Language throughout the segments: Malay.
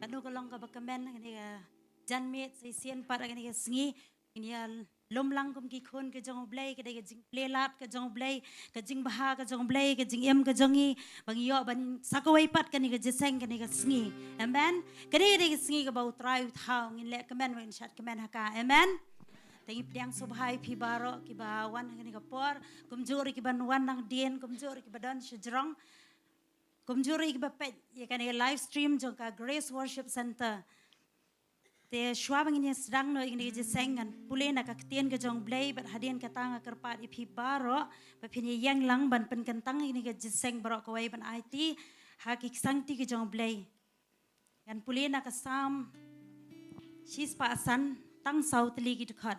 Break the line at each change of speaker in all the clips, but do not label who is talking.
nu kalong ka bakamen kani ka janmet sai sien par kani ka sngi kani lomlang kum ki khon ka jong blai ka ka jing plelat ka jong blai ka jing baha ka jong blai ka jing em ka jongi bang yo ban sakawai pat kani ka jeseng kani ka sngi amen kani ka sngi ka bau trai thau ngin le kamen wen shat kamen haka amen Tangi piang subhai pi baro ki ba wan kani ka por kumjuri ki ban wan nang dien kumjuri ki badan shjrong kumjuri ki ba pet ye kani live stream jong ka Grace Worship Center te shwabang ini sedang no ini jesengan pule na ka Ktien ka jong blei bat hadien ka tanga kerpat ipi baro ba pini yang lang ban pen kentang ini ka jeseng baro ka wai ban IT hakik sangti ka jong blei kan pule na ka sam shis pa asan tang Sohthri ki tukhat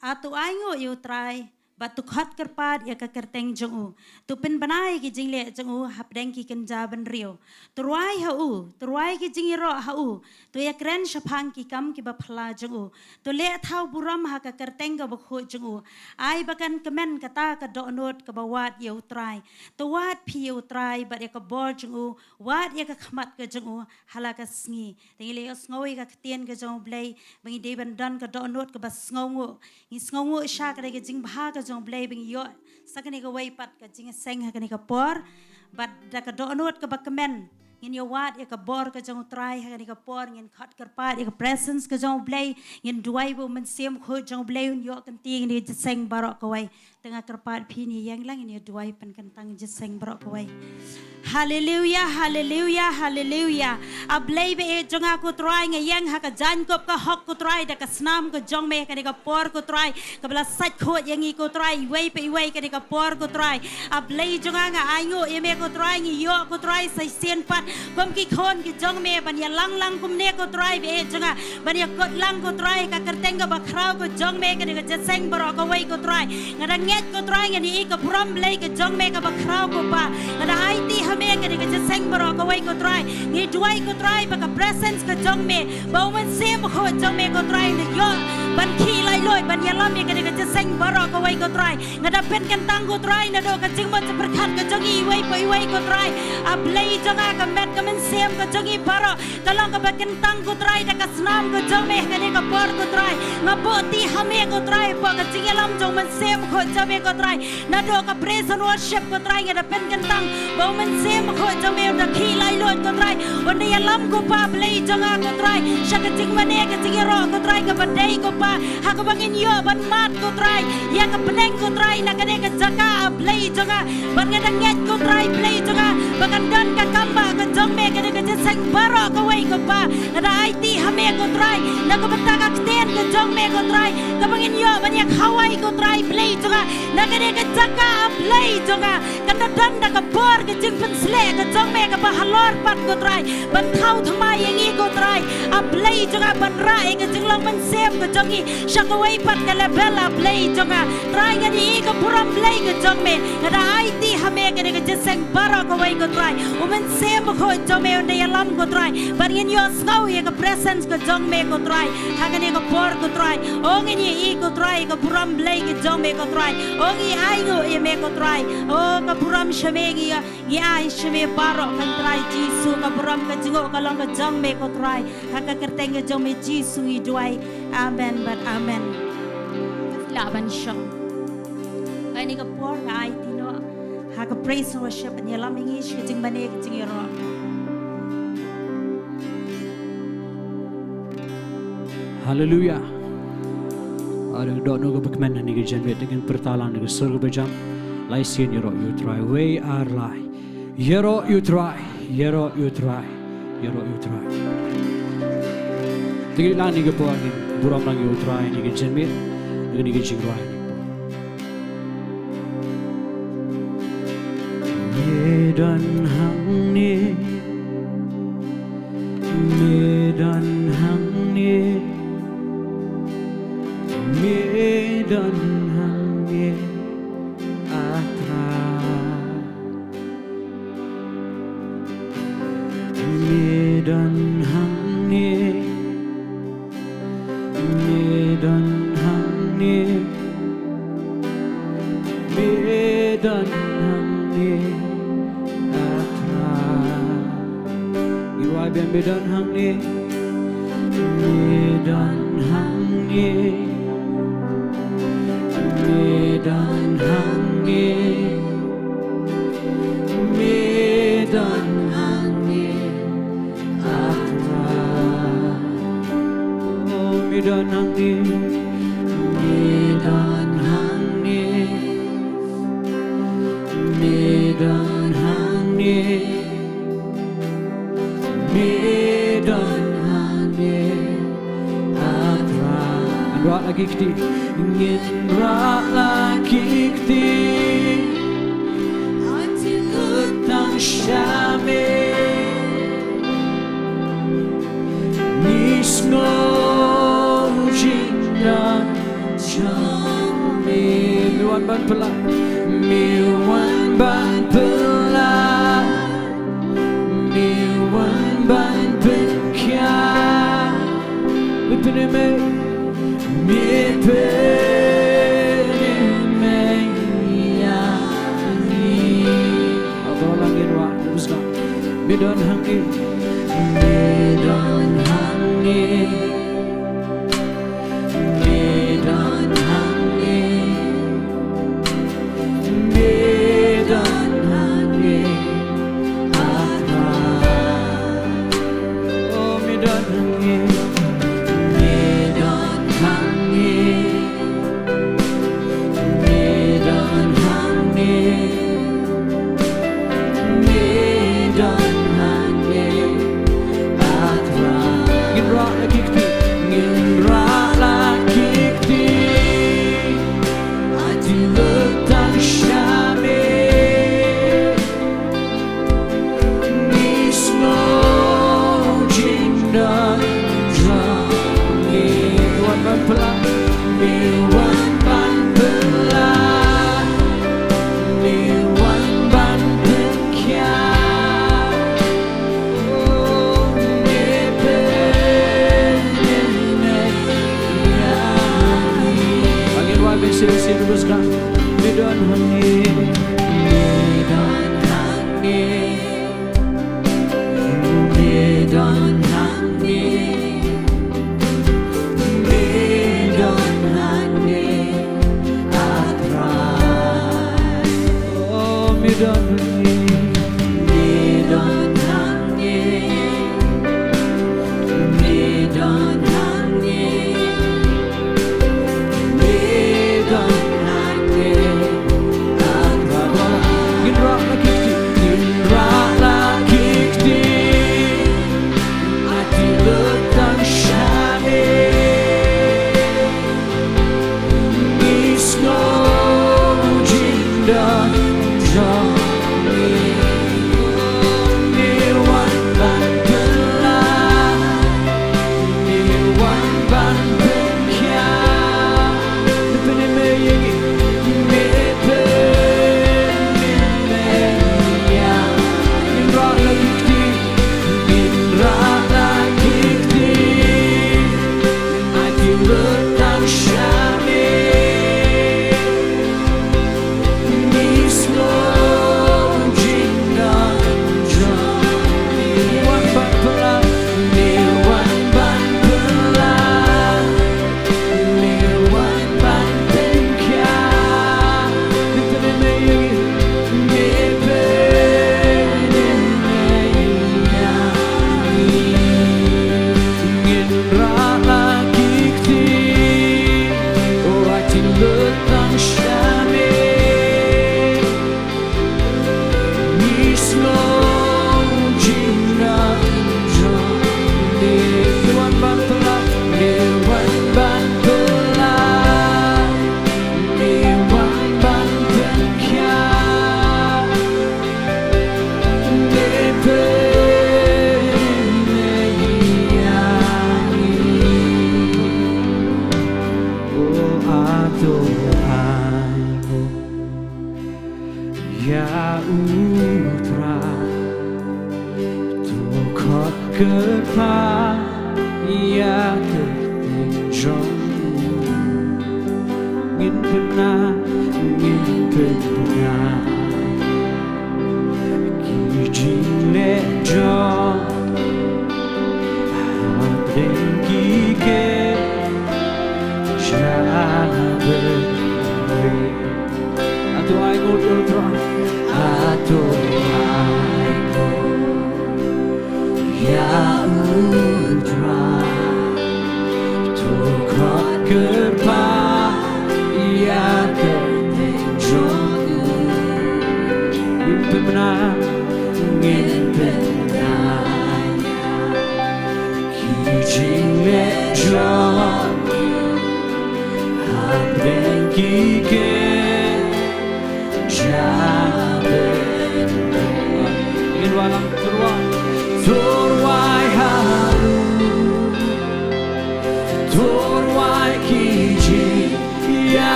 atu aingo yu try batu khat kerpat ya ka kerteng jongu tu pen banai ki jingle jongu hapdeng ki kenja ban rio turai ki jingiaroh hau tu ya kren shapang ki kam ki ba phla jongu tu le thau buram ha ka kerteng ka ba kho jongu ai bakan kemen kata ka do not ka ba wat yu try tu wat pi yu try ba ya ka bor jongu wat ya ka khmat ka jongu hala ka sngi tengile sngowi ka Ktien ka jong blei bangi de ban dan ka do not ka ba sngongu ni sngongu sha ka ka jing bha ka jong blei bing yo sakani ka wai pat ka jing seng ha kani ka por bat da ka do not ka ba kemen ngin yo wat ya ka bor ka jong try ha kani ka por ngin khat kerpat ya ka presence ka jong blei ngin duai bo men sem kho jong blei yo kan ti ni seng barok ka wai tengah kerpat pi ni yang lang ni duai pen kentang seng barok ka wai Hallelujah, hallelujah, hallelujah. Ablay be jong aku try ngayang ha ka jan kop ka hok ko try da ka snam ko jong me ka ni ka por ko try ka bala sat kho yang i ko try wei pe wei ka ni ka por ko try ablay jong nga ayo e me ko try ngi yo ko try sai sien pat kom ki khon ki jong me ban ya lang lang kum ne ko try be jong ban ya kot lang ko try ka kerteng ka ba khrau ko jong me ka ni ka jeseng baro ka wei ko try ngada nget ko try ngani ka prom blay ka jong me ka ba khrau ko pa ngada IT hame ka ni ka jeseng baro ka wai ko try ngi duai ko try ba ka presence ka jong me ba man sem kho jong me ko try ni yo ban khi lai loi ban ya lam me ka ni ka jeseng baro ka wai ko try ngada pen kan tang ko try na do ka jing mo cha perkhat ka jong i wai pai wai ko try a blai jong ka met ka men sem ka jong i baro ka long ka ba kan tang ko try da ka snam ko jong me ka ni ka por ko try ngabo ti hame ko try pa ka jing lam jong man sem kho jong me ko try na do ka praise and worship ko try ngada pen kan tang ba man sem kho jong me da khi lai loi ko try on ya lam ko pa blai jong ko try shaka jingmane ka jingiaroh ko try ka badai ko pa ha ka bangin yo ban mat ko try ya ka peneng ko try na ka ne ka Jaka blai jong ban ngada nget ko try blai jong bakan dan ka kamba ka jong me ka ne ka jeseng baro ka wai ko pa ngada IT hame ko try na ko bata ka Ktien ka jong me ko try ka bangin yo ban ya khawai ko try blai jong na ka ne ka Jaka blai jong ka dan na ka bor ka jing pen sle ka jong me ka ba halor pat ko try ban thau thma yang i ko try a blai jong ban rai ka jing long man sem ka jong i shakawai pat ka level a blai jong try nga ni ka puram blai ka jong me ngada IT hame ka ne ka jeseng baro ka wai ko try o man sem kho jong me on ya lam ko try ban ngin yo snau ya ka presence ka jong me ko try ha ka ne ka por ko try o ngin i ko try ka puram blai ka jong me ko try o ngi ai ngo e me ko try o ka puram shame ngi ai shame baro kan try jisu ka puram ka jingo ka long ka jong me ko try ha ka kerteng ka jong me jisu i duai amen but amen la ban shong ai ni ka por ka ai ti no ha ka praise and worship and ya lam ngi shi jingmane ka jingiaroh
Hallelujah. Ada dok no ka bakmen ni ka janmet dengan pertalan ni ka surga bejam lai sien yero you try way are lie yero you try yero you try yero you try tinggi lang ni ka po ni buram lang you try ni ka janmet ni ka jingduwai medan hangne medan hangne atra medan hangne medan hangne atra Jingduwai bian medan hangne medan hangne medan hangne medan hangne medan hangne medan hangne medan hangne medan hangne atra indra lagi kti indra lagi kti ati lutang shame nismo jindan jame miwan ban pelak miwan ban pelak miwan ban penkia mipene ya ni Balang irwa busna medan hangne medan hangne medan hangne medan hangne oh medan hangne medan hangne medan hangne medan hangne Ginra lagi kti Ginra lagi kti Ati letang shame Nisno jindan jame Miwan ban pelak Miwan ban pelak Miwan ban penkia Sini buskan medan hangne medan hangne medan hangne medan hangne atra oh medan hangne medan hangne medan hangne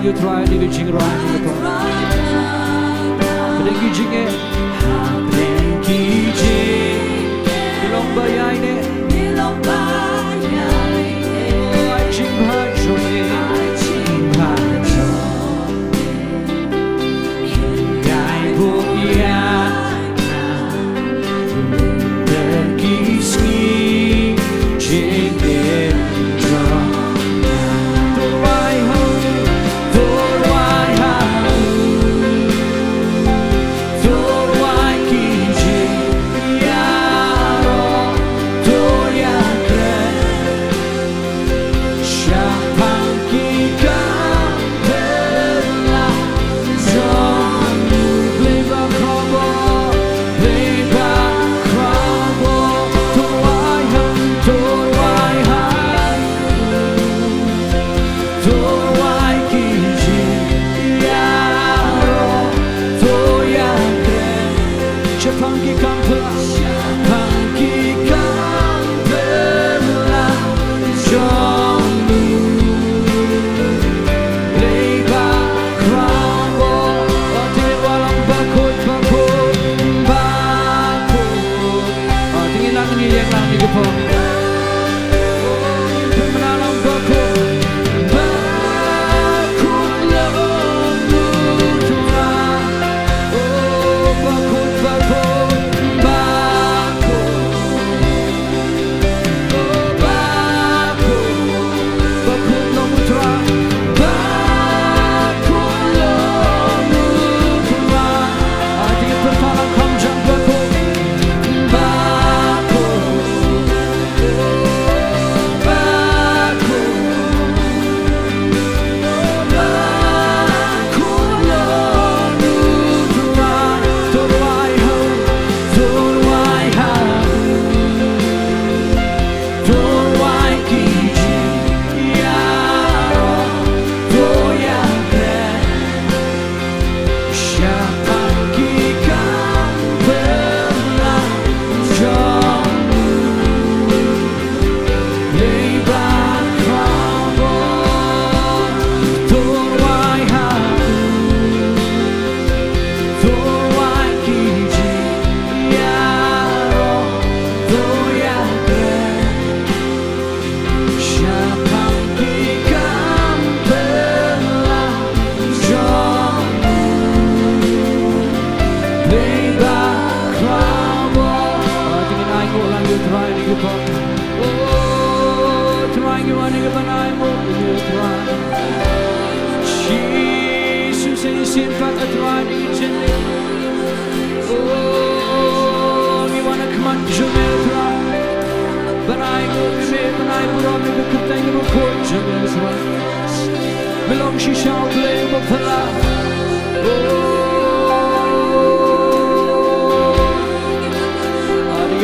You try to jing right in the Thank you, Jinge. Thank you, Jing. Lyngba yaine. Lyngba yaine. I jingha joy. I jingha joy. Taiew ya. The Sngi. Jingiaroh.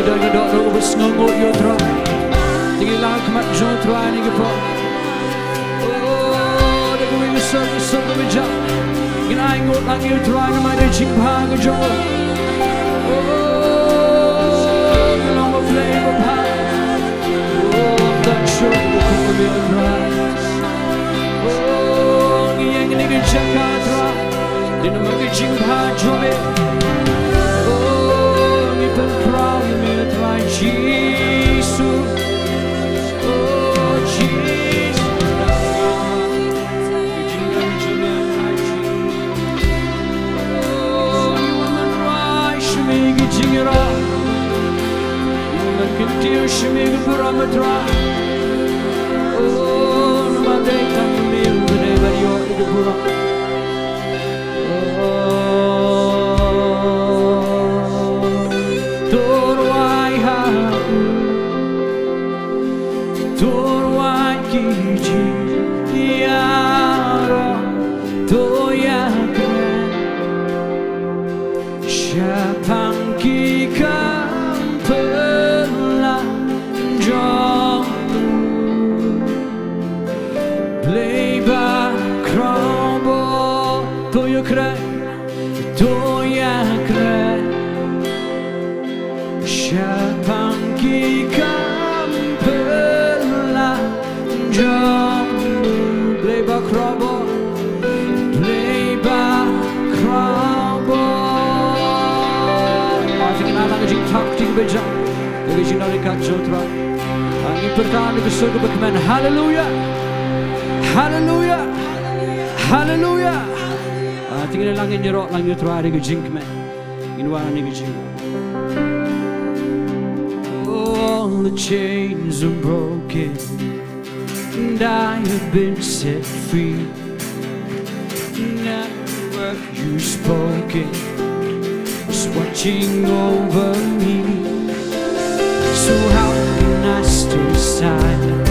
Diengdoh no go sngongot yo try. Dienglang kemat jo try ni ke po. Oh, the going to service of the job. Ginai ngot lang yo try na mai de jingba ke jo. Oh, long of flavor pie. Oh, that show will be right. Oh, yang ni ke Jaka try. Din ma ke jingba jo me. Jesus, oh Jesus, oh you woman right, Sngi jingiaroh, you woman Ktien Sngi parametra, oh namade kamil bade bariyo idupura, jingiaroh toyakre syapangki kampelah jong lyngba krobo toyakre syapangki kampelah jong lyngba krobo Jingiasyllok beja original ka jotra ang pertama ke surga berkeman haleluya haleluya haleluya tinggal langit nyerok langit terari ke jingmane inwana ni ke jing all the chains are broken and I have been set free not the word you spoken watching over me. So how can I stay silent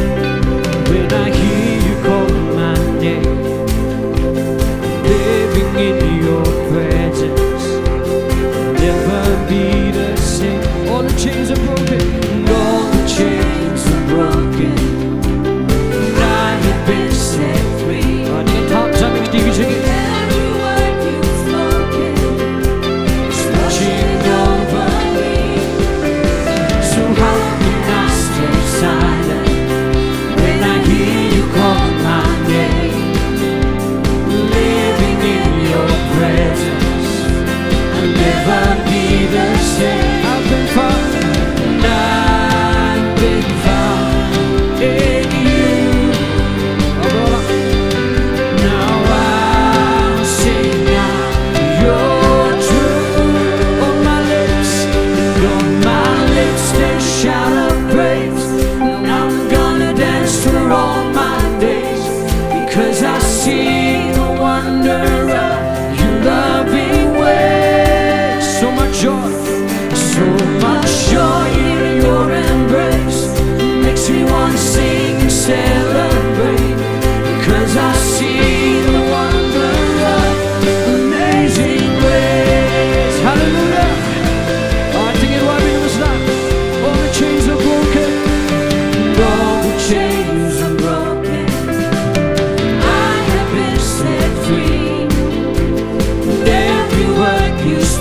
when I hear you call my name? Living in your presence, never be the same. All the chains are broken, and all the chains are broken. And I have been set free. Top time we can dig it.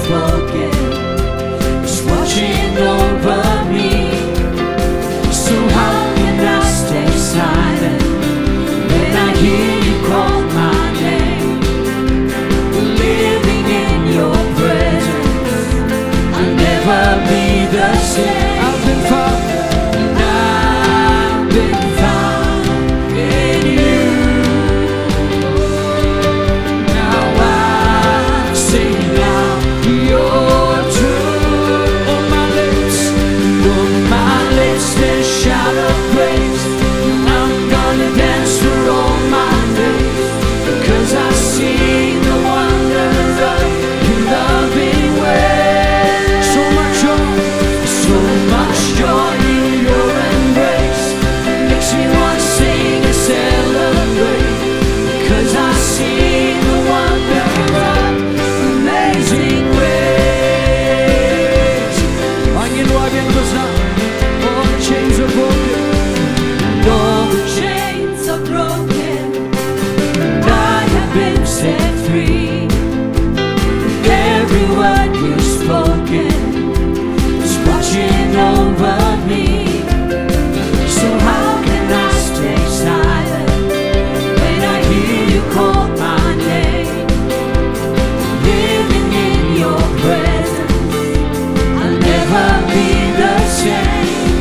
Spoken, just watching over over me. So how can I stay silent when I hear you call my name? Living in your presence, I'll never be the same.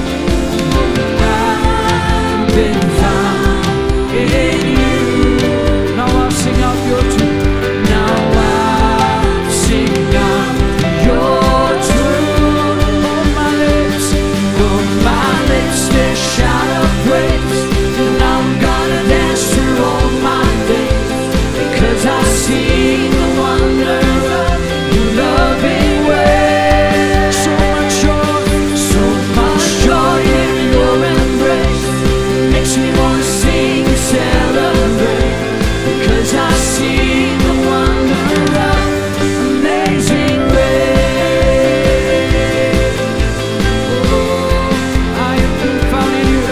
I've been found in you. Now I'll sing out your tune. Now I'll sing out your tune. On my lips, they shout of praise. And I'm gonna dance through all my days, because I see the wonder of your loving way. So much joy in your embrace. Makes me wanna sing and celebrate, because I see the wonder of amazing grace. Oh, I have been found in you.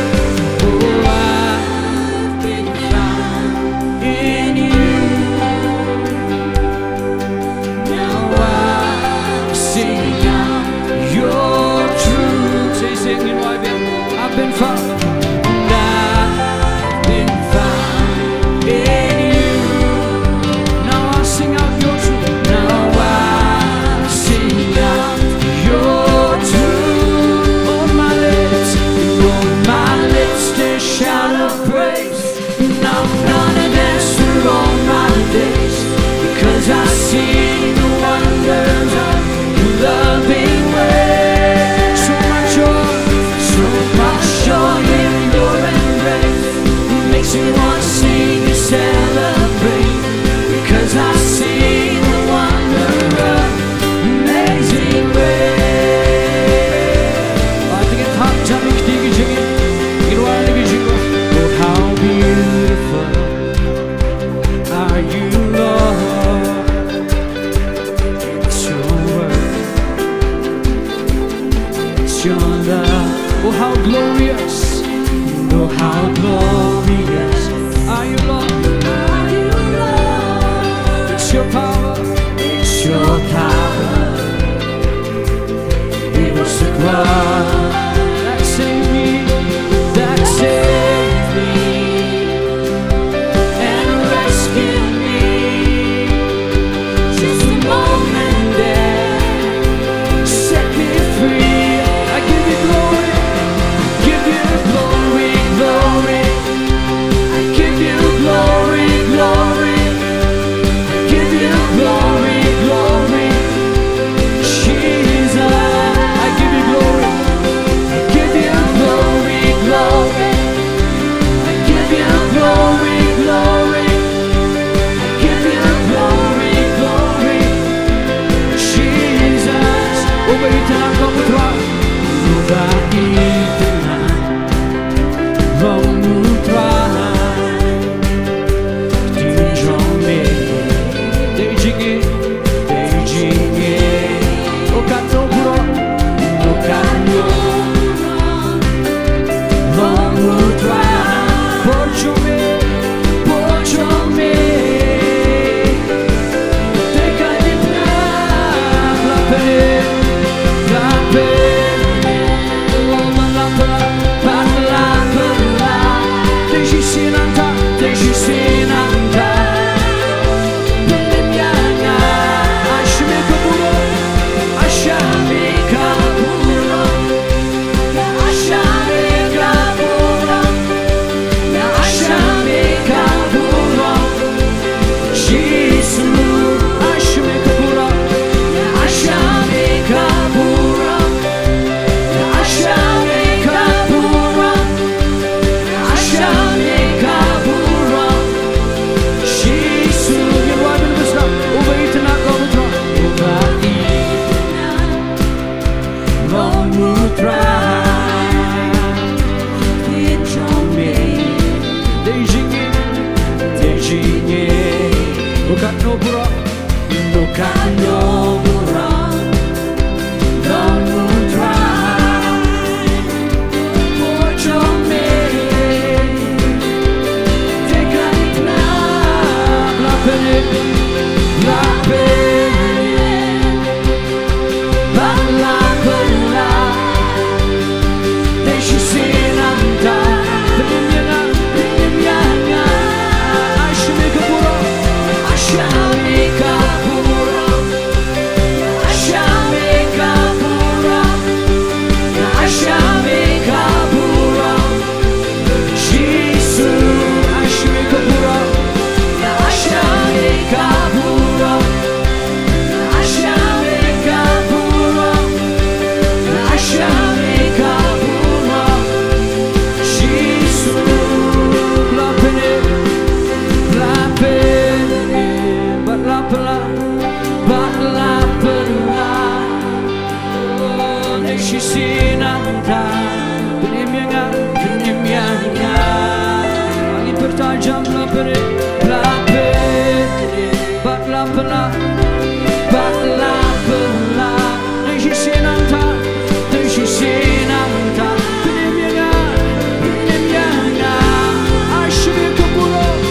Oh, I've been found in you. Now I sing out your truth. Say, singing, I've been found. And I've been found in you. Now I sing out your truth. Now I sing out your truth. On my lips, they shout of praise. And I'm gonna dance through all my days, because I see the wonders of your loving way. So much joy in your embrace. Makes me want to sing and celebrate, because I see the wonder of amazing grace. I think it's hot to make you jiggy. You know I like you jiggle. Oh, how beautiful are you, Lord. It's your word, it's your love. Oh, how glorious. Oh, how glorious are you, Lord. It's your power. It's your power. It was the cross that saved me, and rescued me. Just a moment there set me free. I give you glory, give you glory, glory. I give you glory, glory. I give you glory, glory. Jesus, I give you glory. I give you glory, glory. I give you glory, glory. I give you glory, glory. Jesus, oh wait till I come with rock. Sinanta Penimyangan Angin bertajam lapere Batla pela Nasi Sinanta Penimyangan Asyik kapuro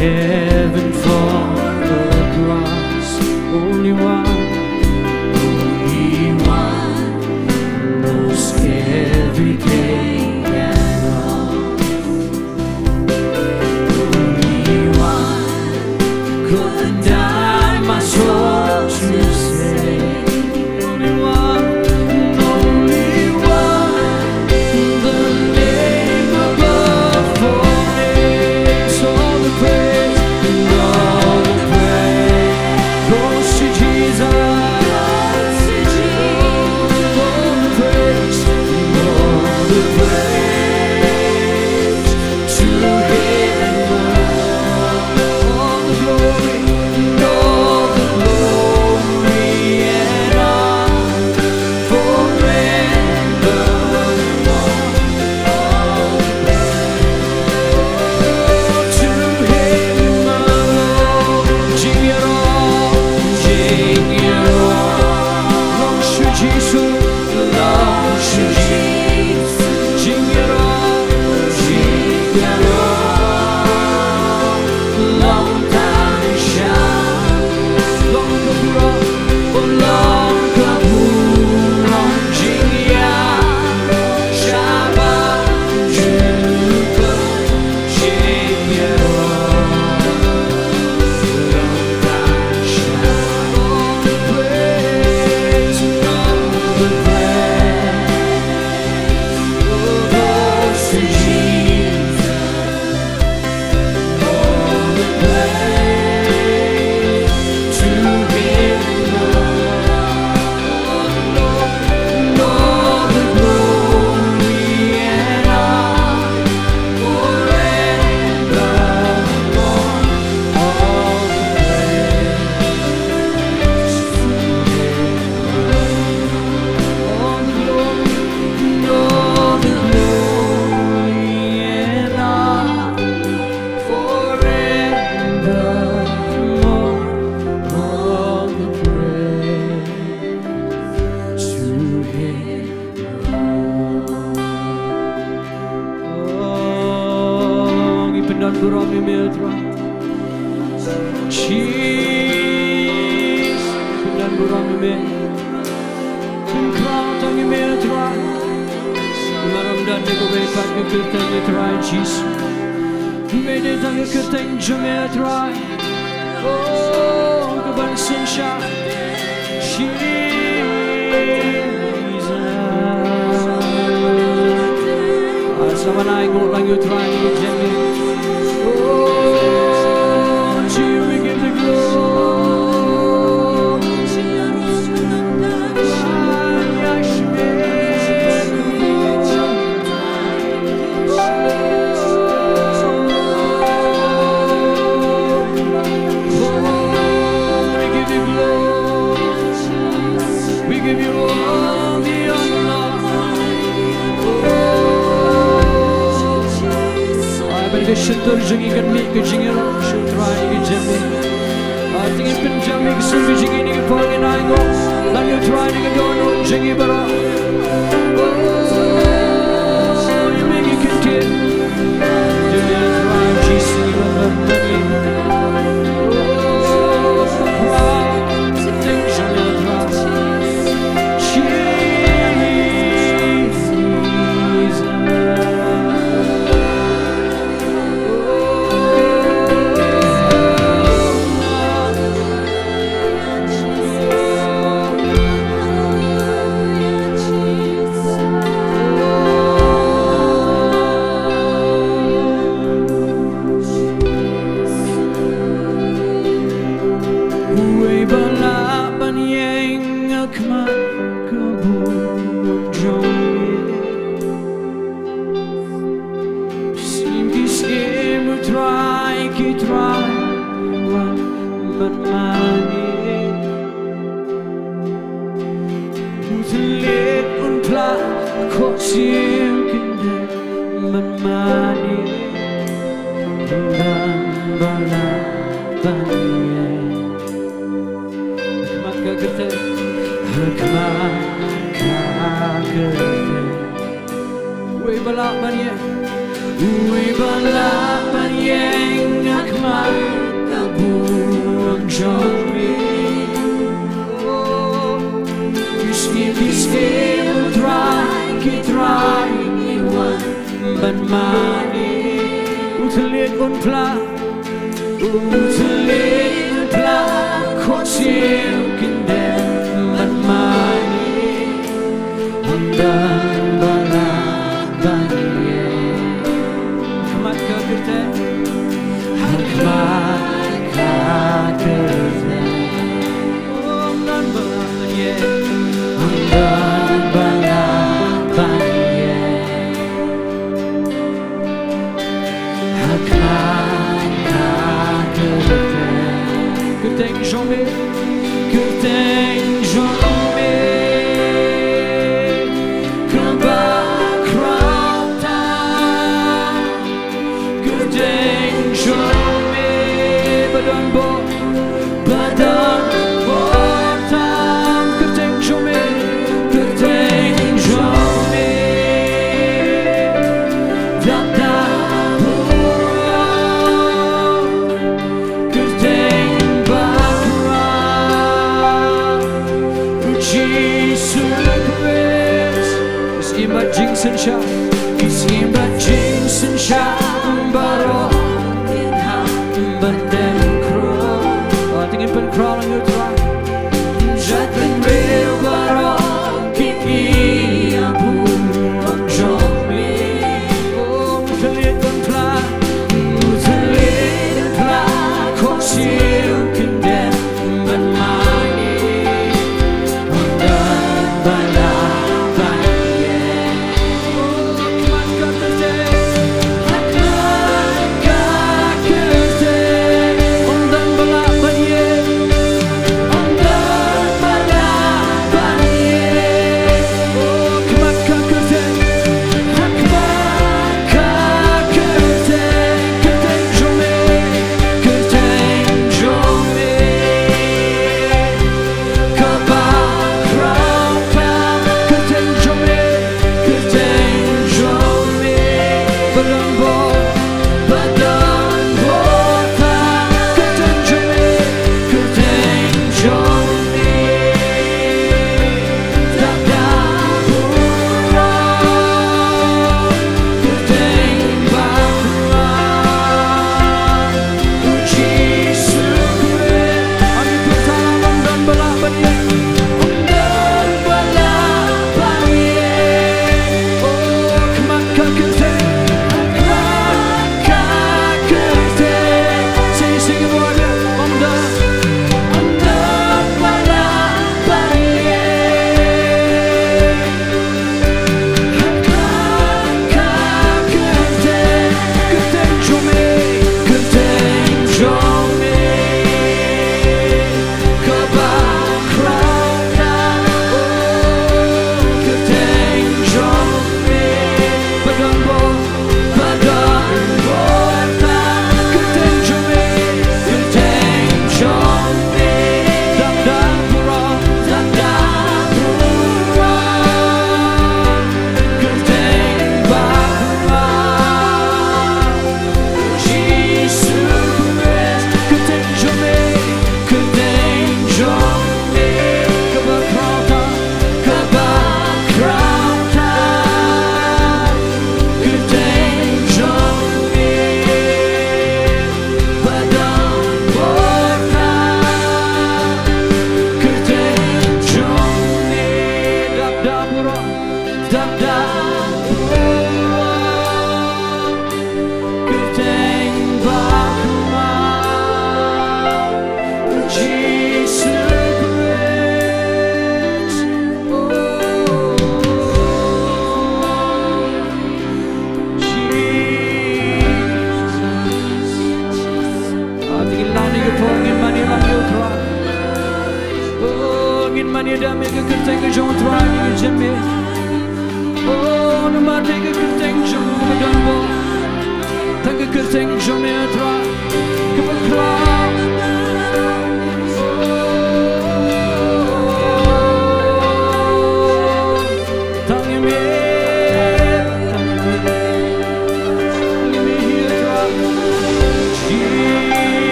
heaven for the grass. Only one knows every pain and wrong. Only one could die my soul to save. Only one, the name above all names. All the praise and all the praise goes to Jesus.
Ri-Bhoi balak ban yang akmal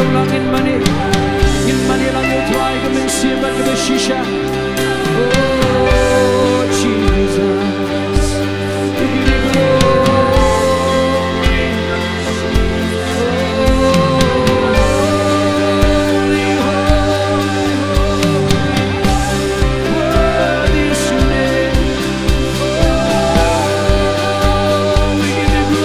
lang in money lang you try to make simba to the shisha. Oh Jesus, we give you glory. Holy, holy, worthy is your name. Oh, we give you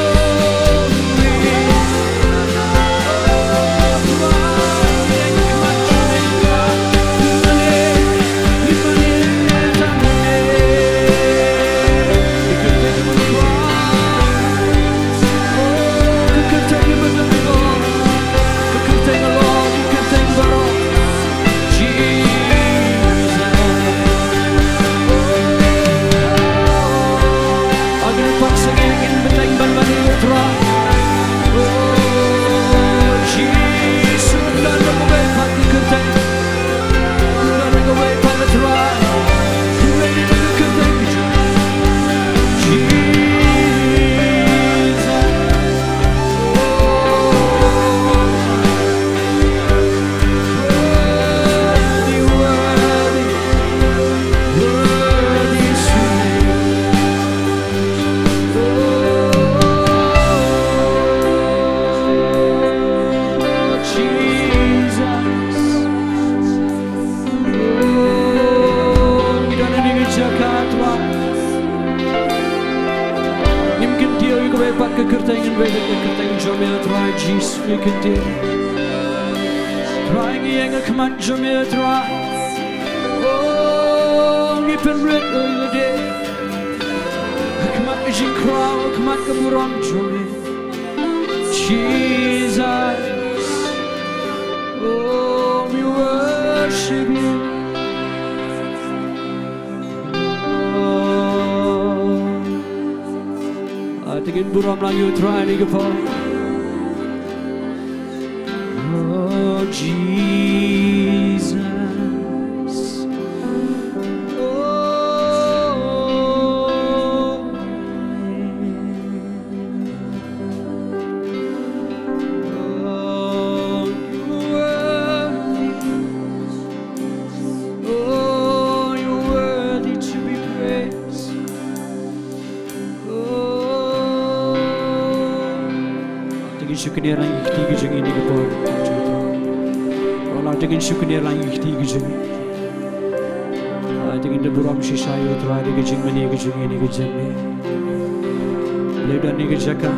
Jaka,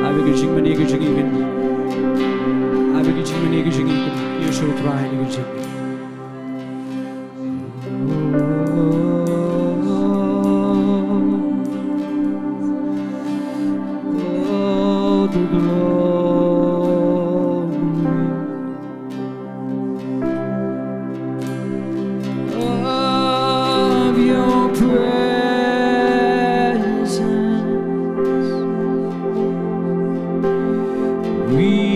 I will get jingmane, I will get jingmane, you should try and get jingmane. Oh, the glory of your presence. We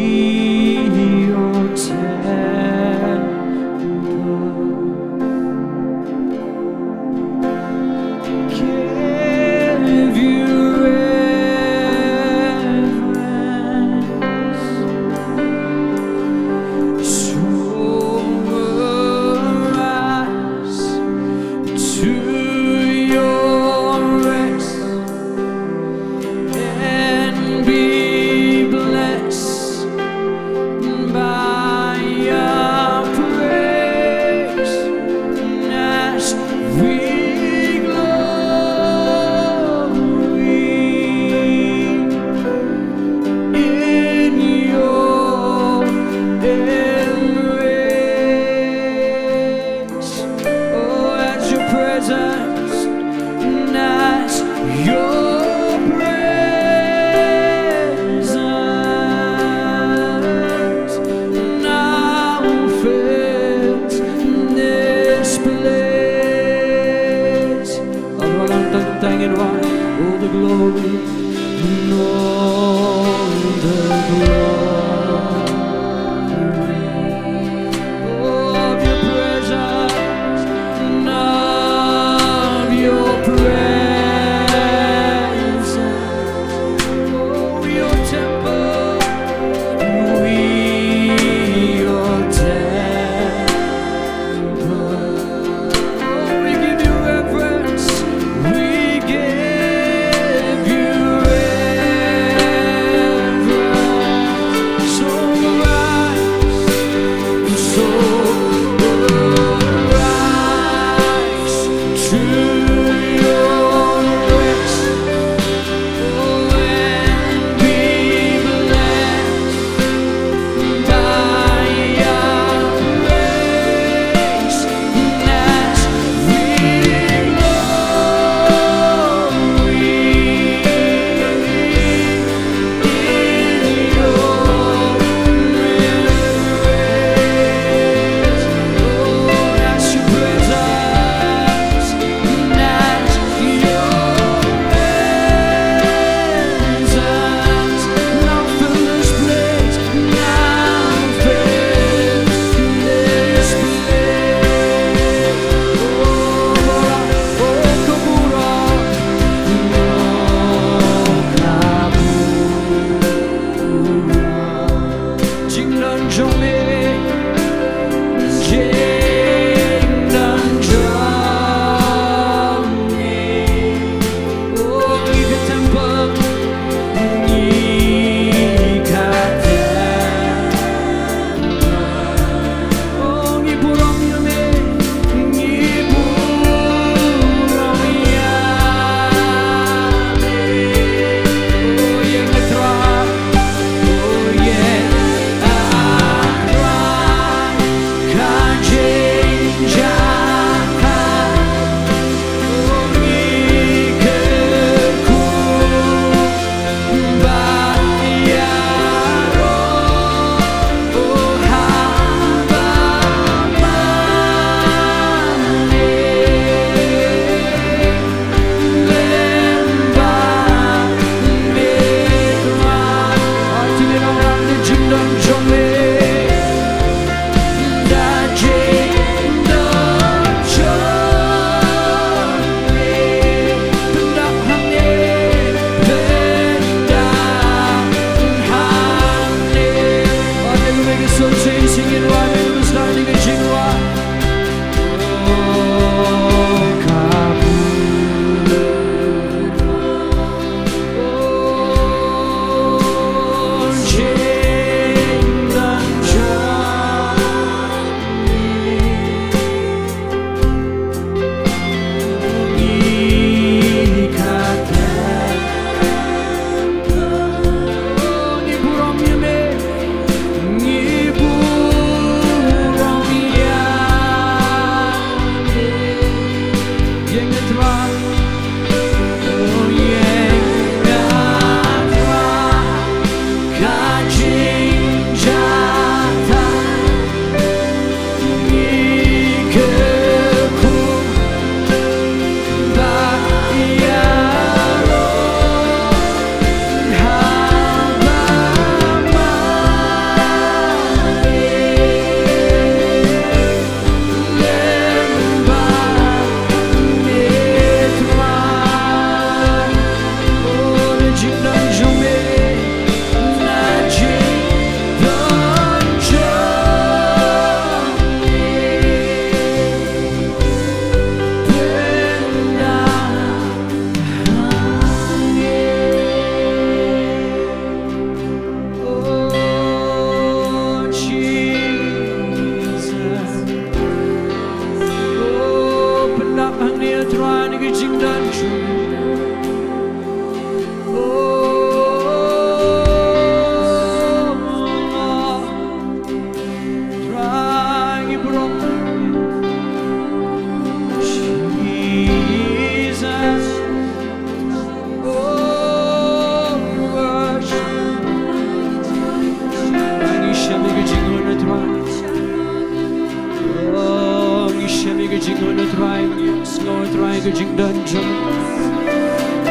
Jingiaroh utrai, Sngi utrai ke Jingduwai.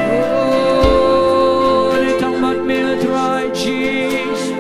Oh, di tempat me utrai Jesus.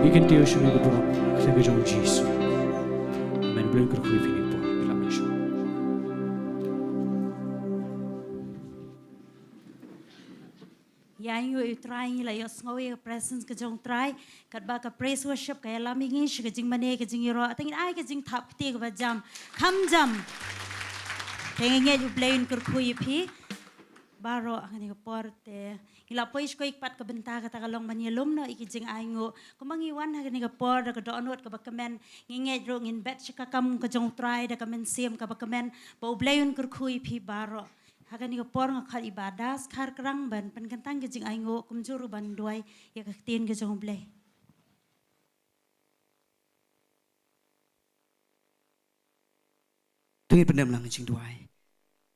Ikan Taiew Shillong berdoa, saya berdoa Yesus. Amen. Belum kerukui fini po. Kelamin siya.
yang you try ni lah you sengawi presence ke jong try kat ba ka praise worship ka yalam English ke jingmane ke jingiaroh atengin ai ke jing thap ti ke ba jam kham jam tengenge you blame kyrkhu pi baro angani ko porte ila pois ko ikpat ke Bynta kata kalong manyelum no ikijing aingo kumangi wan hagani ka por da ka donot ka bakamen nginge ro ngin bet ka kam ka jong try da ka men sim ka bakamen ba ublayun kyrkhu pi baro hagani ka por nga khal ibadah khar krang ban pen kantang kijing aingo kumjuru ban duai ya ka Ktien ke jong Blei
tungin pendam lang Jingduwai.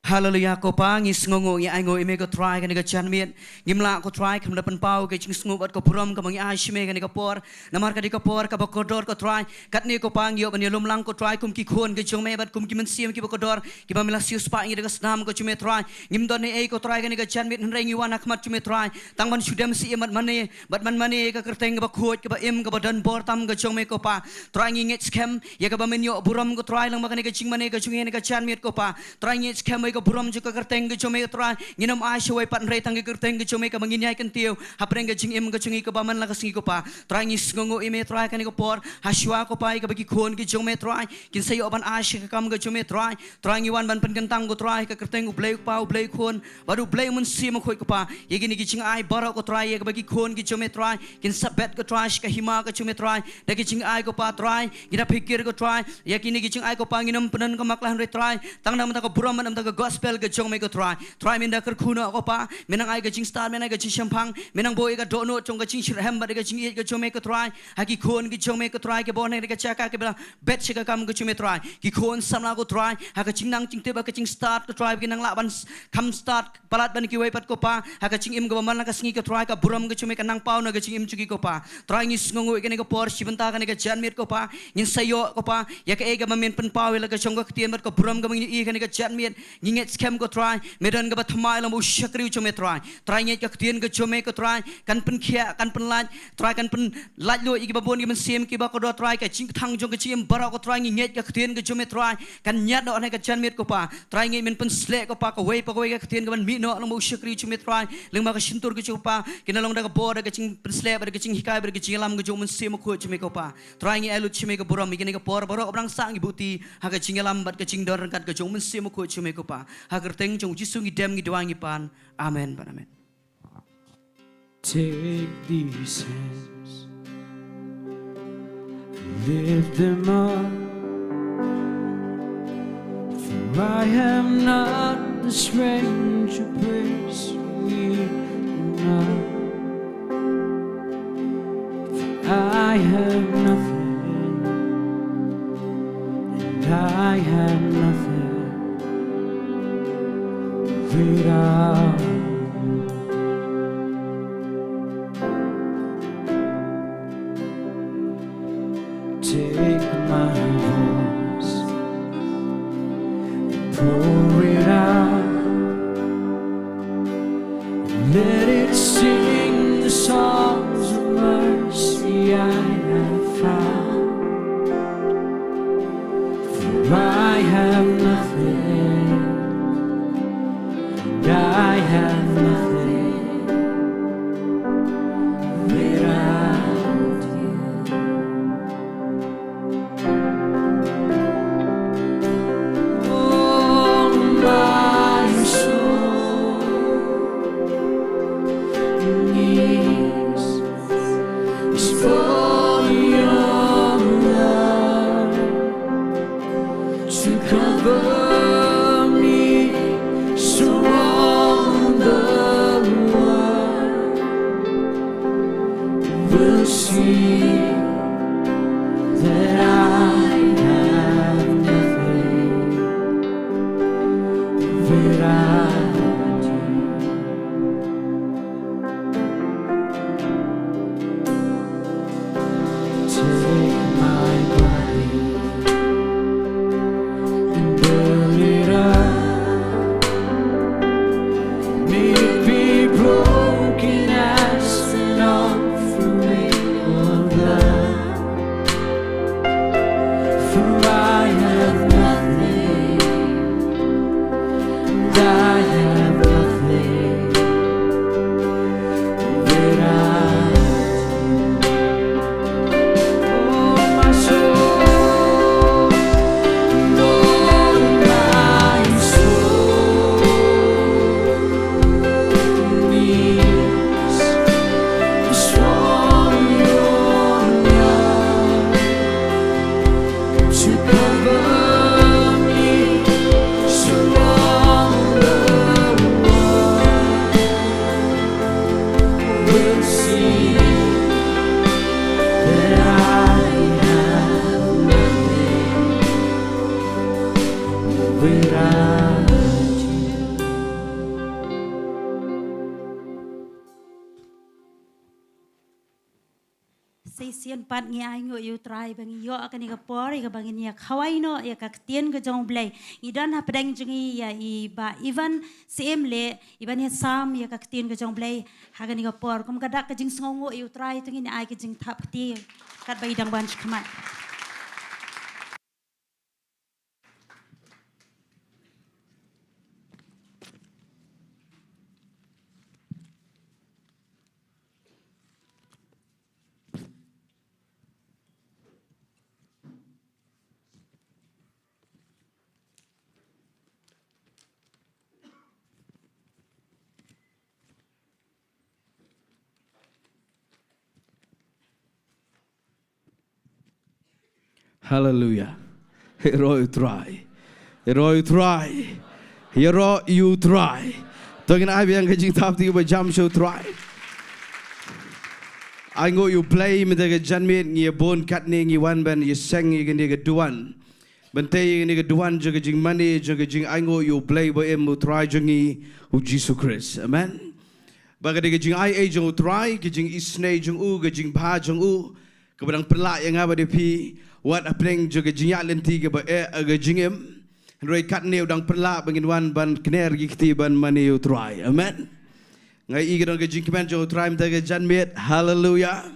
Hallelujah ko pa ngis ngongo ngi aingo ime ko try kan ga chanmiet ngimla ko try kam dapan pau ke ching sngo bat ko puram ka mangi ai shime kan ka por namar ka di ka por ka ba kodor ko try kat ni ko pang yo ban lum lang ko try kum ki khon ke chong me bat kum ki men siam ki ba kodor ki ba mila sius pa ngi ga snam ko chume try ngim don ni ei ko try kan ga chanmiet nrei ngi wan akmat chume try tang ban shudam si emat mane bat man mane ka kerteng ba khot ka ba em ka ba donbor tam ga chong me ko pa try ngi nget scam ya ka ba men yo buram ko try lang ma kan ga jingmane ka chungi ka chanmiet ko pa try ngi scam ka buram juga kerteng ke chome try nginam Arshah pat rei tang ke kerteng ke chome ka manginyai kan Taiew hapreng ke jingim ke chungi ka baman la ka singi ko pa try ngis ngongo ime try kan ko por haswa ko pa ka bagi khon ke chome try kin sayo ban Arshah ka kam ke chome try ngi wan ban pen kentang ko try ka kerteng u Blei pa u Blei khon baru Blei mun si mo khoi ko pa ye gini ki ching ai baro ko try ye ka bagi khon ke chome try kin sabet ko try ka hima ka chome try da ki ching ai ko pa try gina pikir ko try ye kini ki ching ai ko pa nginam penan ka maklah re try tang nam ta ko buram nam ta ko gospel ke jong me ko try minda kyrkhu no ko pa minang ai ga jing star minang ga jing champang minang boy ga do no chong ga jing shirham ba ga jing ga jong me ko try ha ki khon ki jong me ko try ke bon ga Jaka ke bela bet se ga kam ga jong me try ki khon samla ko try ha ga jing nang jing te ba ga jing start ko try ki nang la ban kam start palat ban ki wei pat ko pa ha ga jing im ga man la ka sngi ko try ka buram ga jong me ka nang pau na ga jing im chuki ko pa try ngi sngongo ke ne ko por Bynta ka ne ga jan met ko pa ngin sayo ko pa ya ka e ga men pen pau la ga jong ga Ktien bat ko buram ga ngi i ka ne ga jan met nginget scam ko try medan ga bathmai la mo shakri chome try nge ka Ktien ga chome ko try kan pen khia kan pen laj try kan pen laj lo i ba bon gi men sim ki ba ko do try ka ching thang jong ga chim bara ko try nge ka Ktien ga chome try kan nyat do ne ka chan met ko pa nge men pen sle ko pa ko wei pa ko ga Ktien ga ban mi no la mo shakri chome try lyngba ka shintur ga chu pa kinalong da ga bo da ga ching pen sle ba ga ching hikai ba ga ching lam ga jong men sim ko chome ko pa nge elu chome ga boram mi ga por baro obrang sang ibuti ha ga ching lam bat ga ching dor kat ga jong men sim ko chome ko pa ha kerteng jong jisu ngi dem ngi doangi pan amen pan amen.
Take these hands, lift them up, for I am not the stranger, praise me enough. For I have nothing, and I have nothing without. Take my voice and pour it out, and let it sing the songs of mercy I have found. For I have nothing, and I have nothing without you. Oh,
sian pat ngi ai ngo yu trai bang yo akan ni kapor ya bang ni khawai no ya ka Ktien U Blei idan ha pedang jungi ya i ba even Syiemlieh iban ya sam ya ka Ktien U Blei ha kan ni kapor kum kadak ka jing sngongo yu trai tu ni ai ka jing thap ti kat bai dang ban khmat.
Hallelujah. Hero you try. Hero you try. Hero you try. Tengin ai biang kajing tap ti ba jam show try. I ngo you play me the janmit ngi bon kat ni ngi wan ban you sang ngi ni ga duan. Bante ni ga duan jo jingmane jo jing I ngo you play bo em try jongi u Jesus Christ. Amen. Ba ga jing ai e jo try ga jing isne jong u ga jing ba jong u. Kabadang pelak yang apa depi wat apeng juga jingialenti ke ba aga jingem roi kat neu dang pelak bangin wan ban kner gikti ban maniu try. Amen. Ngai igran ke jingman jo try mta ke janmet. Hallelujah.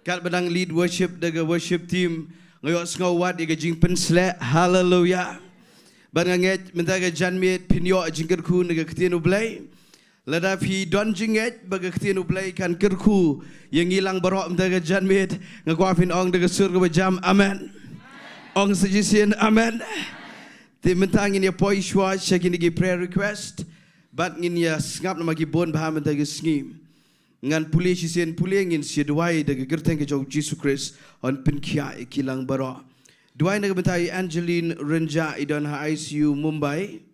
Kat badang lead worship daga worship team ngayok sngau wat ke jing pensle. Hallelujah. Ban nget mta ke janmet pinyo jingkyrkhu daga Ktien U Blei. Lada fi don jinget baga Ktien U Blei kan kyrkhu yang hilang barok mdaga janmit ngagwafin ong daga surga bajam. Amen. Ong suggestion. Amen. Ti mentangin ya poi shwa shakin gi prayer request but ngin ya ngap nama gi bon Paham daga Sngi ngan puli sisen puli ngin Jingduwai daga gerteng ke jauh Jesus Christ on Pynphai kilang barok. Duai daga bentai Angeline Renja idon ha ICU Mumbai.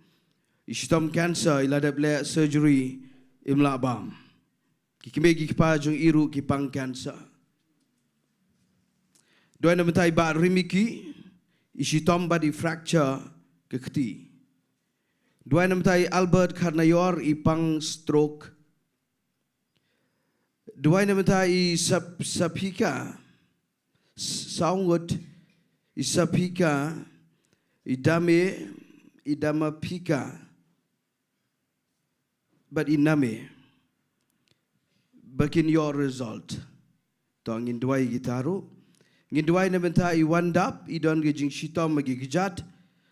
Istom cancer iladap le surgery imla bam. Kikime kipa jong iru kipang cancer. Dua nama tai ba rimiki isitom body fracture kekti. Dua nama tai Albert Karnayor ipang stroke. Dua nama tai sapika saungut isapika idama pika. But iname bakin your result to ngin duai gitaru ngin duai na benta I wandap idon gejing shitom magi gejat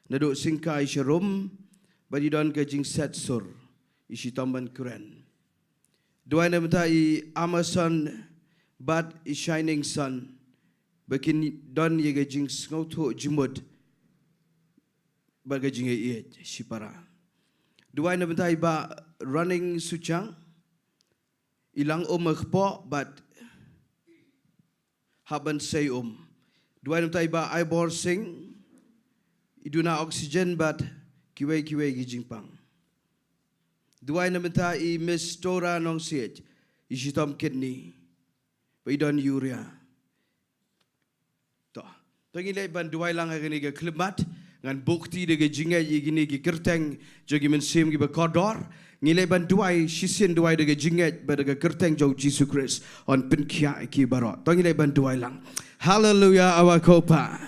nado singka isharum but idon gejing set sur ishitom ban kuren duai na benta I Amazon but I shining sun bakin don ye gejing sngoto jimud bagajing ye shipara duai na benta ba running suchang ilang umagpo but haban say duai nam tai ba I bor sing iduna oxygen but kiwe gijingpang duai nam tai miss tora nong siet isitom kidney ba idon urea to ngilai ban duai lang agani ga klimat ngan bukti de jingai igini gi kerteng jogi men sim gi ba kodor ngilai ban duai shisien duai de jingai ba de kerteng jo Jesus Christ on Pynphai ki barot to ngilai ban duai lang. Hallelujah awakopa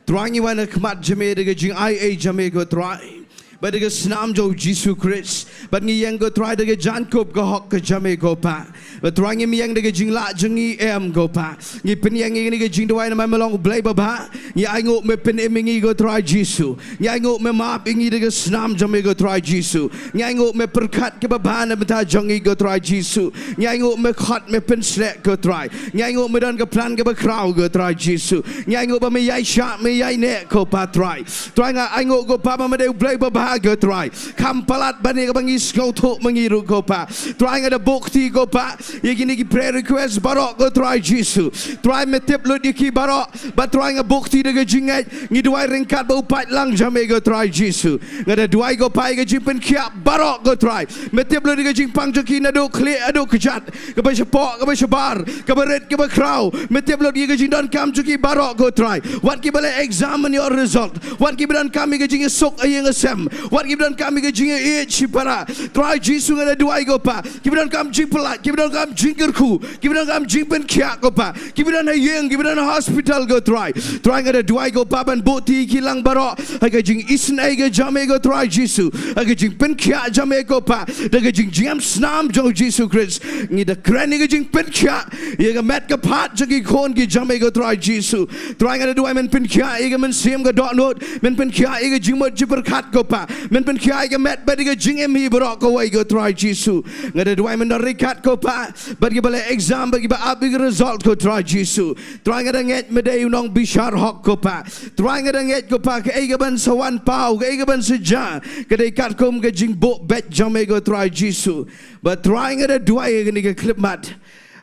trangi wana kmat jame de jing ai jame go try ba de snam jo Jesus Christ ba ngi yang go try de jankop go hok ke jame go pa ba trangi mi yang de jing la jengi em go pa ngi pen yang ngi ge jing duai na malong blai ba ba ngi ai ngo me pen em ngi go try Jesus ngi ai ngo me ma ngi de snam jame go try Jesus ngi ai ngo me perkat ke ba ba na beta jongi go try Jesus ngi ai ngo me khat me pen slek go try ngi ai ngo me don ke plan ke ba kraw go try Jesus ngi ai ngo ba me yai sha me yai ne ko pa try nga ai ngo go pa ma de blai ba ba go try kampalat bani ka bangis go to mangiru go pa try nga de bukti go pa yigini ki prayer request barok go try Jesus try me tip lu diki barok but try nga bukti de jingai ngi duai ringkat ba upat lang jame go try Jesus nga de duai go pa ga jimpen kiap barok go try me tip lu diki jingpang joki na do clear ado kejat ka ba sepok ka ba sebar ka ba red ka ba kraw me tip lu diki jindon kam joki barok go try wat ki bale examine your result wat ki ban kami ga jing sok ayeng asem What give don come ke jinga e chipara. Try jisu ngada duai go pa. Give don come jipelat. Give don come jingkyrkhu. Give don come jingpen kya go pa. Give don a yeng. Give don a hospital go try. Try ngada duai go pa ban boti kilang baro. Aga jing isnai ke jame go try jisu. Aga jing pen kya jame go pa. Daga jing jam snam jo jisu Christ. Ngi da krani ke jing pen kya. Ye ga met ka pat jagi kon ki jame go try jisu. Try ngada duai men pen kya. Ye ga men sim ga dot note. Men pen kya ye ga jing mot jiper kat go pa. Men pen kya ye ga met but ye ga jing em hi baro go way go try jisu. Ngada duai men da rikat go pa. But ye bale exam but ye ba up result go try jisu. Try ngada nget medai nong bishar hok go pa. Try ngada nget go pa ke ye ga ban sawan pau ke ye ga ban seja. Ke dei kat kom ke jing bo bet jame go try jisu. But try ngada duai ye ga ni ke clip mat.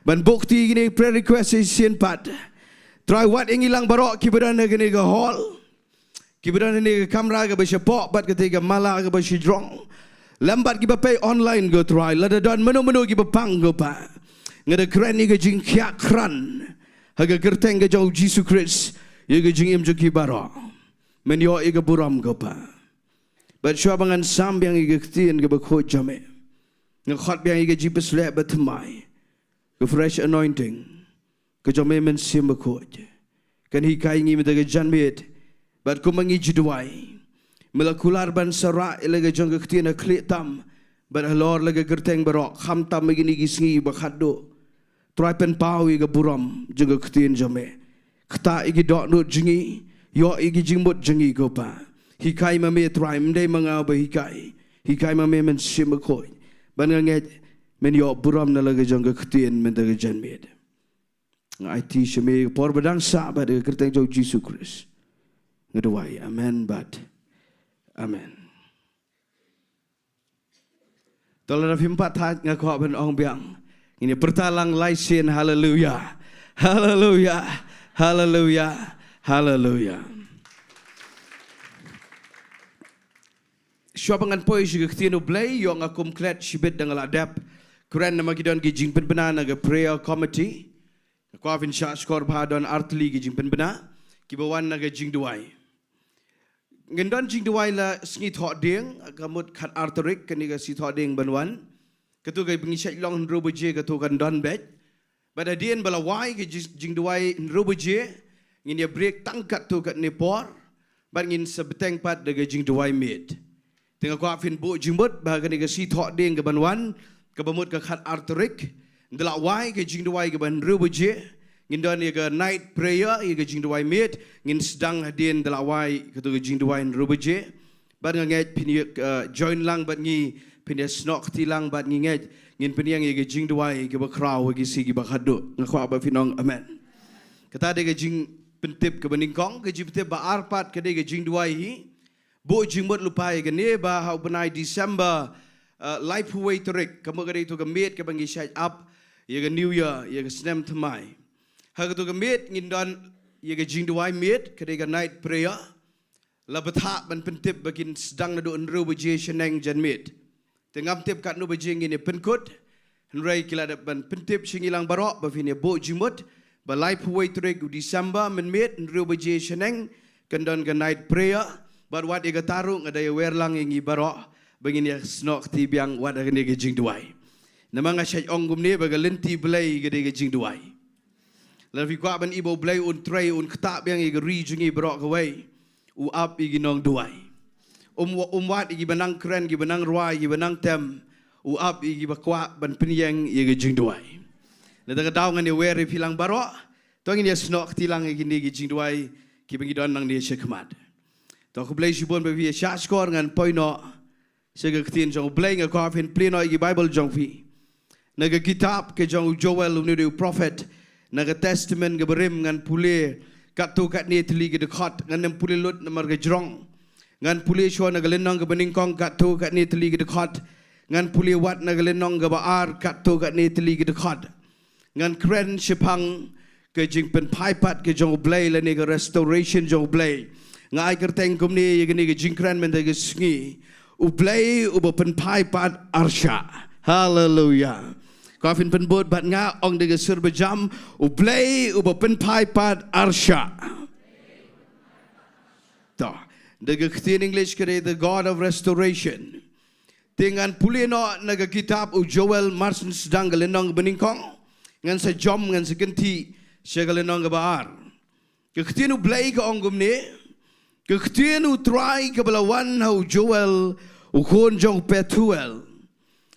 Ban bukti gini prayer request isian pat. Try what ingilang barok kibaran gini ke hall. Kibaran ni ke kamera ke bersepok bat ketika malah ke bersidrong. Lambat kita pay online go try. Lada don menu-menu kita pang go pa. Ngada keren ni ke jing kyak kran. Haga gerteng ke jauh Yesus Christ. Ye ke jing im juki barok. Menyo ye ke buram go pa. But syabangan sam yang ye ke ktien ke berkhot jame. Ngakhat yang ye ke jipes lek bertemai. Ke fresh anointing. Ke jame men sim berkhot. Kan hikai ngi mita ke janmit. But kumangi Jingduwai. Melakular ban sarak ilaga jong ke ktien klik tam. But halor laga gerteng barok. Kham tam begini gisngi bakhado. Try Pynphai ye ke buram jong ke ktien jame. Kta igi dok nut jingi. Yo igi jingmut jingi go pa. Hikai mame try mendai mangau ba hikai. Hikai mame men sim berkhot. Ban nganget men yo buram na laga jong ke ktien men ta ke janmit. IT shame por badang sa ba de kerteng jo Yesus Christ. Ngedawai amen but amen. Tolong himpat hat ngakho ben ong biang. Ini pertalang laisen haleluya. Haleluya. Haleluya. Haleluya. Syabangan poi juga Ktien U Blei yo ngakum klet sibet dengan ladap. Kuran nama kita ki jingpen bena naga prayer committee. Ko avin sha skor bhadon artli ki jingpen bena ki bawan naga Jingduwai. Ngendon Jingduwai la sngi thok ding kamut khat arterik kaniga si thok ding banwan. Katu kai bingi Shillong Ri-Bhoi katu kan donbor. Pada dien balawai ki Jingduwai Ri-Bhoi ngin ya break tangkat tu kat Nongpoh. Ban ngin sebeteng pat daga Jingduwai mit. Tengah ko avin bu jimbut bah kaniga si thok ding ke banwan ke bamut ke khat arterik. Ndelak wai ke Jingduwai ke ban Ri-Bhoi ngindon ye ke night prayer ye ke Jingduwai mit ngin sedang hadin ndelak wai ke tu ke Jingduwai Ri-Bhoi ban nget pini join lang bat ngi pini Iasnohkti lang bat ngi nget ngin piniang ye ke Jingduwai ke bakrau ke si ke bakhadu ngakwa ba finong amen kata de ke jing pentip ke beningkong ke jiptip ba arpat ke de ke Jingduwai hi bo jingmut lupai ke ne ba hau benai December life way terik kamu ke itu ke mit ke bangi shade up ye ke New Year, ye ke senam temai. Hak tu ke mit ngindon ye ke Jingduwai mit ke night prayer. La betha ban pentip bakin sedang nadu Ri-Bhoi seneng jan mit. Tengam tip kat nu bejing ini penkut. Henrai kila ban pentip singilang barok ba fini bo jimut ba life way trek December men mit Ri-Bhoi seneng kendon ke night prayer. But wat ye ke tarung ada ye werlang ingi barok bangin Iasnohkti biang wat agni ke Jingduwai. Nama ngasai ong gumni baga lenti Blei gede ke Jingduwai. Lalu fikwa ban ibo Blei un tray un ketak yang igi ri jungi berok kawai. U up igi Nongduwai. Wat igi benang keren igi benang ruai igi benang tem. U up igi bakwa ban penyeng igi Jingduwai. Lalu kadau ngani weri filang barok. Tuang ini Iasnohkti lang igi ni Jingduwai ki bagi don nang ni syekmat. Tuang ku Blei sibon babi syat skor ngan poino. Sega Ktien U Blei ngak kafin pleno igi Bible jong fi. Naga kitab ke jong Joel unidu prophet naga testament ke berim ngan pule kat tu kat ni teli ke dekat ngan pule lut namar ke jrong ngan pule sho naga lenong ke beningkong kat tu kat ni teli ke dekat ngan pule wat naga lenong ke baar kat tu kat ni teli ke dekat ngan kren shipang ke jing Pynphai pat ke jong U Blei la ni ke restoration jong U Blei ngai kerteng kum ni ye ni ke jing kren men de ke Sngi U Blei u Pynphai pat Arshah. Hallelujah. Kafin penbut bat nga ong de gesur bejam U Blei u Pynphai pat Arshah. Toh Daga Ktien English kare the God of restoration. Dengan pulih no naga kitab u Joel Marsen sedang galenong beningkong ngan sa jom ngan sa kenti sa galenong gabaar. Ke Ktien U Blei ka ongum ne. Ke Ktien U try ka balawan hau Joel u kon jong Petrol.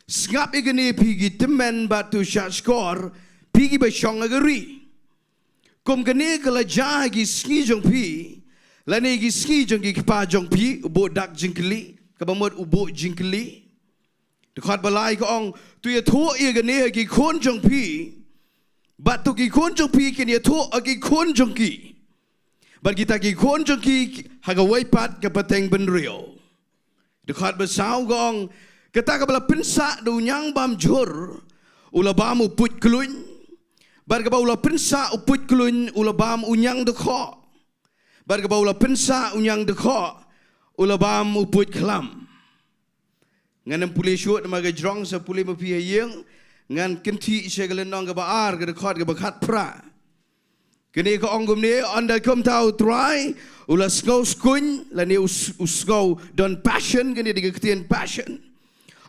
Ngap igani pigi temen batu syakskor pigi basyong agari. Kom kene kala jah gi Sngi jong pi. Lani gi Sngi jong gi kipa jong pi ubo dak jingkli kabamot ubo jingkli. Dekat balai ko ong tu ya tho ia gane gi kon jong pi. Bat tu gi kon jong pi ken ya tho gi kon jong ki. Bat kita gi kon jong ki haga waipat ke pateng ben rio. Dekat besau ko ong kata ka bala pensa du nyang bam jur ula bam uput kluin. Bat ka ula pensa uput kluin ula bam unyang dekho. Bat ka ula pensa unyang dekho ula bam uput kelam. Ngan pulih syut nama gejrong sa pulih mapi hayeng ngan kenti segalenong ga baar ga dekat ga bakat pra. Kini ka ongum ni anda kom tau try ula skau skun lani uskau don passion kini diga Ktien passion.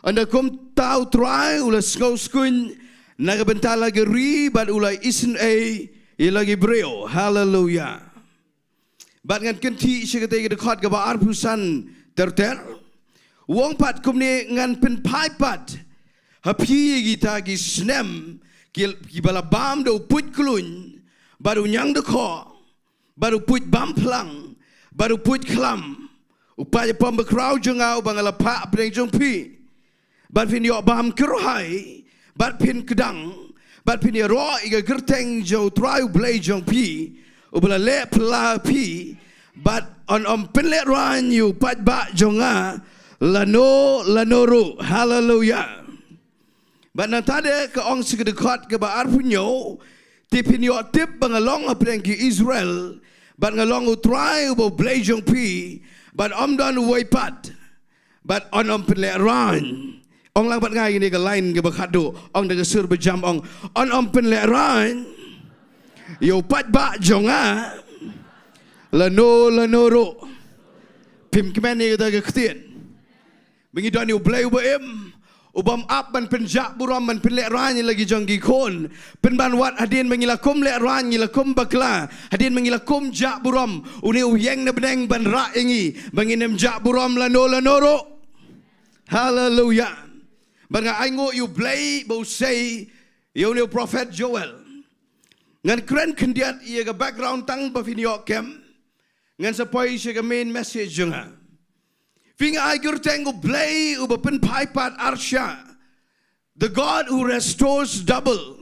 Anda kom tau try ula skau skun naga bentala ga ri bat ula isen lagi breo. Hallelujah. Bat ngan kenti segatai ga dekat ga baar pusan ter. Wong pat kumne ngan Pynphai pat hapi kita gi snem ki bala bam do put klun baru nyang de kho baru put bam plang baru put klam upaya pom bekrau jengau bangala pa preng jong pi bat fin yo bam kerhai bat pin kedang bat pin ro iga gerteng jo try blai jong pi ubala le pla pi bat on pen le ran you pat ba jonga lanoro. Hallelujah. But natade ke ong sekedekat ke baar punyo tipin yo tip bangalong apeng ki Israel but ngalong utrai ubo blejong pi but dan waipat but on penleran ong lang pat ngai ni ke lain ke bakado ong de sur bejam on penleran yo pat ba jonga lanoro pim kemen ni ke Ktien Bengi Ktien U Blei ubam up ban penjak buram man penlek rany lagi jonggi kon penban wat hadin mengilakum lek rany lakum bakla hadin mengilakum jak buram uni uyeng na beneng ban ra ingi banginem jak buram lanoro. Hallelujah. Banga aingo U Blei bo say yo ne prophet Joel ngan kren kendiat ia ga background tang ba finyo kem ngan sapoi she ga main message jonga Finga aigur tengu Blei uba Pynphai pat Arshah, the God who restores double.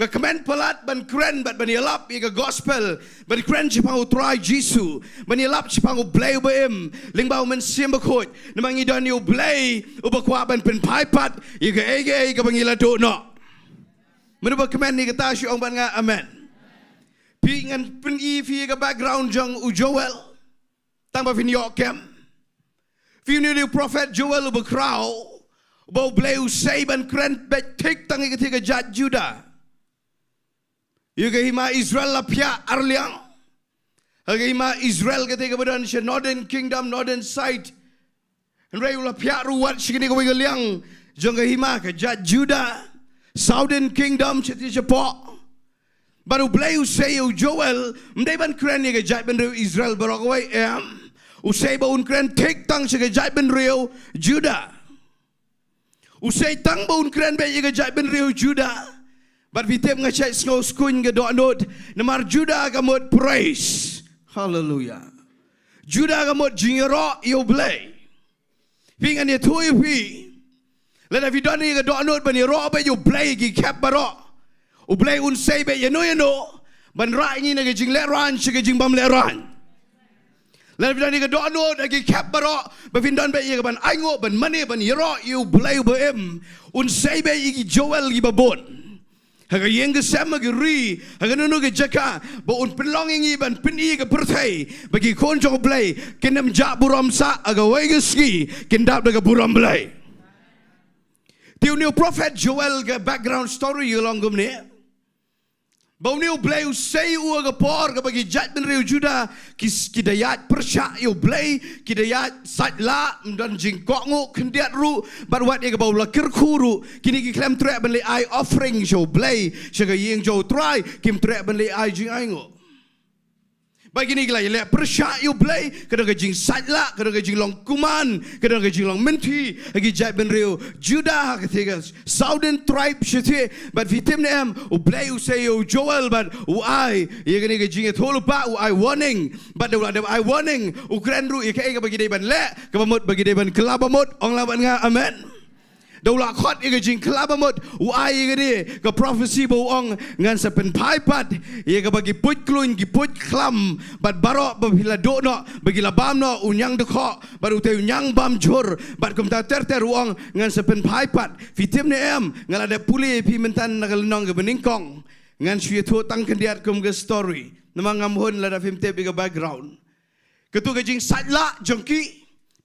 Nga kemen pelat ban kren bat ban yalap iga gospel ban kren cipang utrai Jisu ban yalap cipang U Blei uba lyngba men Syiemlieh namang Ktien U Blei uba kwa ban Pynphai pat iga ege ban yilado no. Menuba kemen ni kata syong ban nga amen. Pingan pen fi iga background jong u Joel. Tang ba finyo kem Fini ni prophet Joel bekrau bau bleu seiban kren bet tik tang ketika jat Juda Yuga hima Israel lapia arliang Haga hima Israel ketika badan she northern kingdom northern side Rei lapia ruat shikini ko liang jonga hima ke jat Juda southern kingdom cheti chepo Baru bleu sei Joel mdeban kren ni ke jat ben Israel barokawai Usai baun kren tek tang segajai ben rio Juda. Usai tang baun kren be segajai ben rio Juda. But vitem ngacai ngau skun ke doanot namar Juda gamot praise. Hallelujah. Juda gamot jingiaroh U Blei. Pingan ye thui pi. Lena vidani ke doanot ban ye ro be U Blei gi kap baro. U Blei unsai be ye no ban ra ngi na ke jing le ran ke jing bam le ran. Lalu bila ni ke doa no lagi kap barok berfindan be ia ban aingo ban mane ban yero U Blei unsai be igi Joel gi babon haga yeng ke sama ke ri haga nunu ke Jaka ba un penlongingi ban peni ke pertai bagi konjong Blei kenem jak buram sa aga wai ke ski kendap daga buram Blei Tiu new prophet Joel ke background story yolong gum ni Bau ni U Blei usai ke por ke bagi jat ben riu Juda kidayat Persyak U Blei kidayat Satla dan jingkyrkhu kendiat ru but what ke bau la kyrkhu ru kini ki klem trek ben le ai offering show Blei sega yeng jo try kim trek ben le ai jing aingo bagi ni gelai le Persyak U Blei kadang ke jing Satla kadang ke jing long kuman kadang ke jing long menti agi jat ben riu Juda ketiga southern tribe shite but vitim nem U Blei usai U Joel but U ai ye gani ke jing tholupa U ai warning but da ai warning Ukraine ru ye ke bagi dei ban le ke bamut bagi dei ban kelabamut ong laban nga amen Daulah khot ye jing kelabamut U ai ye gani ke prophecy bo ong ngan sa Pynphai pat ye ke bagi put kluin ki put klam but barok babila do no bagi labam no unyang de kho baru te unyang bam jur but kum ta ter uang ngan sa Pynphai pat fitim ne em ngal ada puli pi mentan nagalnong ke beningkong ngan sui thu tang kendiat kum ke story namang ngamhun lada film tape ke background ketu ke jing Satla jongki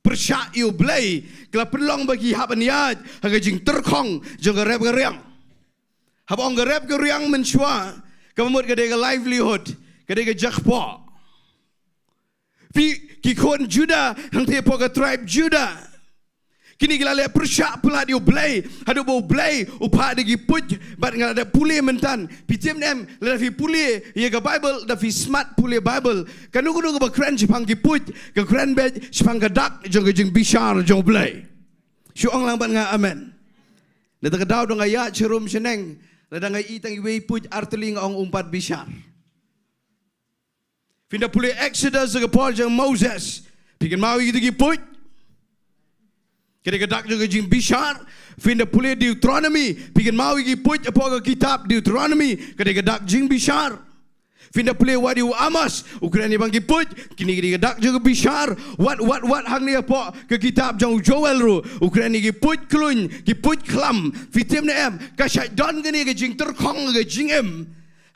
Persyak U Blei kala pelong bagi habaniat haga jing terkhong jong rep geriang habong rep geriang menchua kamut ke de livelihood ke de jakpo fi ki kon Juda hang te po ke tribe Juda kini gila le Persyak pelat U Blei hadu bo Blei upa de gi put bat ngala ada puli mentan pitim nem le fi puli ye ke Bible da fi smart puli Bible kanu kudu ke kren jipang gi put ke kren be jipang ke dak jong jing bishar jong Blei syu ong lang ban nga amen le ta daw dong aya cherum seneng le da ngai itang we put arteling ong umpat bishar finda puli Exodus ke Paul jong Moses pikin mau gitu gi put Ketika dak juga jing bishar, finda pulih Deuteronomy, bikin mau igi put apa ke kitab Deuteronomy, ketika dak jing bishar, finda pulih wadiu Amos, Ukraina bang put, kini ketika dak juga bishar, what hangne apa ke kitab jang Joel ru, Ukraina igi put klun, igi put klam, fitim ne em, kasyai don kini ke jing terkong ke jing em.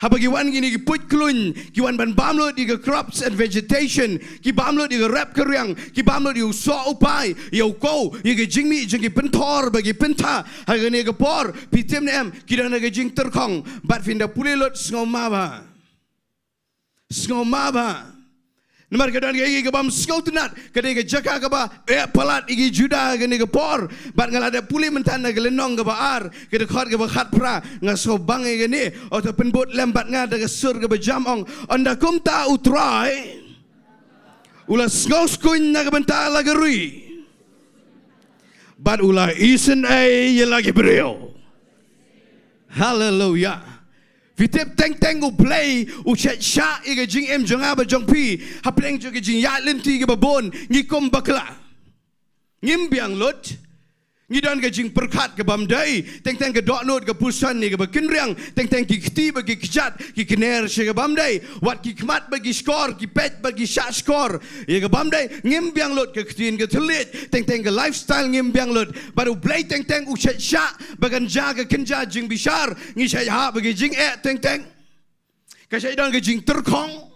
Habagi wan gini ki put klun, ki wan ban bamlo di ke crops and vegetation, ki bamlo di ke rap keryang, ki bamlo di uso upai, ya uko, ya ke jingmi jing ki pentor bagi Bynta, haga ni ke por, pitim ne em, ki dana ke jing terkong, bat finda puli lot ngomaba. Namar kedan ke bam skautunat kade ke Jaka kaba palat igi Juda ke ni ke por bat ngal ada puli mentan ke lenong ke baar ke khot ke khat pra ngaso bang ke ni atau penbot lembat nga ke sur ke jamong anda kum ta utrai ula skos kun na ke benta lagi ri bat ula isen ye lagi brio hallelujah Vitep teng U Blei u chat sha ige jing em jonga ba jong pi hapleng jo ke jing ya lenti ke babon ngi kom bakla ngim biang lot ngi dan ke jing perkat ke bamdai teng ke dok not ke pulsan ni ke bakinriang teng ki kti bagi kijat ki kner she ke bamdai wat ki kmat bagi skor ki pet bagi sha skor ye ke bamdai ngim biang lot ke ktin ke telit teng ke lifestyle ngim biang lot baru Blei teng u chat sha bagan ja ke kenja jing bishar ngi shay ha bagi jing teng ka shay dan ke jing terkong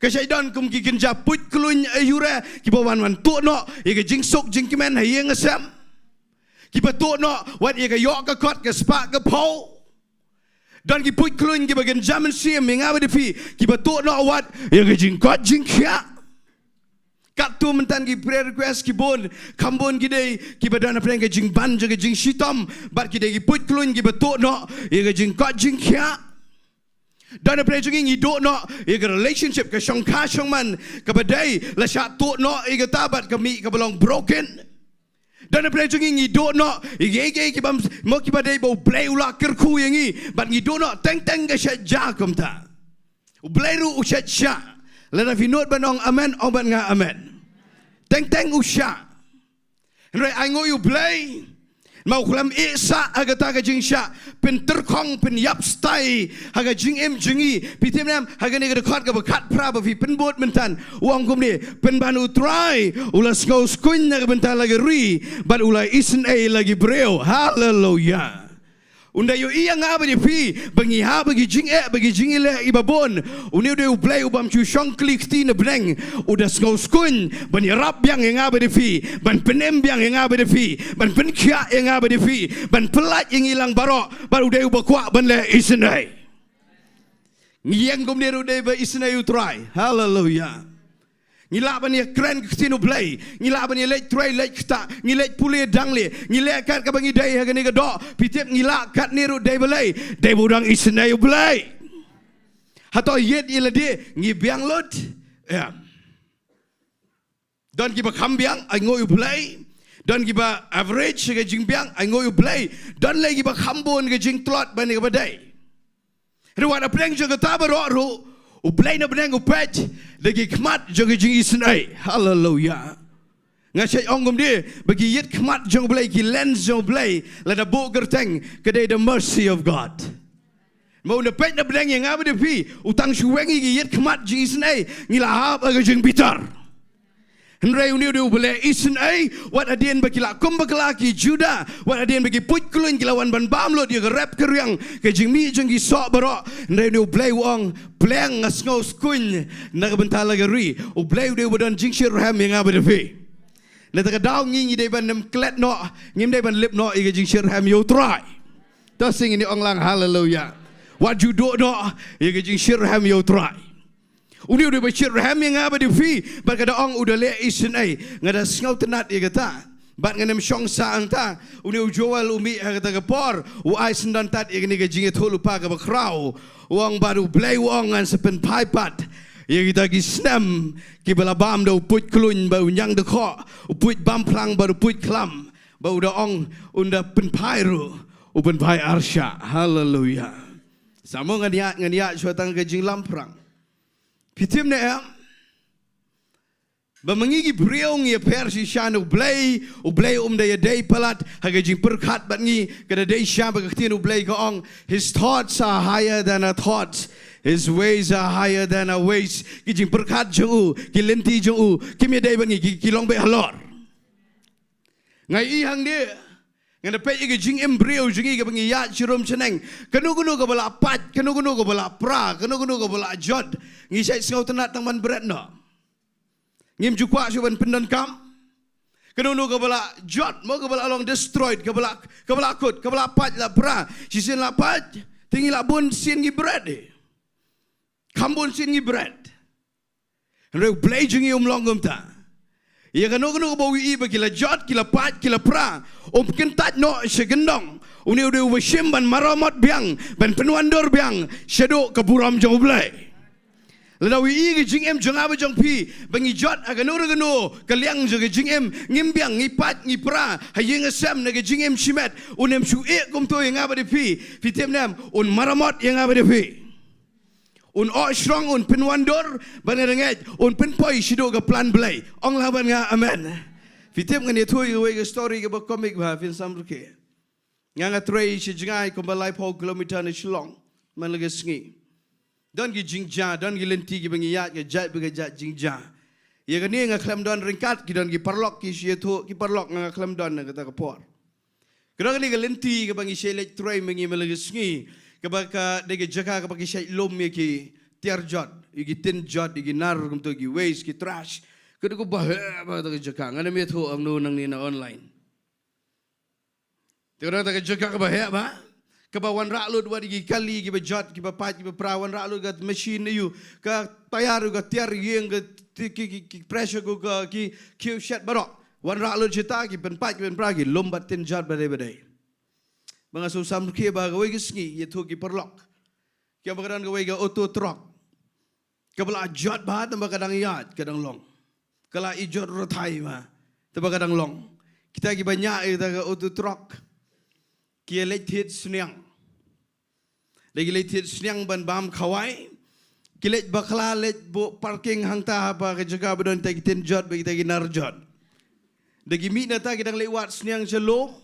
Kasaidan kum ki kenja put klun ayura ki bawan wan tu no ye ke jing sok jing kimen hayeng asam ki betul no wat ye ke yok ke kot ke spak ke pau dan ki put klun ki bagian zaman sim mengawe de fi ki betul no wat ye ke jing kot jing kya kat tu mentan ki prayer request ki bon kambon ki dei ki badana preng ke jing ban je ke jing shitam bat ki dei ki put klun ki betul no ye ke jing kot jing kya dan apa yang ingin hidup no, ia relationship ke syongka syongman ke badai la syak tu no ia tabat kami ke belong broken. Dan apa yang ingin hidup no, ia kibam mau kibadai bau Blei ulah kyrkhu yang ini, bat hidup no teng ke syak jakum ta. Blei ru usyak syak. Lada finot banong amen, obat nga amen. Teng usyak. Henry aingo U Blei. Mau kelam isa aga ta jing sya pen terkong pen yap stai haga jing em jingi pitim nam haga ne ga khot ga khat pra ba fi pen bot mentan uang kum ni pen banu try ulas ngau skun na ga bentan lagi ri but ulai isen lagi breo hallelujah unda yo iya nga ba di pi bangi ha bagi jing bagi jingile ibabon uni de U Blei ubam chu shong klik ti na breng uda ngau skun ban rap yang nga ba di pi ban penem yang nga ba di pi ban pen kya nga ba di pi ban pelat yang ilang barok baru de ubakwa ban le isen Ngiang kom neru dei ba isna you try. Hallelujah. Ngila ban ye kren Ktien U Blei. Ngila ban ye lek try lek kta. Ngilek pule dangle. Ngilek kat ka bangi dai ha gani ga do. Pitep ngila kat neru dei belai. Dei budang isna you Blei. Hato yet ye lade ngi biang lot. Ya. Don ki ba kambiang ai ngo you Blei. Don ki ba average ga jingbiang ai ngo you Blei. Don lagi ba kambon ga jing tlot ban ga badai. Ruat apreng jo ga tabaro ru. U Blei na benang upet lagi kemat jong jing isnai. Hallelujah. Ngasai ongom dia bagi yet kemat jong Blei ki lens jong Blei la da bo gerteng kedai the mercy of God. Mau na pet na benang yang apa dia pi utang suwengi ki yet kemat jing isnai ngila hab aga jing bitar. Henry uniu dia boleh isnai wat adien bagi lakum bakalaki Juda wat adien bagi put kulun kilawan ban bamlo dia rap keriang ke jing mi jong ki sok barok Henry uniu Blei wong pleng ngasngau skun na bentar lagi ri u Blei dia bodan jingkyrkhu yang apa dia pi na tak daw ngi dia ban nem klet no ngim dia ban lip no i jingkyrkhu yo try to sing ini ong lang hallelujah what you do no i jingkyrkhu yo try Uni udah bercakap yang apa di fi, berkata orang udah le isnai, ngada sengau tenat ia kata, bat nganem syong saang ta, uni ujual umi kata kepor, uai sendan tat ia kini jingiaroh lupa ke bakrau, uang baru Blei uang ngan Pynphai pat, ia kita gisnam, kibala bam dah uput kelun bau nyang dekok, uput bam plang baru uput kelam, bau dah ong unda Pynphai ru, Pynphai Arshah, hallelujah. Sama ngania suatang ke jing lamprang. Pitim ne am bamangigi briong ye persi shan U Blei daya day palat haga jing perkat batngi kada day shan baga Ktien U Blei ka ong his thoughts are higher than our thoughts his ways are higher than our ways ki jing perkat jong u ki lenti jong u ki me day batngi ki long be halor ngai i hang dia ngana pe ige jing embryo jingi ke bangi ya chirom cheneng kanu ka bala pat kanu ka bala pra kanu ka bala jod ngi sai sngau tenat tang man berat no ngim jukwa suban pendan kam kanu ka bala jod mo ka bala along destroyed ka bala kut ka bala pat la pra sisen la pat tingi la bun sin ngi bread kambun sin ngi bread re Blei jingi longum ta ia kanu bawi iba kila jot kila pat kila pra kentat no segendong uni udah washim ban maramot biang ban penwandor biang shadow kaburam jong Blei ladawi igi jing em jong aba jong pi bangi jot aganu kaliang jong jing em ngimbiang ngipat ngipra hayeng asam naga jing em shimet unem shu e kum to yang aba de pi fitem nam un maramot yang aba de pi un strong un penwandor banerenget un Pynphai shido ga plan Blei ong laban nga amen fitem ngani thui we ga story ga komik ba fin samruke nga trei shi jingai ko balai po kilometer ni Shillong man laga Sngi don gi jingja don gi lenti gi bangi ya ga jat ga jat jingja ye ga ni nga klam don ringkat gi don gi parlok ki shi thu ki parlok nga klam don nga ta ka por ga ni ga lenti ga bangi shelek trei mangi malaga Sngi kabaka dege Jaka kabaki shay lom ye ki tiar jot igi tin jot igi nar kum to gi waste ki trash kedu ko bah ba dege Jaka ngana me tho ang no nang ni na online tegara dege Jaka ka bah ba ka ba wan ra lut wa igi kali gi ba jot gi ba pat gi ba prawan ra lut ga machine yu ka tayar ga tiar yeng ga ki pressure go ga ki shat barok wan ra lut jeta gi ben pat gi ben pra gi lom bat tin jot ba de mga susam ke ba gawai Sngi ye thu ki perlok kya bagadan gawai ga auto truck kabala jot ba ta bagadang yat kadang long kala i jot rothai ma ta bagadang long kita ki banyak ta ga auto truck ki lek thit sniang legi lek thit sniang ban bam khawai ki lek bakla lek bo parking hang ta ba ka jaga badon ta ki tin jot ba kita ki nar jot degi mi na ta kidang lewat sniang Shillong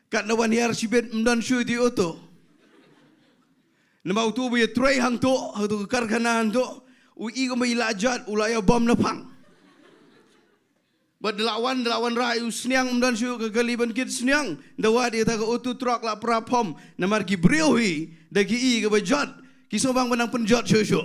kat nawan hiar sibet mdan shu di auto nama auto be tray hang to auto karkhana hang to u i ko mai lajat ulaya bom na pang bad lawan ra u sniang mdan shu ka galiban kit sniang dawa dia ta ka auto truck la pra pom namar ki briohi dagi i ka bajat ki sobang banang penjot shu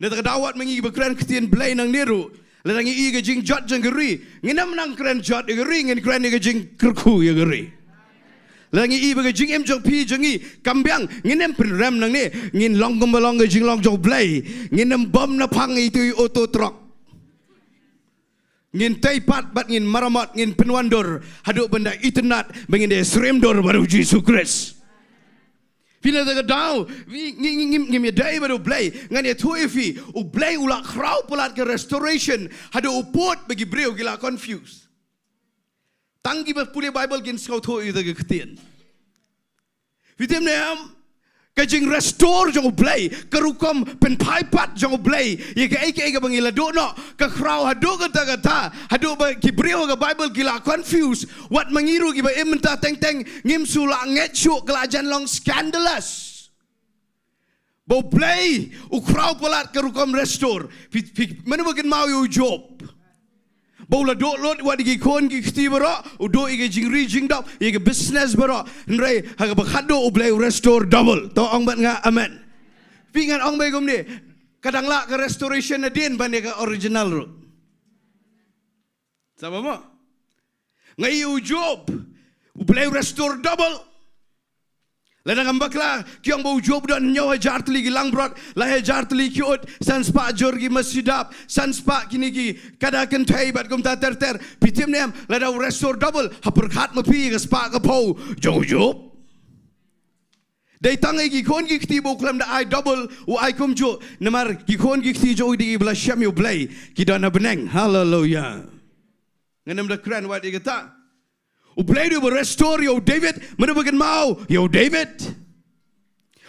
na ta dawat mengi bekran Ktien Blei nang niru Larangi i ga jing jot jang geri nginam nang kren jot geri ngin kren ga jing kyrkhu ya geri Langi I baga jing em jong pi jongi kambyang nginem pen ram nang ni ngin long gom balong ga jinglong jong blai nginem bom na phang I tu auto truck ngin taipat bat ngin maramat ngin penwandor haduk benda internet bengin de sremdor baru Jesus Christ. Pina daga daw ngim ya dai baru blai ngan ya tu ifi u blai ula krau polat ke restoration hadu upot bagi breu gila confused. Tanggi ba pulih Bible gin skau tu I daga Ktien. Vitem neam kajing restore jong blai kerukom Pynphai pat jong blai ye ka eke bangila do no ka krau hadu kata hadu ba ki breu ga Bible gila confused wat mangiru gi ba ementa teng ngim sula ngetsu kelajan long scandalous bo blai u krau polat kerukom restore mana bagen mau yo job Baula do lot wat gi kon gi kti baro udo ige jingri jingdoh ige business baro nrei haga bakhado u blai restore double to ong bat nga amen pingan ong bai gom ni kadang la ke restoration adin ban ka original ro sama mo ngai u job u blai restore double Ladang ambakla kiong bau job dan nyawa jartli gilang brot lahir jartli kiot sanspa jorgi masjidap sanspa kini ki kada kentai bat kum ta ter pitim nem ladang restore double haperkhat mapi ke spa ke pau jong job dai tangai ki kon ki kti bo klam da I double u I kum jo namar ki kon ki kti jo di bla Ktien U Blei ki dana beneng hallelujah nganem da kran wat di kata U blei do restore yo David, mana bagen mau yo David.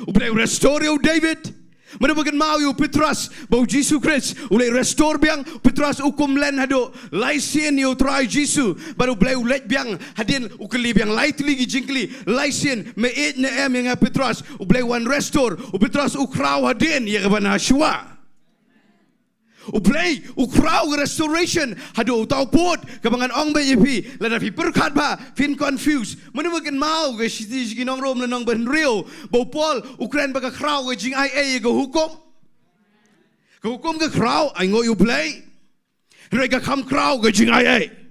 U blei restore yo David, mana bagen mau yo Petrus, bau Jesus Christ. U blei restore biang Petrus ukum len hado laisien yo try Jesus, baru blei u let biang hadin u keli biang lightly gi jingkli laisien me et ne em yang Petrus. U blei one restore, u Petrus u krau hadin ya bana shwa. U blai u krau restoration hado tau pot kabangan ong bai pi lada pi perkhat ba fin confused mana bagen mau ge siti gi nongrom le nong ben rio bo pol Ukraine baga krau ge jing IA ge hukum ge krau ai ngo u blai rega kham krau ge jing IA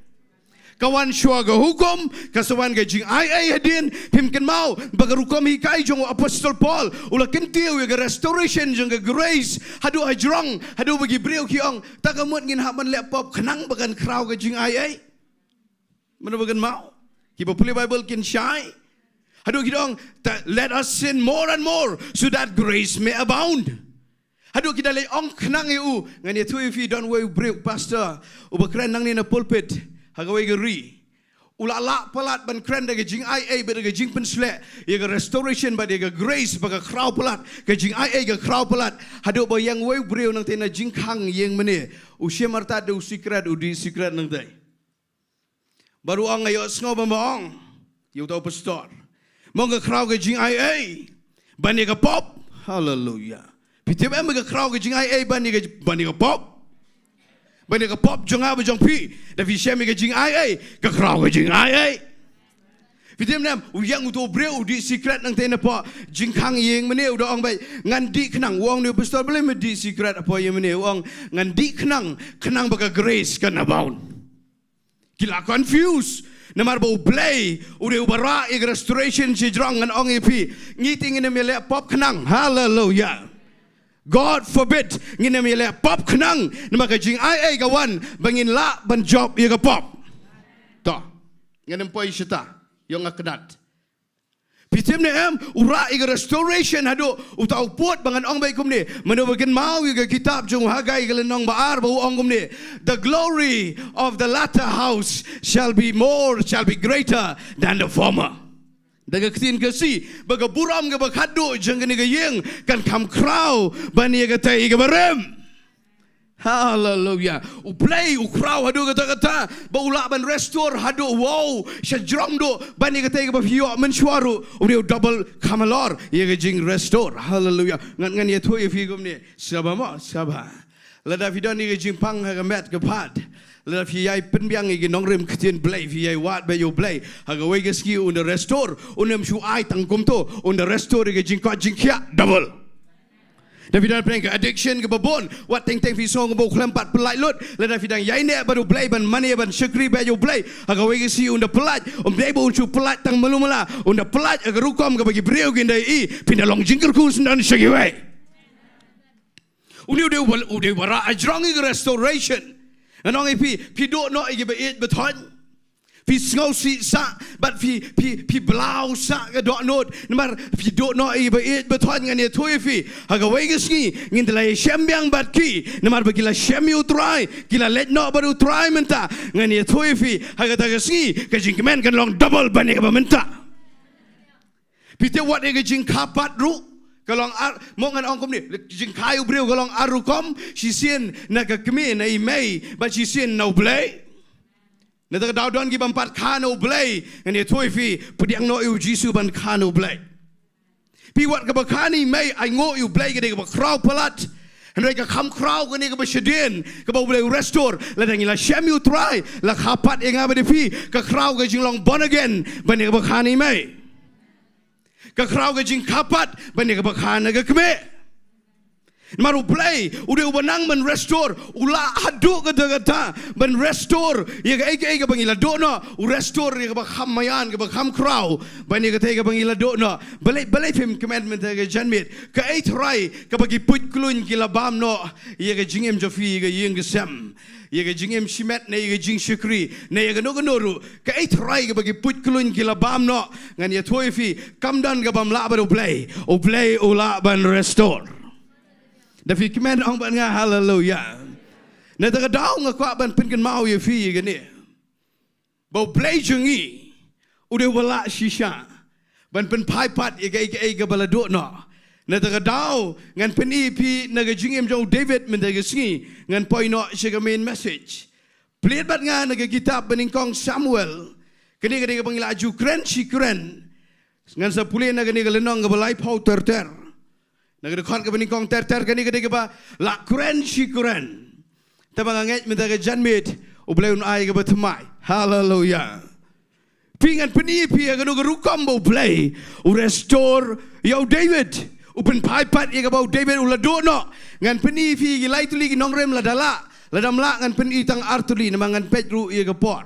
kawan shua ge hukum kasawan ge jing IA hadin pimken mau baga rukom hi kai jong apostle Paul ula Taiew ge restoration jong ge grace hadu hajrong hadu bagi breu kiong takamut ngin haman laptop khnang bagan krau ge jing IA mana bagan mau ki pulih Bible kin shai hadu kidong let us sin more and more so that grace may abound hadu kita le ong khnang eu ngani tu if you don't way breu pastor ubakran nang ni na pulpit Hagawai geri, ulala pelat ban keren dari jing IA berdega jing pensle, ia ke restoration berdega grace baga krau pelat, ke jing IA ke krau pelat, haduk bayang wei breu nang tena jing kang yang mana, usia marta ada usikrat udi sikrat nang tay. Baru ang ayo sengau bambang, you tahu pastor, mong ke krau ke jing IA, bani ke pop, hallelujah. Pitip em ke krau ke jing IA bani ke pop. Bani ka pop jong aba jong pi da fi shemi ka jing ai ka krau ka jing ai fitem nam u yang u to breu di secret nang tena pa jing khang yeng mene u do ong bai ngan di khnang wong ni pastor bele me di secret apa ye mene ong ngan di khnang baka grace kan abound kila confuse namar bo blai u de bara ig restoration si drong ngan ong pi ngiting ine mele pop khnang hallelujah God forbid ngin na mele pop khnang nama ka jing ai gawan bangin la ban job ye ka pop to ngin poi shita yong aknat pitim ne em ura ig restoration hado utau pot bangan ong bai kum ni mano bagen mau ye kitab jong hagai galen nong baar bau ong kum ni the glory of the latter house shall be greater than the former daga Ktien kasi baga buram ga bakhado jang ni ga yeng kan kam krau bani ga tai ga barem hallelujah u play u krau hado ga kata ba ula ban restore hado wow shajram do bani ga tai ga bafio mensuaru u double kamalor ye ga jing restore hallelujah ngan ye thu ye fi gum ni sabama sabha lada vidon ni ga jing pang ga met ga pat la fi ai penbiang igi nongrem Ktien Blei fi ai wat be yo Blei haga we geski un restore unem shu ai tangkum to un restore igi jingkwa jingkia double Tapi dan prank addiction ke babon, wat teng teng fisong ke bau kelempat pelai lut, lada fidang yaine baru blai ban mani ban syukri bayu blai, aga wegi si unda pelat, blai bau uncu pelat tang melumela, unda pelat aga rukom ke bagi beriau gendai I, pindah long jingkyrkhu sendan syiemlieh. Udah wara ajrangi ke restoration, anong pi do no igi beit beton. Pi ngau si sa but pi blau sa ke dok not namar pi dok no I beit beton ngan ye thui fi haga weges ni ngin delai syembiang bat ki namar bagila syemiu try gila let no baru try menta ngan ye thui fi haga tagas ni ke jingmane kan long double bani ke menta pi te wat ke jing kapat ru kalong mo ngan ongkom ni jing kayu breu kalong arukom si sien na ka kemi na I mei but si sien no blei. Nada daw don gibam pat Ktien U Blei and ye toy fi pediang no U Jisu ban Ktien U Blei. Pi wat ka bakani mai I ngo U Blei ke de ka kraw palat and re ka kham kraw ke ne ka shedien ka ba Blei restore la dang la syemiu try la khapat enga ba de fi ka kraw ke jinglong born again ban ne ka bakani mai. Ka kraw ke jing kapat ban ne ka bakana ka keme. Maru play, udah ubanang men restore, ula aduk kata men restore, ya ke bangila dono, restore ya ke kham mayan ke kham kraw, bani kata ke bangila dono, balai film commandment ke janmit, ke try ke bagi put klun kila bam no, ya ke jingem jofi ke yeng ke sam. Ya ke jingem shimet na ya ke jing syukri na ya ke noru ke try ke bagi put klun kila bam no ngan ya toy fi kamdan ke bam la baru play ula ban restore. Dafi kimen ong ban nga hallelujah. Na ta daw nga kwa ban pin kan mau ye fi ye ni. Bo play jungi ude wala shisha. Ban Pynphai pat ye ke balado no. Na ta daw ngan pin pi na ga jingem jo David men ga Sngi ngan poi no she ga main message. Plit bat nga na ga kitab beningkong Samuel. Kini ga pangila aju kren si kren. Ngan sa puli na ga ni ga lenong ga balai pau ter. Nagada kon ka beningkong ter kani ka ba la kuren si kuren. Tabang anget minta ka janmit U Blei un ai ka ba thamai. Hallelujah. Pingan peni pi ka no rukom U Blei u restore yo David. U Pynphai pat ka ba David u la do no. Ngan peni pi ki lai tuli ki nongrem la dala. La dam la ngan peni tang artuli namangan Petrol ka por.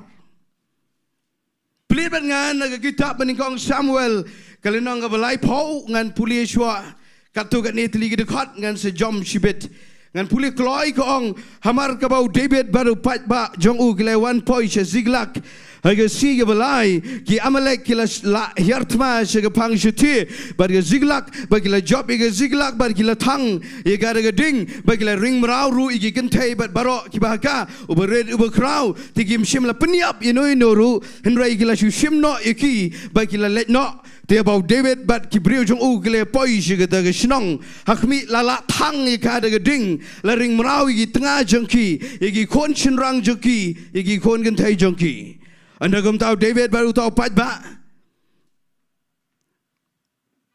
Pelit ngan ka kitab beningkong Samuel kalinong ka balai pau ngan puli shwa katu kat ni teligi dekat ngan sejom shibit ngan puli kloi ko ong hamar ka bau David baru pat ba jong u kile 1 point ziglak haga si ke balai ki amalek kila la hirtma se ke pang shiti bar ke ziglak ba kila job ke ziglak bar kila thang ye ga ga ding ba kila ring mrau ru igi kentai bat baro ki bahaka u bered u kraw tigim shim la peniap inoi noru henrai kila shim no iki ba kila let no Dia bau David bat kibriu jong u kele poi shiga daga Shillong hakmi lala thang ika daga ding la ring mrau igi tengah jengki igi kon chinrang jengki igi kon gentai jengki anda gom tahu David baru tahu pat ba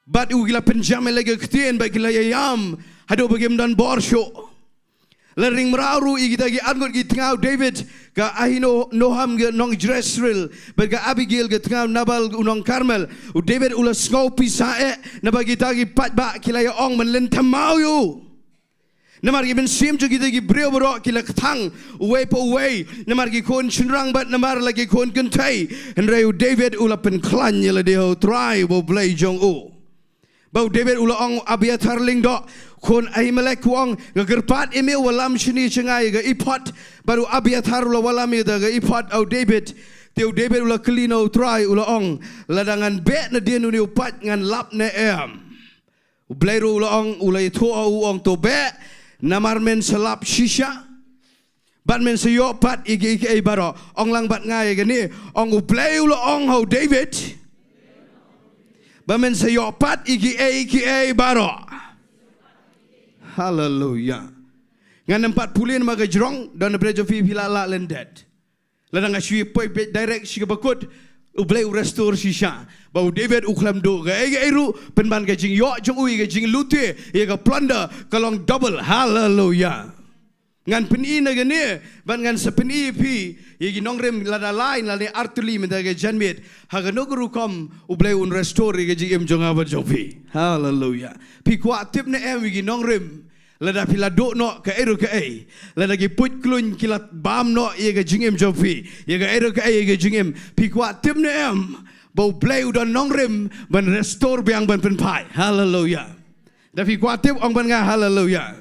bat u gila penjam lagi Ktien ba gila yam hado bagim donbor show la ring mrau ru igi dagi angot gi tengah David ka ahino noham ge nong Jezreel berga Abigail ge tengah Nabal unong Karmel u David ula ngau pisae na bagi tagi pat ba kila ya ong men tamau yu namar gi ben sim jo gi dagi breu bro kila thang uwe po uwe namar gi kon chinrang bat namar lagi kon kentai henrei u David ula pen klan yela deho try bo Blei jong u bau David ula ong Abiathar lyngba kon Ahimelech wong ngagerpat ime walam shini chengai ga ipot baru Abiathar ula walam ida ga ipot au David teu David ula kelino try ula ong ladangan bet na dia nuni upat ngan lap ne U Blei ula ong ula itu au ong to be namar men selap shisha bat men seyo pat igi baro ong lang bat ngai ga ni ong U Blei ula ong au David bamen seyo pat igi baro. Hallelujah. Ngan 40 maga jrong dan brejo fi pilala lendet. Ladang asui poi direct shi bakut U Blei restore shisha. Bau David uklam do ga eru penban ga jing yo jong ui ga jing lute ye ga plunder kalong double. Hallelujah. ngan peni na gane ban ngan sepeni pi yegi nongrem lada lain lada artuli mendaga janmet haga nogru kom u blei un restore ge jim jonga ba jopi hallelujah pi kwa tip na em yegi nongrem lada pila do no ka eru ka ai lada gi put klun kilat bam no yega jingem jopi yega eru ka ai yega jingem pi kwa tip na em bau blei u don nongrem ban restore biang ban Pynphai hallelujah da pi kwa tip ong ban nga hallelujah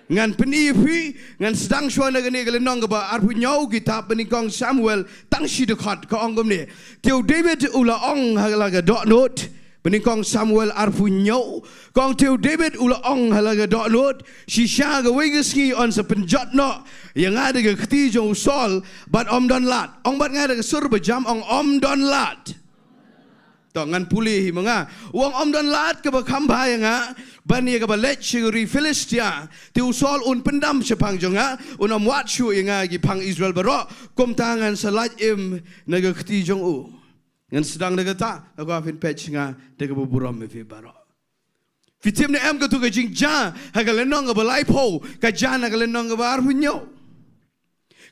ngan penipi ngan sedang suana gani gale nong ba arpu nyau kitab benikong Samuel tang si dekat ka ongom ni Taiew David ula ong halaga dot note benikong Samuel arpu nyau kong Taiew David ula ong halaga dot note si sha ga wegeski on sa penjat no yang ada ga khti jong sol bat om don lat ong bat nga ga sur bejam ong om don lat ngan pulih mga uang om don lat ke Pynphai nga bani ke balet shuri Filistia ti usol un pendam sepang jonga unam wat shu nga gi pang Israel baro kom tangan salat im naga khti jong u ngan sedang naga ta aku afin pech nga de ke buram me fi baro fitim ne em ke tu ke jingja ha ke lenong ke balai po ka jana ke lenong ke bar punyo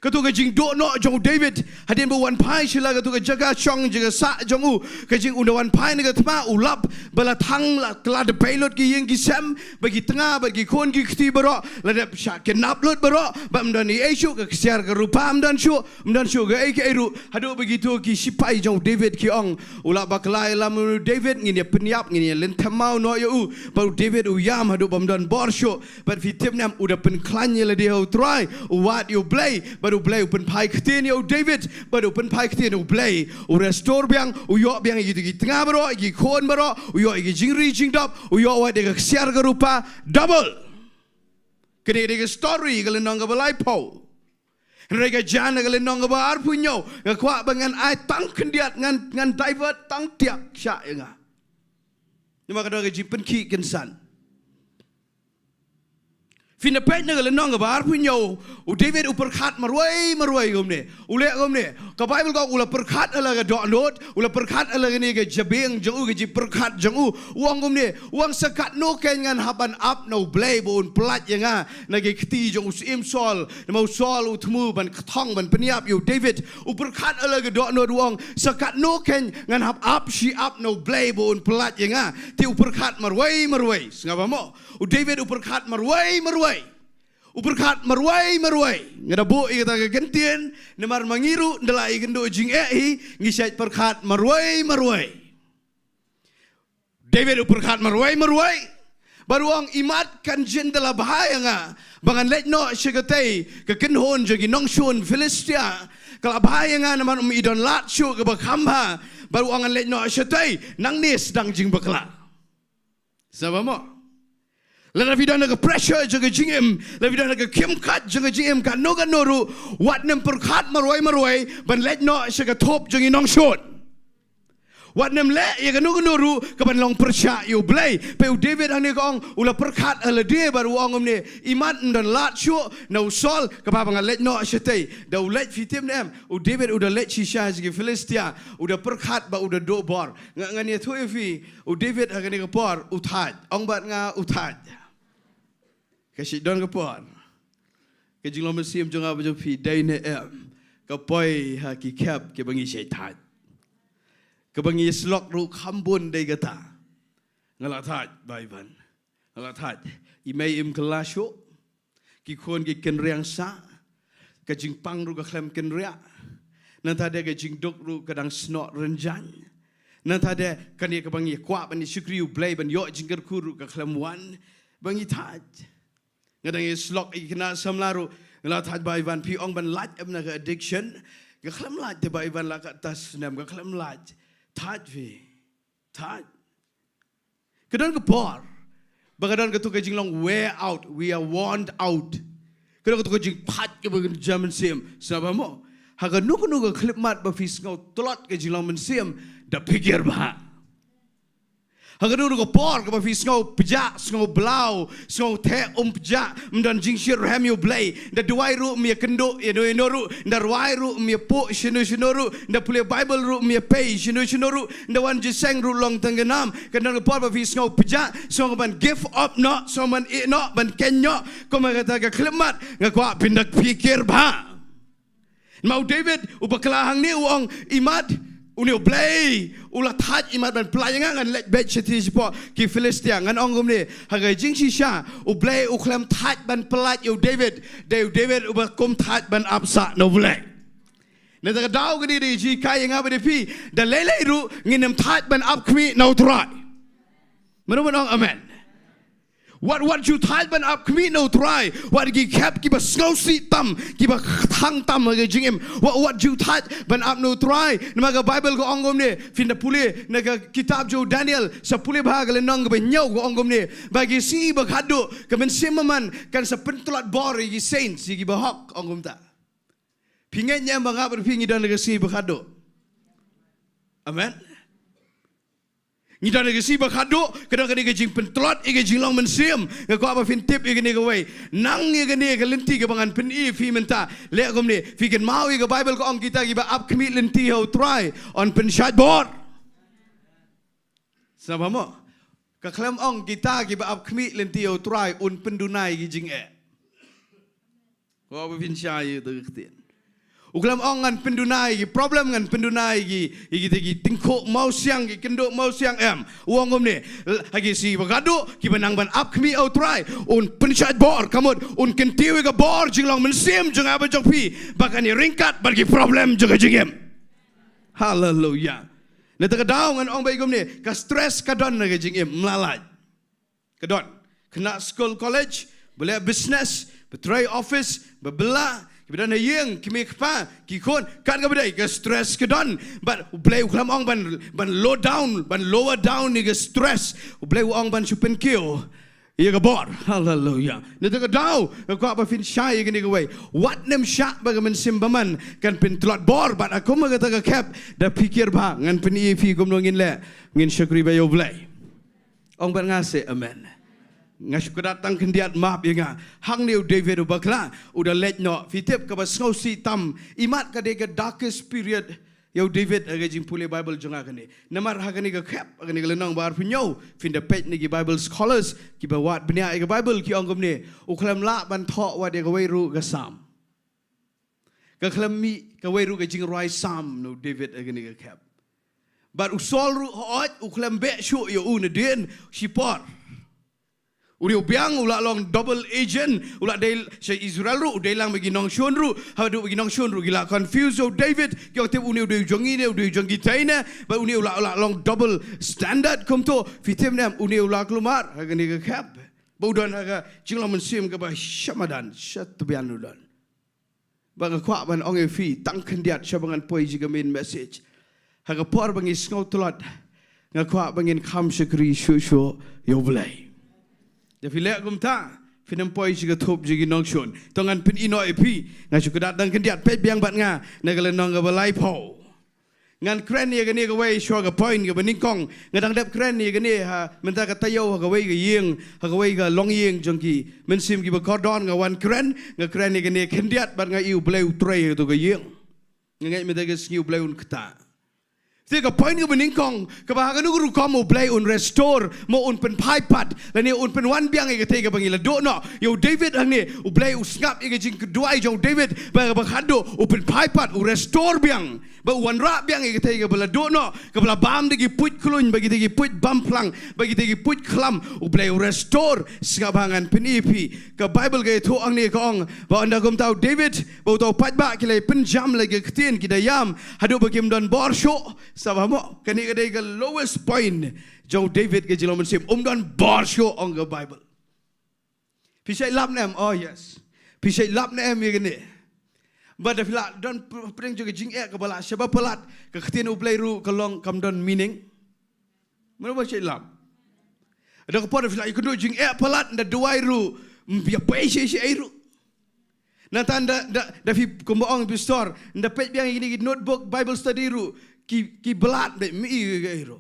Ketua Jingduwai no jong David hadin buwan pai sila ketua Jaka chong jaga sa jong u kajing undawan pai naga thma ulap bala thang la tla de pilot ki yeng ki sam bagi tengah bagi kon ki khti baro la de sha kenap lot baro bam dan ni eshu ke siar ke rupa amdan shu ke ai ke eru hadu bagi tu ki sipai jong David ki ong ulap baklai lam David ngini penyap ngini len thamau no yu baru David u yam hadu bam dan bor shu but fitim nam udah pen klanye la de ho try what you play baru Blei Pynphai Ktien U David baru Pynphai Ktien U Blei u restore biang u yo biang gitu gi tengah baro gi kon baro u yo gi jingri jingdop u yo wa de siar ga rupa double kene de story ga lenong ga balai po rega jana ga lenong ga bar punyo ga kwa bangan ai tang kendiat ngan divert tang tiak sya nga ni maka ga ji penki kensan Fina pet na galenong ga bar punyo u David u perkhat marwai gomne ule gomne ka Bible ko ula perkhat ala ga dot note ula perkhat ala ga ni ga jabeng jong u ga ji perkhat jong u uang gomne uang sekat no ken ngan haban up no blay bon plat yanga na ga khti jong im sol na mau sol u thmu ban thong ban peniap yu David u perkhat ala ga dot note uang sekat no ken ngan hab up shi up no blay bon plat yanga ti u perkhat marwai ngapa mo u David u perkhat marwai Uperkat marwai ngada bo ikata ke gentien nemar mangiru ndala igendo jingiaroh ngisait perkat marwai David uperkat marwai baru ang imat kan jendela bahaya nga bangan letno syagatai ke kenhon jagi nongshun Filistia kala bahaya nga namar idon lat syu ke bakhamba baru ang letno syatai nang nis dang jing bakla sabamo Lada vida naga pressure jaga jingem, lada vida naga kimkat jaga jingem kan noga noru wat nem perkat marwai ban let no jaga top jangi nong shot. Wat nem le ya kan noga noru kaban long persya yu blei pe u David ane kong ula perkat ala dia baru ongom ne iman dan lat shu na usol kabang let no shetei da ulet fitim nem u David udah let shisha jagi Filistia udah perkat ba udah donbor ngani tu fi u David agani kapor uthaj ong bat nga uthaj Kasi don kapon. Kajing lom sim jonga baju fi dai ne em. Kapoi ha ki kap ke bangi syaitan. Ke bangi Iasnohkti ru khambun dai gata. Ngalathat baiban. Ngalathat imei im kelasyo. Ki kon ki kenriang sa. Kajing pang ru ka klem kenria. Nantade kajing dok ru kadang snot renjan. Nantade kani ke bangi kwa ban Sohthri U Blei ban yo jingkyrkhu ru ka klem wan bangi thaj. Ngadang Iasnohkti ikna samlaru ngalathat baiban pi ong ban lat am na addiction ga khlam lat te baiban la ka tas nam ga khlam lat thaj vi thaj kadon ka por bagadon ka tu ka jinglong wear out we are worn out kadon ka tu ka jing thaj ka bagan jaman sim sabamo ha ga nu ka klip mat ba fis ngau tolot ka jinglong men sim da pikir ba Haganu ko por ka fi sngo pja sngo blau sngo the pja mdan jingshir ham you blay da duai ru mi kynduh no ru da ruai ru mi po shino ru da pule bible ru mi pay shino ru da wan jiseng ru long tanganam kan da por fi sngo pja sngo ban give up no so man no ban kenyo ko magata ka klemat ngakwa pindak pikir ba mau David ubakla hangne uang imat Uni Blei ulah taj imat ban pelayangan ngan lek bet ceti support ki Filistia ngan ongom ni hagai jingsisha Blei uklam taj ban pelat yo David ubakum taj ban absa no Blei neta dau gani di ji kai yang apa pi dan lele ru nginem taj ban abkmi no try menong amen What you tied ban up commit no try. What you kept keep a snow seat tam keep a hang tam against him. What you tied ban up no try. Namaga Bible go ongom ne finda pule naga kitab jo Daniel sa pule bahag le nong be nyau go ongom ne bagi si baghado kamen simaman kan sa pentulat bor gi saints gi bahok ongom ta. Pingenya mga berpingi dan naga si baghado. Amen. Nida nega si bakhado kadang-kadang ke jing pentlot ke jing long mensiam ngako apa fin tip ke nega wei nang ke nega lenti ke bangan pen I fi menta le kom ni fi ken mau ke Bible ko ong kita ki ba up commit lenti how try on pen shot board sama mo ka klam ong kita ki ba up commit lenti how try un pendunai ki jing ko apa fin syai tu ktien Uklam ong ngan pendunai gi problem ngan pendunai gi tingko mau siang gi kynduh mau siang uang ni hagi si bagado ki benang ban up kmi au try un penchat bor kamut un kentiwe ga bor jinglong mensim jeng apa jok pi bakani ringkat bagi problem juga jengem haleluya neta ka daw ngan ong baigom ni ka stress ka don ga jengem melalaj ka don kena school college boleh business betray office bebela Bila na yang kimi kpa kikon kan ka bedai ke stress ke don but play uklam ong ban low down ban lower down ni ke stress play ong ban supen kill ia ke bor hallelujah ni ta daw ko apa fin syai ke ni ke way what nem syak bagaman simbaman kan pin tlot bor but aku magata ka cap da pikir ba ngan pen fi kum ngin le ngin syukri bayo blai ong ban ngase amen Ngasuk datang kendiat maaf ya nga hang ni David ubakla udah let no fitip ka basngau si tam imat ka de darkest period ya David aga jing pule Bible jonga kani namar hagani ka khap agani ka lenong bar punyo fin the page ni Bible scholars ki bawat benia ka Bible ki ongom ni uklam la ban tho wa de ka weiru ka sam ka khlami ka weiru ka jing roi sam no David agani ka khap but usol ru hot uklam be shu yo un den sipor Uri ubiang ulah long double agent ulah day se Israel ru day lang bagi nong shun ru hadu bagi nong shun ru gila confuse o David kau tip uni udah jongi ne udah jongi taina ba uni ulah long double standard kom to fitim nam uni ulah kelumar hagani ke kap ba udan haga jinglang mensim ke ba syamadan syatubian udan ba ngakwa ban ong fi tang kendiat syabangan poi jiga main message haga por bangi sngo tulot ngakwa bangin kham syukri shu yo blai Jadi lek gumta, finam poi jika top jigi nongshon. Tongan pin ino epi, ngajuk kedat dan kendiat pet biang bat nga, nagale nong gabalai po. Ngan kren ni gani gawai shwa ga point ga beningkong, ngadang dep kren ni gani ha menta ka Taiew ha gawai ga yeng, ha gawai ga long yeng jongki, mensim gi ba cordon ga wan kren, nga kren ni gani kendiat bat nga iu blai utrai tu ga yeng. Ngai menta ga Sngi U Blei un kta. Tiga point ke beningkong kebahagiaan guru kamu play un restore mo un Pynphai pat lani un pen wan biang ke tega bangila do no yo David hangne u play u ngap ke Jingduwai jo David ba bakhado u Pynphai pat u restore biang ba wan ra biang ke tega bala do no ke bala bam de put klun bagi de put bam plang bagi de put klam u play u restore ngabangan pen ipi ke Bible ke tu angne ka ong ba anda gum tau David ba tau pat ba ke le penjam lagi Ktien kidayam hadu bagim donbor show Sabah mo, kani kadai ke lowest point jauh David ke jilong mensim dan barsho on the Bible. Pisai lap nem, oh yes. Pisai lap nem ye kene. But if la don pring juga jingek ke bala siapa pelat ke Ktien U Blei ru ke long kam don meaning. Mana pisai lap? Ada kepada if la ikut jingek pelat nda duai ru biar pesi ru. Nanti anda fi kumbaong pistor nda pet biang ini notebook Bible study ru ki belat be mi gairo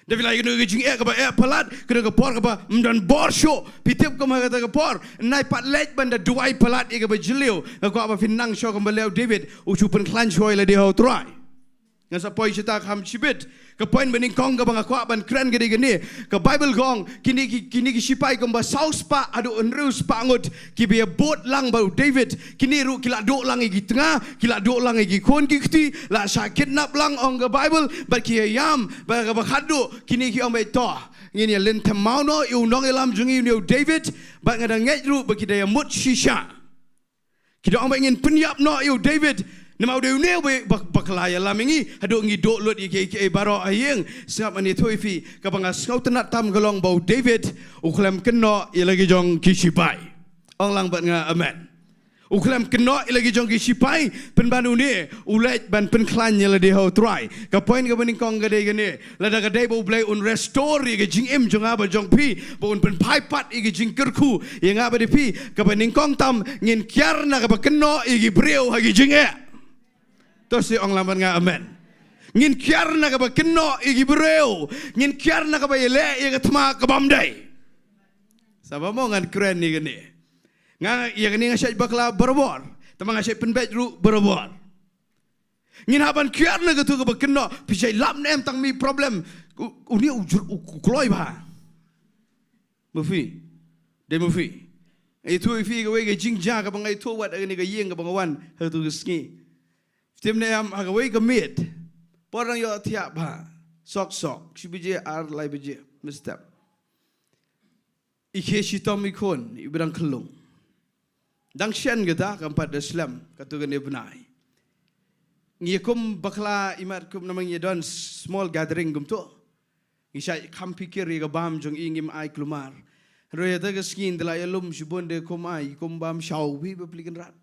David lagi kena jing kaba pelat kena kepor kaba dan bor show pitip kama kata kepor nai pat lej banda duai pelat kaba jelio kau apa finang show kembali David ucupan klan show le dia try ngan sapoi cerita ham cibit ke poin bening kong ke bang aku ban keren gede gini ke Bible gong kini ki sipai kemba saus pa adu enrus pa ngut ki be bot lang bau David kini ru kila dok lang igi tengah kila dok lang igi kon ki kti la sakit nap lang ong ke Bible ba ki yam ba ka khadu kini ki ong to ngini len temau no yu nong elam jungi ni David ba ngada ngai ru ba ki daya mut shisha kita ong ingin penyap no yu David nama udah unia bakalaya lamingi hadok ngi dok lot iki baro ayeng siap ani toifi kabanga skau tenat tam gelong bau David uklam keno ilagi jong kisipai ong lang bat nga amen uklam keno ilagi jong kisipai penbanu ni ulet ban penklan yela de ho try ka point ka bening kong gade gane lada gade bau blai un restore ge jing em jong aba jong pi bo un penphai pat igi jingkyrkhu yang aba de pi ka bening kong tam ngin kiarna ka keno igi breu hagi jinge Terus si orang lambat ngah amen. Ngin kiar nak apa keno igi bereu. Ngin kiar nak apa ele ia ketema kebamdai. Siapa mau ngan keren ni gini. Ngah ia gini ngasih bakla berbor. Teman ngasih penbet ru berbor. Ngin haban kiar nak tu apa keno. Pisai lam nem tang mi problem. Uni ujur ukloi bah. Mufi. Dia mufi. Itu ifi gawe ke jingja ke bangai tu wat agni ke yeng ke bangawan. Hatu ke Sngi. Tim ni am agawai kemit, porang yo tiap ha, sok, si biji ar lai biji, mestap. Ike si tom ikon, ibrang kelung. Dang sian kita kampat Islam, katu gani benai. Ngikum bakla imat kum namang yedon small gathering kum tu. Ngisai kam pikir iga bam jong ingim ai kelumar. Roya taga skin dela yalum si bonde kum ai, ikum bam shau bi beplikan rat.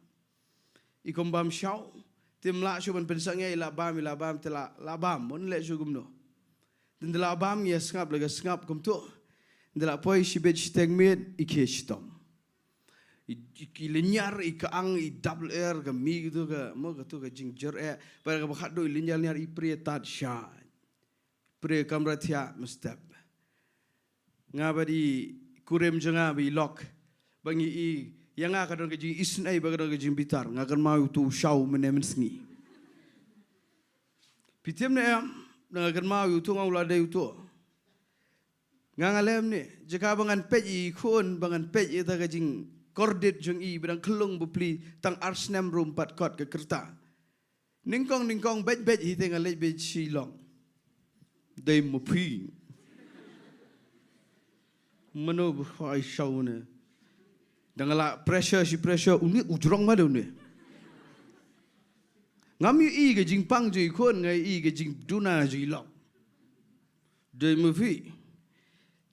Ikum bam shau. Tim la cuman pensangnya ilabam tela labam mon le jugum no dan de labam ya skap lega skap kum tu de la poi si bet stengmet ike stom iki linyar ikaang i double air ke mi gitu ke mo gitu ke jingiaroh pada ke bakhat do linyar i pre tat sha pre kamra thia mustap ngabadi kurem janga bi lock bangi i yang akan ke jing isnai bagadon ke jing bitar ngakan mau tu shau menemen Sngi pitem ne am ngakan mau tu ngau lade tu ngangalem ni jika bangan pej khon bangan pej eta ke jing kordet jong i bidang kelung bupli tang arsnem rum pat kot ke kerta ningkong bej hi tengah lej bej Shillong dei mupi mano ai shau ne Dangala pressure uni ujrong madu ni. Ngam i ke jing pang jui kon ngai i ke jing duna jui lok. De movie.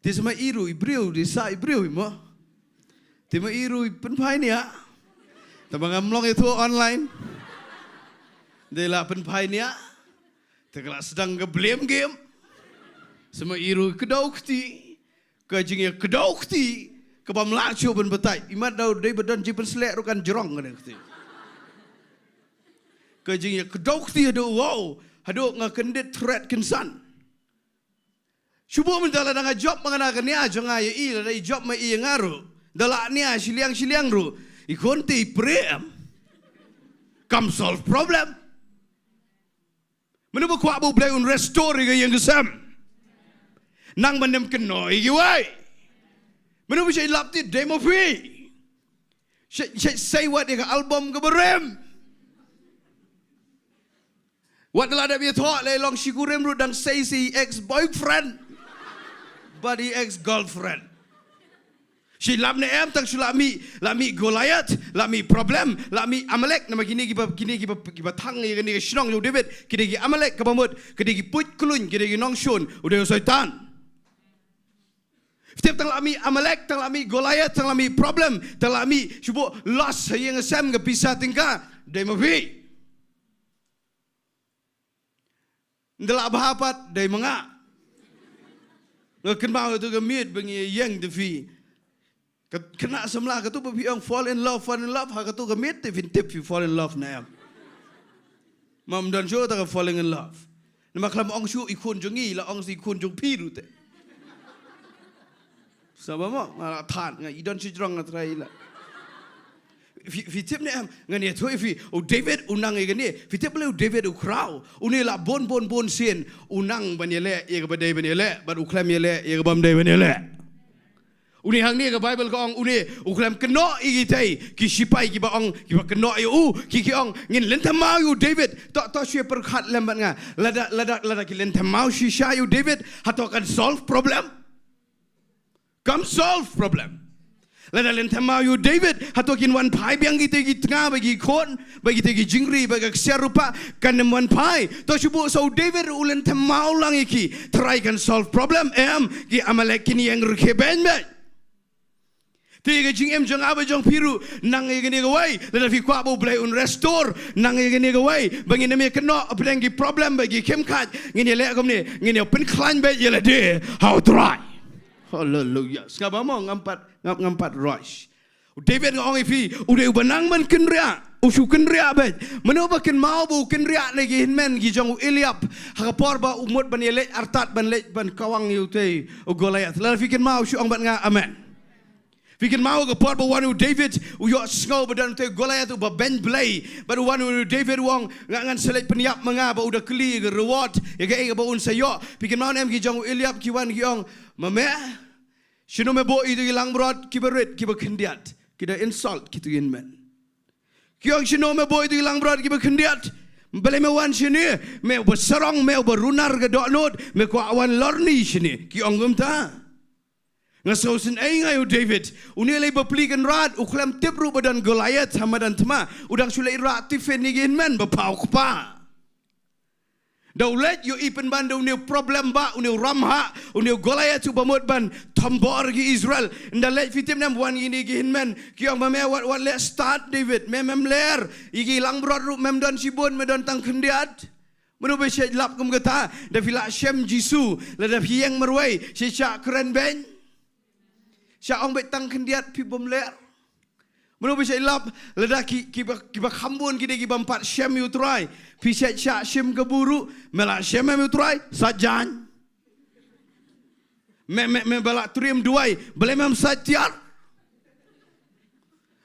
This ma iru ibreu di sa ibreu mo. Te ma iru Pynphai ni ah. Tabang amlong itu online. De la Pynphai ni ah. Tegala sedang ke blame game. Sama iru Ktien ke Jinggiaroh Kebam lacu pun betai. Imat dah dia berdan jipen selek rukan jerong kan kata. Kejingnya Jinggiaroh ada wow, ada ngakendit threat kensan. Cuba mentala dengan job mengenakan ni aja ngai i ada job mai i ngaru. Dalak ni Shillong ru. Ikonti prem. Come solve problem. Menurut kuat bu Blei un restore ke yang kesam. Nang menem keno iwai. Mana bisa ilapti demo free. Say what dia album ke berem. What dah ada biar thought le long sigurem ru dan say si ex boyfriend, body ex girlfriend. Si lam ne em tang sulami lami Goliath, lami problem, lami Amalek nama kini kiba thang ni kini Shillong David, kini Amalek kabamut, kini put kulun, kini Nongshon, udah syaitan. Setiap tang lami Amalek, tang lami Goliath, tang lami problem, tang lami cuba loss yang sem ke pisah tingkah, demo free. Ndelak bahapat day mengak. Ken mau tu gemit bengi yang defi. Kena semlah katu bepi ang fall in love ha katu gemit defin tip you fall in love na am. Mam dan show ta falling in love. nama kelam ong syu ikun jongi la ong si ikun jong piru te sama mo ngala than ngai idon si jrong ngatrai la Fitip ni ngani thoi fi o David unang egani fitip le David u krau uni la bon sin unang banyele ye ba dei banyele ba u klam yele ye bam dei banyele uni hang ni ka Bible ko ong uni u klam keno igi tai ki sipai ki ba ong ki ba keno yu ki ong ngin len tamau yu David to shwe per khat lem ban nga lada ki len tamau shi sha yu David hato kan solve problem come solve problem Lada len tamau yu David hatokin wan pai biang kita gi tengah bagi kon bagi kita gi jingri bagi serupa kan wan pai to shubu so David ulen tamau lang iki try kan solve problem gi amalek kini yang rukeben me tiga jing jong aba jong piru nang gini gawai lada fi kwa bo blai un restore nang gini gawai bagi nami kena bagi problem bagi kemkat ngini le kom ni ngini pen klan be yela de how try Hallelujah. Sekarang mau ngampat rush. David ngong ifi, udah ubanang man kenria, usu kenria bet. Mana bakin mau bu kenria lagi hinmen gijang Eliab. Hakapor ba umut ban yelek artat ban lek ban kawang yute Goliath. Lalu fikir mau usu ang bat nga amen. Fikir mau kapor ba wanu David uyok sngau badan te Goliath ba ben blay. Baru wanu David wong ngan selek peniap menga ba udah keli reward. Ya ke ba un sayok. Fikir mau nem gijang Eliab kiwan giong Mame, sino me bo itu ilang brod kiberit kibekendiat, kita insult kita inmen. Kiong sino me bo itu ilang brod kibekendiat, beli me wan sini, me berserong me berunar ke doknot, me kuawan lorni sini, kiong gumta. Ngasausin aingai David, uni lay berpelikan rat, uklam tibru badan Goliath hamadan tema, udang sulai rat tifen ni inmen bepau kupa. Daulat yo ipen ban uniu problem ba uniu ramha uniu Goliath tu bamut ban donbor gi Israel ndalet fitim nam wan ini gi hinmen kiong mame what let start David mem ler igi lang brod ru mem don sibun me don tang kendiat menu be syet lap kum gata da fila shem jisu la da hieng merwai si syak keren ben syak ong be tang kendiat pi bom ler menu be syet lap la da ki ba khambun ki de ki bampat shem yu try Pisat syak shem keburu, melak shem me utrai sajan. Me balak trim duai, boleh mem satiar.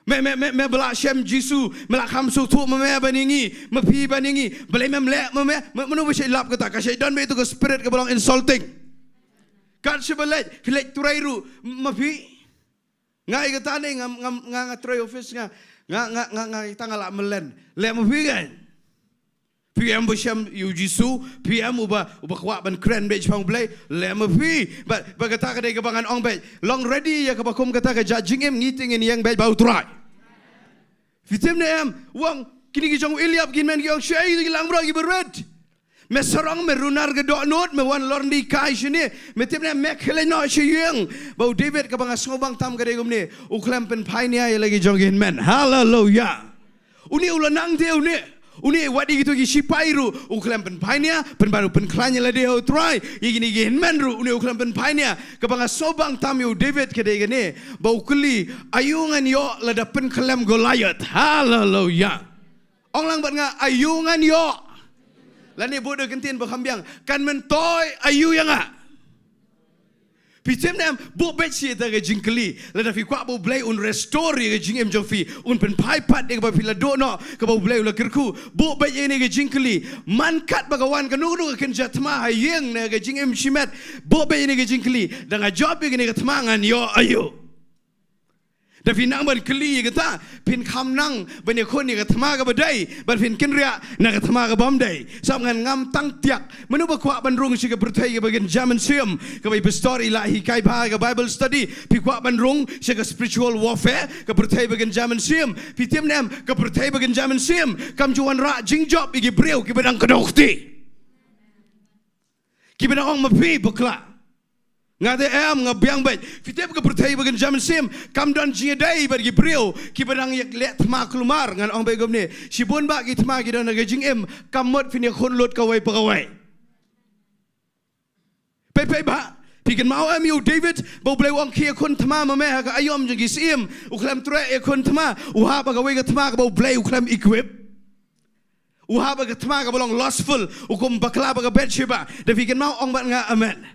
Me balak shem jisu, melak hamsu tu me baningi, me pi baningi, boleh mem lek menu besai lap kata kasih don be itu ke spirit ke balang insulting. Kan sebelah filek turairu me pi. Ngai kata ni ngam turai office ngai tanggal melen, lek me pi kan. PM Basham Yujisu, PM uba kwak ban kren bej pang blay, lema pi, ba kata ka de kabangan ong bej, long ready ya kabakum kata ka jingem ngiting ini yang bej bau try. Fitim ne am, wang kini ki jong Eliab kin men ki ong syai ki lang bro ki bered. Me sarong me runar ke dok not me wan lor di kai sini, me tim ne me khele no syeng. Bau David kabang asngobang tam ka de gum ni, uklam Pynphai ni ya lagi jong kin men. Hallelujah. Uni ulanang teu ni. Uni wadi gitu ki sipairu uklam Pynphai nia penbaru penklanya la deo try igini gen menru uni uklam Pynphai nia kabanga sobang tamu David kede gene bau keli ayungan yo la da penklam Goliath hallelujah onglang bat nga ayungan yo la ni bodo kentin bakhambiang kan mentoy ayu yang nga Pitem nam bo bet si ta ke jingkli la da fi kwa bo blai un restore ke jingem jong fi un Pynphai pat de ba fi la do no ke bo blai la kirku bo bet ye ne ke jingkli man kat bagawan ke nu ke jatma hayeng ne ke jingem shimet bo bet ye ne ke jingkli da nga job ke ne ke tmangan yo ayo da fi nang ban kli ke ta pin kham nang ban ye khon ni ke tma ke badai ban fin kin ria na ke tma ke bom dai sam ngan ngam tang tiak menu ba kwa ban rung si ke berthai ke bagian zaman siam ke bai story la hi kai ba ke Bible study pi kwa ban rung si ke spiritual warfare ke berthai bagian zaman siam pi tim nam ke berthai bagian zaman siam kam juan ra jing job igi breu ke badang Iasnohkti ki badang ong mapi bakla ngade am ngabiang bet fitep ke pertai bagian zaman sim kam don jingiaroh bagi brio ki badang yak let ma kelumar ngan ong begom ni sibun ba ki tma ki don gajing em kamot fini khon lot kawai pegawai pe ba pikan mau am you David bo blai wong ki khon tma ma me ka ayom jing sim uklam tre e khon tma uha pegawai ke tma ka bo blai uklam equip Uha baga tma ka bolong lustful. Ukum bakla baga bet shiba. Davi kan mau ong bat nga amen.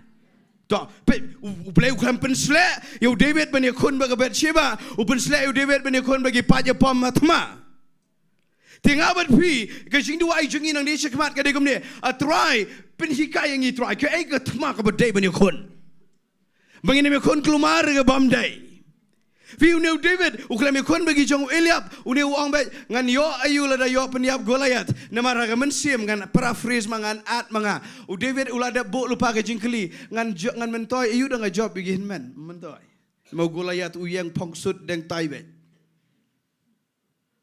To pe ublei uklam pensle. Yo David ban yakun baga bet shiba. Upensle yo David ban yakun bagi paja pom matma. Tinggal berpi ke Jingduwai jengi nang dia sekemat ke dekum ni. Try penhikai yang try ke ai ke tma ka bedai ban yakun. Bangin me kon kelumar ke bamdai. Fi uneu David uklam yakun bagi jong Eliab uneu ong bet ngan yo ayu lada yo peniap Goliat nama raga mensim ngan paraphrase mangan at manga u David ulada bo lupa ke jingkeli ngan mentoy ayu dah job bagi hinman mentoy mau Goliat uyang pongsut deng Taiew.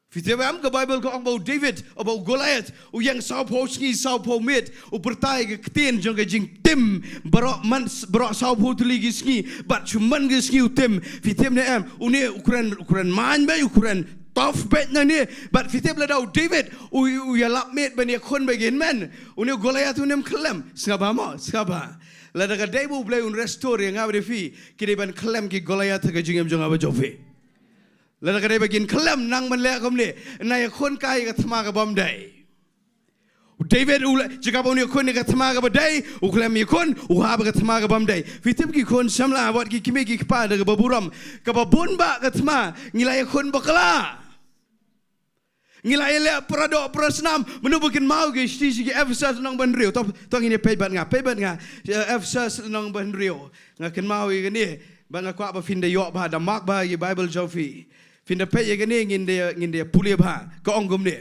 Fitebam ke Bible ko ang bau David o bau Goliath uyang saupo Sngi saupo mid u bertai ke Ktien jong ke jing tim barok man barok saupo tu lagi Sngi bat cuman ke Sngi tim fitem ne am une ukuran man ba ukuran tough bet na ni bat fitem la dau David u ya lap mid ban ya kon bagian man une Goliath unem kelam skaba mo skaba la daga Taiew blei un restore yang abre fi kide ban kelam ki Goliath ke jingem jong aba jofi. Lalu kadai bagian kelam nang menlek kom ni, naya kon kai kat sama ke bom day. David jika pun yakun kat sama ke badai, uklam yakun, uhab kat sama ke bom day. Fitim ki kon Syiemlieh buat ki kimi ki kepada ke baburam, ke babun ba kat sama, ngilai yakun bakala. Ngilai le peradok perasnam, menubukin mau ke isti ki Efesus nang bandrio. Tong ini pebat nga Efesus nang bandrio. Ngakin mau ke ni, bang aku apa finda yok bah, damak bah ye Bible jofi. Finda pe ye gani ngin dia pulih bah ke ongum ni.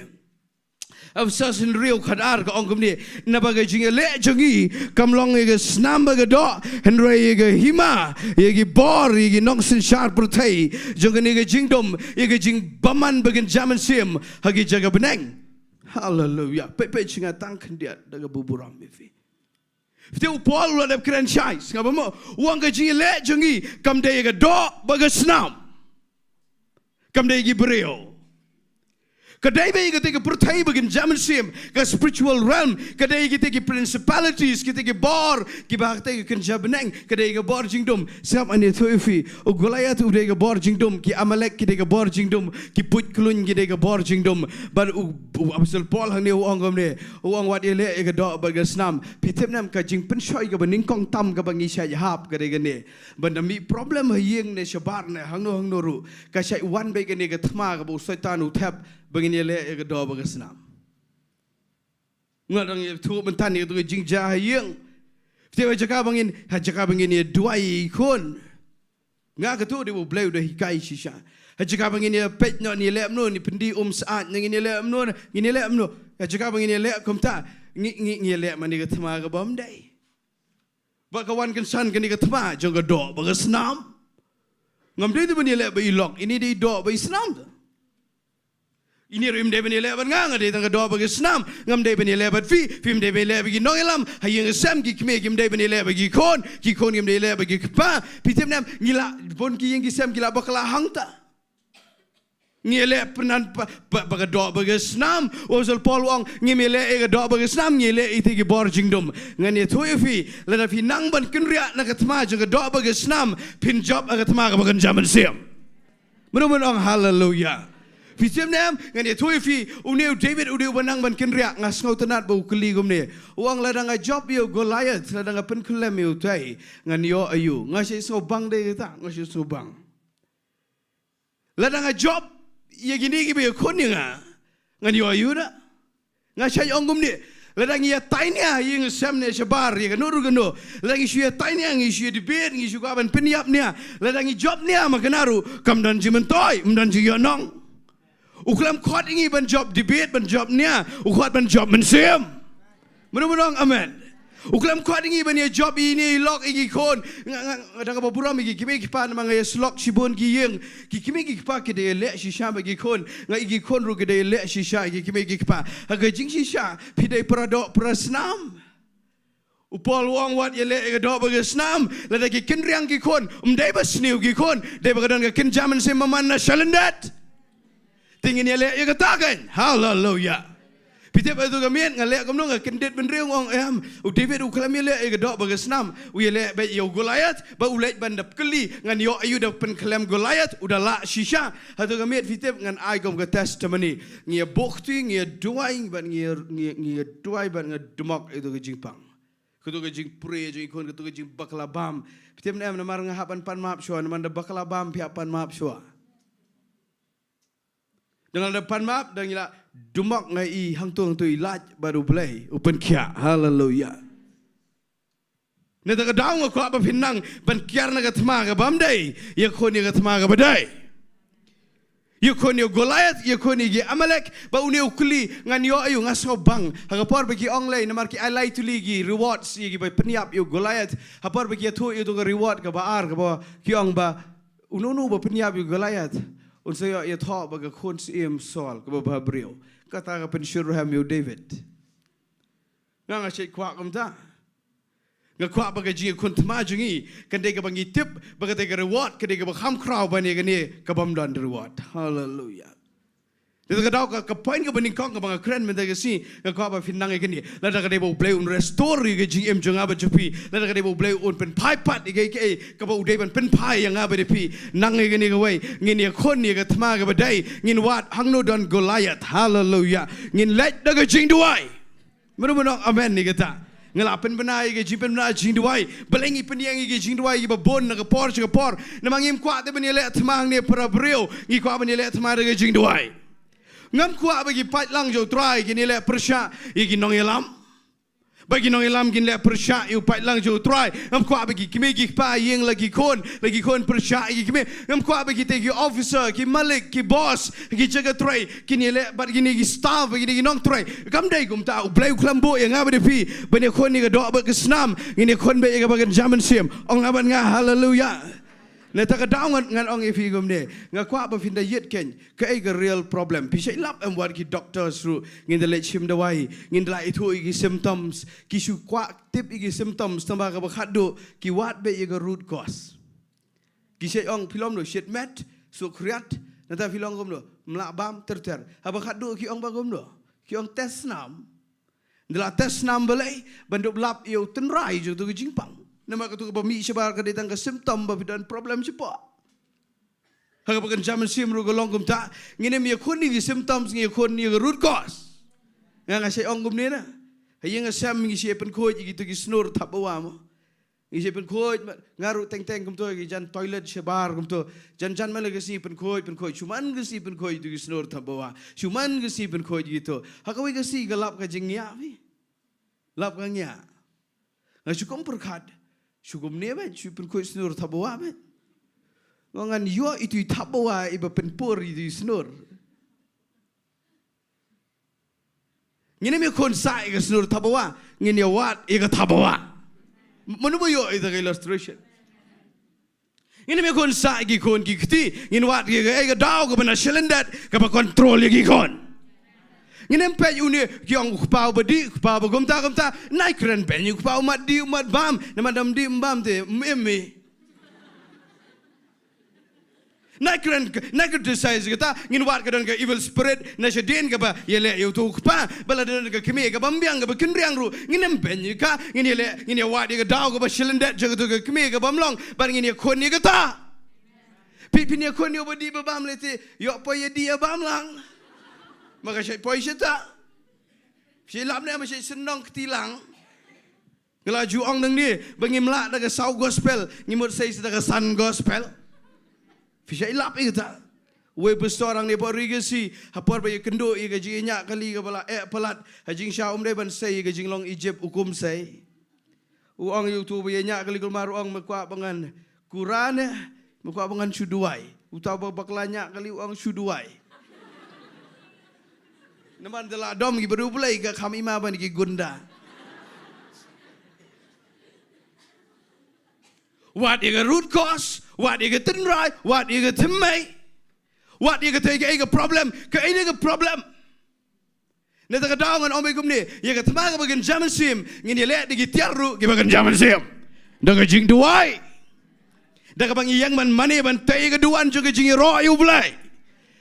Efesus rio khadar ke ongum ni. Nabaga jingiaroh jengi kamlong ye snam baga do henry ye hima ye bor ye nongsin shar pertai jongani ye jingdom ye jing baman bagan zaman sim hagi jaga beneng. Hallelujah. Pe jinga tang kendiat daga buburam bifi. Fiteu Paul ladap keren syai ngabamo uang ke jingiaroh jengi kam de ye do baga snam. Kamdai gi brio. Kadai be ketika pertai bagian zaman sim ke spiritual realm, kadai ketika principalities, ketika bor, ki bahte ke jabeneng, kadai ke bor jingdom, siap ane thuifi, o Goliath udah ke bor jingdom, ki Amalek kita ke bor jingdom, ki put klun kita ke bor jingdom, bar Apostle Paul hang ni uang gamne, uang wat ele ke dok baga snam, pitep nam ka jing Pynphai ke beningkong tam ke bangi syai hap kadai gane, bandami problem hayeng ne syabar ne hang no ru, ka syai wan be gane ke thma ke bu setan utap begini le ke do bagasnam ngadang ye tu mentan ye tu jingiaroh tiba Jaka bangin ye duai kon ngak tu dia blai dah hikai shisha Jaka bangin ye pet no ni le mno ni pendi saat ni le mno ni le mno Jaka bangin ye le komta ngi le mani ke thma ke bom dai ba kawan kan san kan ni ke thma jong ke do bagasnam ngam dai tu bani le ba ilok ini di do ba isnam. Ini rim de beni lebat ngang ade tang do bagi snam ngam de beni lebat film de beni lebat bagi Nonglam hayeng sam ki kme kim de beni lebat bagi kon kim de lebat bagi kpa pitem nam ngila bon ki yang ki sam gila bakla hangta ngile penan bagi do bagi snam Apostle Paul wang ngimele e do bagi snam ngile ite ki bor jingdom ngani thuifi lada fi nang ban kinria na katma jang do bagi snam pin job agatma ka bagan zaman sim menung hallelujah. Fitem nam ngani thuifi uneu David uneu banang ban kinria ngas ngau tenat bau keli gumne uang ladang job yo Goliath ladang pen kelem yo tai ngan yo ayu ngasi so bang de ta ngasi so bang ladang job ye gini gi be kon nga ngan yo ayu da ngasi ong gumne ladang ya tainya yeng samne shabar ye kanuru gano ladang isu ya tainya isu di ber isu ka ban peniap nia ladang job nia makanaru kam dan jimentoy dan jingiaroh uklam khot ingi ban job debate ban job nia ukhot ban job mensim menung amen uklam khot ingi ban ye job ini lok igi kon ada ka buram igi kimi ki pan mang Iasnohkti sibon ki yeng ki kimi ki pa ki de le shisha igi kon nga igi kon ru ki de le shisha igi kimi ki pa ha jing shisha pidai peradok prasnam upol wong wat ye le ke do bagasnam la de ki kinriang ki kon dai basniu ki kon dai bagadang ka kin jaman sim man na shalendat tingin ye le ye katakan hallelujah Pitip itu kami ngalek kamu nggak kendet benriung orang David ukalamnya lek gedok bagas nam. Uye lek baik yo Goliath, ba ulek bandap keli ngan yo ayu dak penkelam Goliath udah la shisha. Hatu kami pitip ngan ai kom ke testimony. Ngia bukti ngia duai ban ngia duai ban ngia demak itu ke jingpang. Ketu ke jing pray jing ikon ketu ke jing baklabam. Pitip nem namar ngahapan pan maaf syua naman da baklabam piapan maaf syua. Dengan depan maaf dan ila dumak ngai hang tu ilaj baru belai open kia haleluya. Neta kadang aku apa pinang ban kiar naga temaga bamdai ya koni naga temaga badai. Ya koni Goliath ya koni ge Amalek ba uni ukli ngan yo ayu ngaso bang hagapor bagi online namar ki alai tu ligi rewards ye ba peniap yo Goliath hapor bagi tu yo tu reward ka ba ar ka ba ki ong ba ununu ba peniap yo Goliath. Unsaya ia thought baga kon Syiemlieh ke bawah beliau kata ke pensyuruham yo David ngang asyik kuat kamta ngang kuat baga jing kon temajungi kan dia bangi tip baga dia reward kan dia baham crowd bani kan ke bamdan reward haleluya. Itu kadau ke point ke bening kong ke bang keren minta ke si ke kuat ba finang ke ni lada ke dia bau play un restore ke jing jong aba jepi lada ke dia bau play un Pynphai pat ke bau dai ban Pynphai yang aba depi nang ke ni ke wei ngin ya kon ni ke tma ke badai ngin wat hangno don Goliath haleluya ngin let da ke Jingduwai meru-meru amen ni kata ngelapen benai ke jipen benai Jingduwai belengi peniang ke Jingduwai ke bon ke por namangim kuat te bani let tma ni para brio ngi kuat bani let tma ke Jingduwai ngam kuat bagi Palang jo try gini le persya igi nongelam bagi nongelam gini le persya yu Palang jo try ngam kuat bagi kimi gi pa yeng lagi kon persya igi kimi ngam kuat bagi tegi officer ki malik ki boss ki jaga try gini le bat gini gi staff gini nong try kam dai gum ta blai klambo yang ngabe pi bani kon ni ga do ba ke snam gini kon be ga bagan zaman sim ong aban nga haleluya. Neta kadaungan ngan ong ifigum ne ngakwa ba finda yet ken ke ega real problem pisai lap am wat ki doctors ru ngin the Syiemlieh ngin la itu igi symptoms ki su kwa tip igi symptoms tamba ka ba khadu ki wat be ega root cause ki sai ong filom do shit met su kriat neta filong gum do mla bam ter aba khadu ki ong ba gum do ki ong test nam ndela test nam belai banduk lap yo tenrai ju tu jingpang nama katu bami sebar ke datang ke simptom babidan problem cepat. Hak bagan zaman Syiemlieh golong kum tak ngene mi kon ni symptoms ngi kon ni root cause. Nga ngasai ong kum ni na. Hayang ngasam ngi siapen khoj gitu ki snor thap bawa mo. Ngi siapen khoj ngaru teng kum tu ki jan toilet sebar kum tu jan mana ke si pen khoj cuman ke si pen khoj tu ki snor thap bawa. Cuman ke si pen khoj gitu. Hak we ke si galap ka jingya pi. Lap ka nya. Ngasukum perkhat Syukum ni apa? Syukur kau senur tabawa apa? Ngan yo itu tabawa iba penpur itu senur. Ngini mi kon sa iga senur tabawa, ngini wat iga tabawa. Mana yo itu illustration. Ngini mi kon sa igi kon kiti, ngini wat iga dau ke bena Shillong ke ba control igi kon. Ngene pe uni kiong pau bedi pau gomta naik keren pe ni pau mat di umat bam nama dam di bam te meme naik keren criticize kita ngin wat kadon ke evil spirit na shedin ke ba yele yu tu pa bala den ke kemi ke bambiang ke kendriang ru nginem pe ni ka ngin yele ngin wat ke dau ke ba Shillong je ke kemi ke bamlong bar ngin kon ni ke ta pipi ni kon ni obedi ba bam lete yo po ye dia bamlang maka saya poin tak, saya lap ni macam senang ketilang. Kalau juang nang ni, bagi melak dah ke sau gospel, ngimut saya sudah ke sun gospel. Saya lap itu tak. We besar orang ni baru rigasi, hapor bagi kynduh, ia gaji nyak kali ke bala pelat, hajing syah umdai ban saya gaji long Egypt hukum saya. Uang YouTube ia nyak kali kelmar uang mekuat dengan Quran, mekuat dengan Jingduwai. Utau baklanya kali uang Jingduwai. Naman dala dom gi baru Blei ke kami ma ban gi gunda. Wat iga root cause, wat iga tenrai, wat iga temai. Wat iga tega iga problem, ke iga problem. Neta ka daungan omai kumni, iga temaga bagan zaman sim, ngini let gi tiaru gi bagan zaman sim. Daga Jingduwai. Daga bang yang man mane ban tega duan juga jingiaroh U Blei.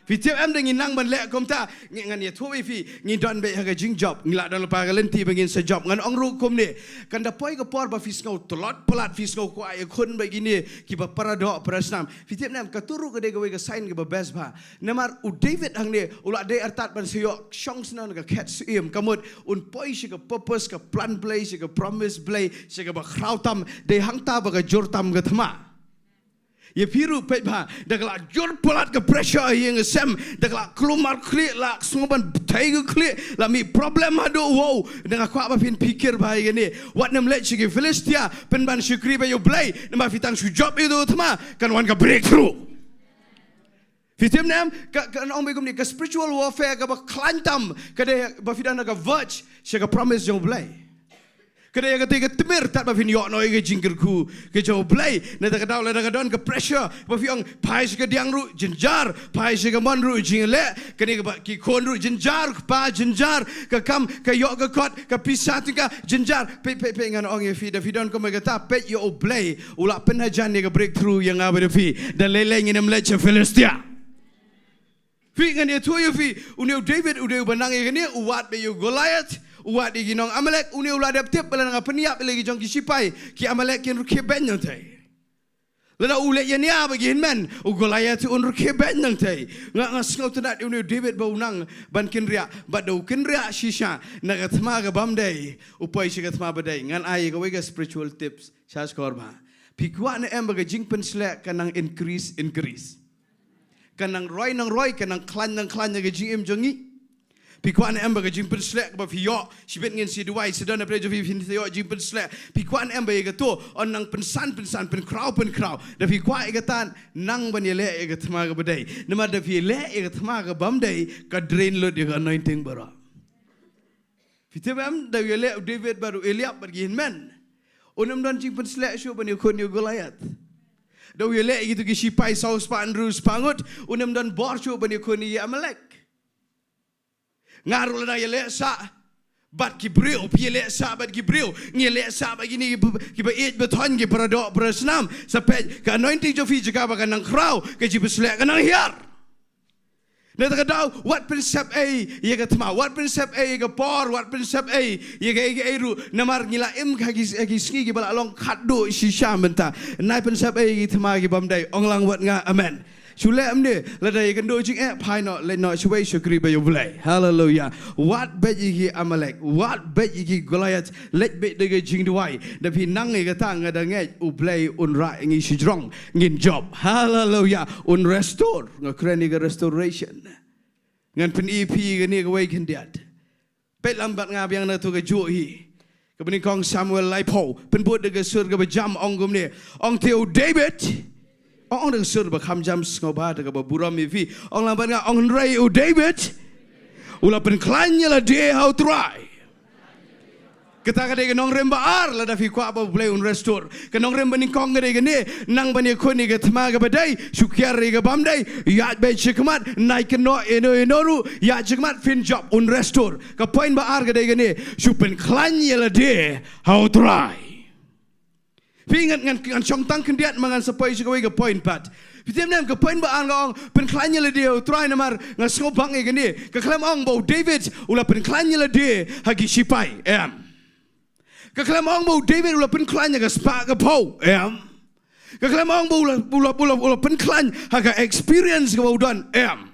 Fi tiap am dengan nang ban lek kom ta ngan ya thu fi ngi don be ha jing job ngila don pa ga lenti bangin se job ngan ong ru kom ni kan da poi ga por ba fi ngau tolot pelat fi ngau ko ai khun ba gini ki ba paradok prasnam fi tiap nam ka turu ga de ga we ga sign ga ba best ba namar u David hang ni ula de artat ban sio shong snan ga cat sim kamut un poi shi ga purpose ka plan play shi ga promise play shi ga ba krautam de hang ta ba ga jurtam ga thama ye piru pe ba dagla jor polat ke pressure yang sem dagla klumar kli la smoban taigu kli la mi problem ado wow dengan kwa ba fin pikir ba gini wat nam let chigi Philistia pen ban syukri ba yo blai nama fitang su job itu tama kan wan ka breakthrough fitim nam kan ong begum ni ka spiritual warfare ka ba klantam ka de ba fidan ka verge sega promise yo blai kada yang ketiga temir tak bafin yok noi ke jingkyrkhu ke jauh blai nada kadau nada kadon ke pressure bafiong pai ke diang ru jinjar pai ke mon ru jingle kini ke ki kon ru jinjar pa jinjar ke kam ke yok ke kot ke pisah tingka jinjar pe ngan ong ye fi da fidon ko megata pe yo blai ula penhajan ni ke breakthrough yang ada fi dan leleng ni meleche Philistia fi ngan ye tu ye fi uneu David udeu benang ye ni uat be yo Goliath uat di ginong Amalek uni ulah ada tiap bela dengan peniap lagi jong kisipai ki Amalek kin ruki ben yang tai lada ulek yang nia bagi hinman Goliath un ruki ben yang tai ngak ngasngau tenat uni David bau nang ban kin ria badau kin ria shisha naga thma ga bamdai upai shi ga thma badai ngan ai ga wega spiritual tips shas korba pikwa ne em baga jingpen slek kanang increase kanang roi kanang klan ga jingim jongi Pikuan ember ke jimpen slek ba fiok sibet ngin si duai sedana prejo fi fin fiok jimpen slek pikuan ember ke tu on nang pensan pen krau da fi kwa ke tan nang ban yele ke thma ke badai nama da fi le ke thma ke bamdai ka drain lot ke anointing bara fitem da yele David baru Eliab bagi men onam dan jimpen slek shu ban yakon yo Goliath da yele gitu ki sipai saus pa Andrews pangut onam dan bor shu ban yakon ya Amalek ngaruh lana yele sa bat kibril pile sa bat kibril ngele sa begini kiba it beton ki paradok prasnam sampai ka anointing jo fi Jaka bakan nang krau ke jibeslek kanang hiar na takadaw wat prinsip ai ye ka thma wat prinsip ai ka por wat prinsip ai ye ka eru namar ngila im ka gi sngi ki bala long khaddo shisha Bynta nai prinsip ai ki thma ki bamdai onglang wat nga amen Shule amne lada ye kendo jing pai no le no shwe shukri ba yo blai hallelujah what bet ye Amalek what bet ye Goliath let bet de Jingduwai da phi nang nge ka tang da nge u blai un ra ngi shijrong ngin job hallelujah un restore nga kreni ga restoration ngan pen EP ga ni ga wei kin diat bet lambat nga biang na tu ga ju hi ka bani kong Samuel lai po pen bot de ga sur ga ba jam ong gum ne ong Taiew David ong deng sur ba kham jam ngoba de ba buram mi fi ong lambat nga ong rei u David ula pen klanya la de how try kita kade nong remba ar la da fi kwa ba blai un restore ke nong remba ni kong gade ne nang bani ko ni ke thma ga badai syukyar ga bamdai ya be chikmat nai ke no enoru ya chikmat fin job un restore ka point ba ar gade ne supen klanya la de how try Pingat ngan chong tang kendiat mangan sepoi sikoi ke point pat. Pitem nam ke point ba ang ong pen klanya le dia try namar ngan skobang e gani ke klam ong bo David ula pen klanya le dia hagi sipai em. Ke klam ong bo David ula pen klanya ke spa ke po em. Ke klam ong bo ula pen klanya haga experience ke bo don em.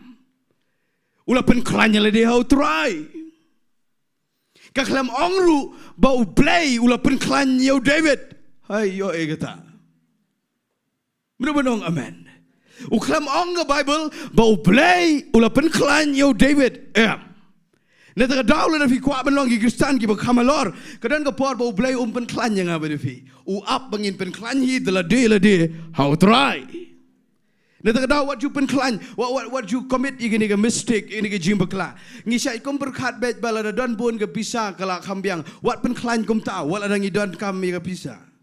Ula pen klanya le dia how try. Ke klam ong ru bo blai ula pen klanya David Hai yo egata. Benar-benar amen. Uklam ong ke Bible bau play ula pen klan yo David na taga daw na fi kwa ban long ki Kristan ki ba kamalor kadan ka por bau play pen klan yang apa fi u up bangin pen klan hi de la de how try na taga daw what you pen klan what you commit igini ka mistake ini ka jimbakla ngisai kom berkat bet bala da don bon ka bisa kala kambiang what pen klan kom ta wala nang idon kami ka bisa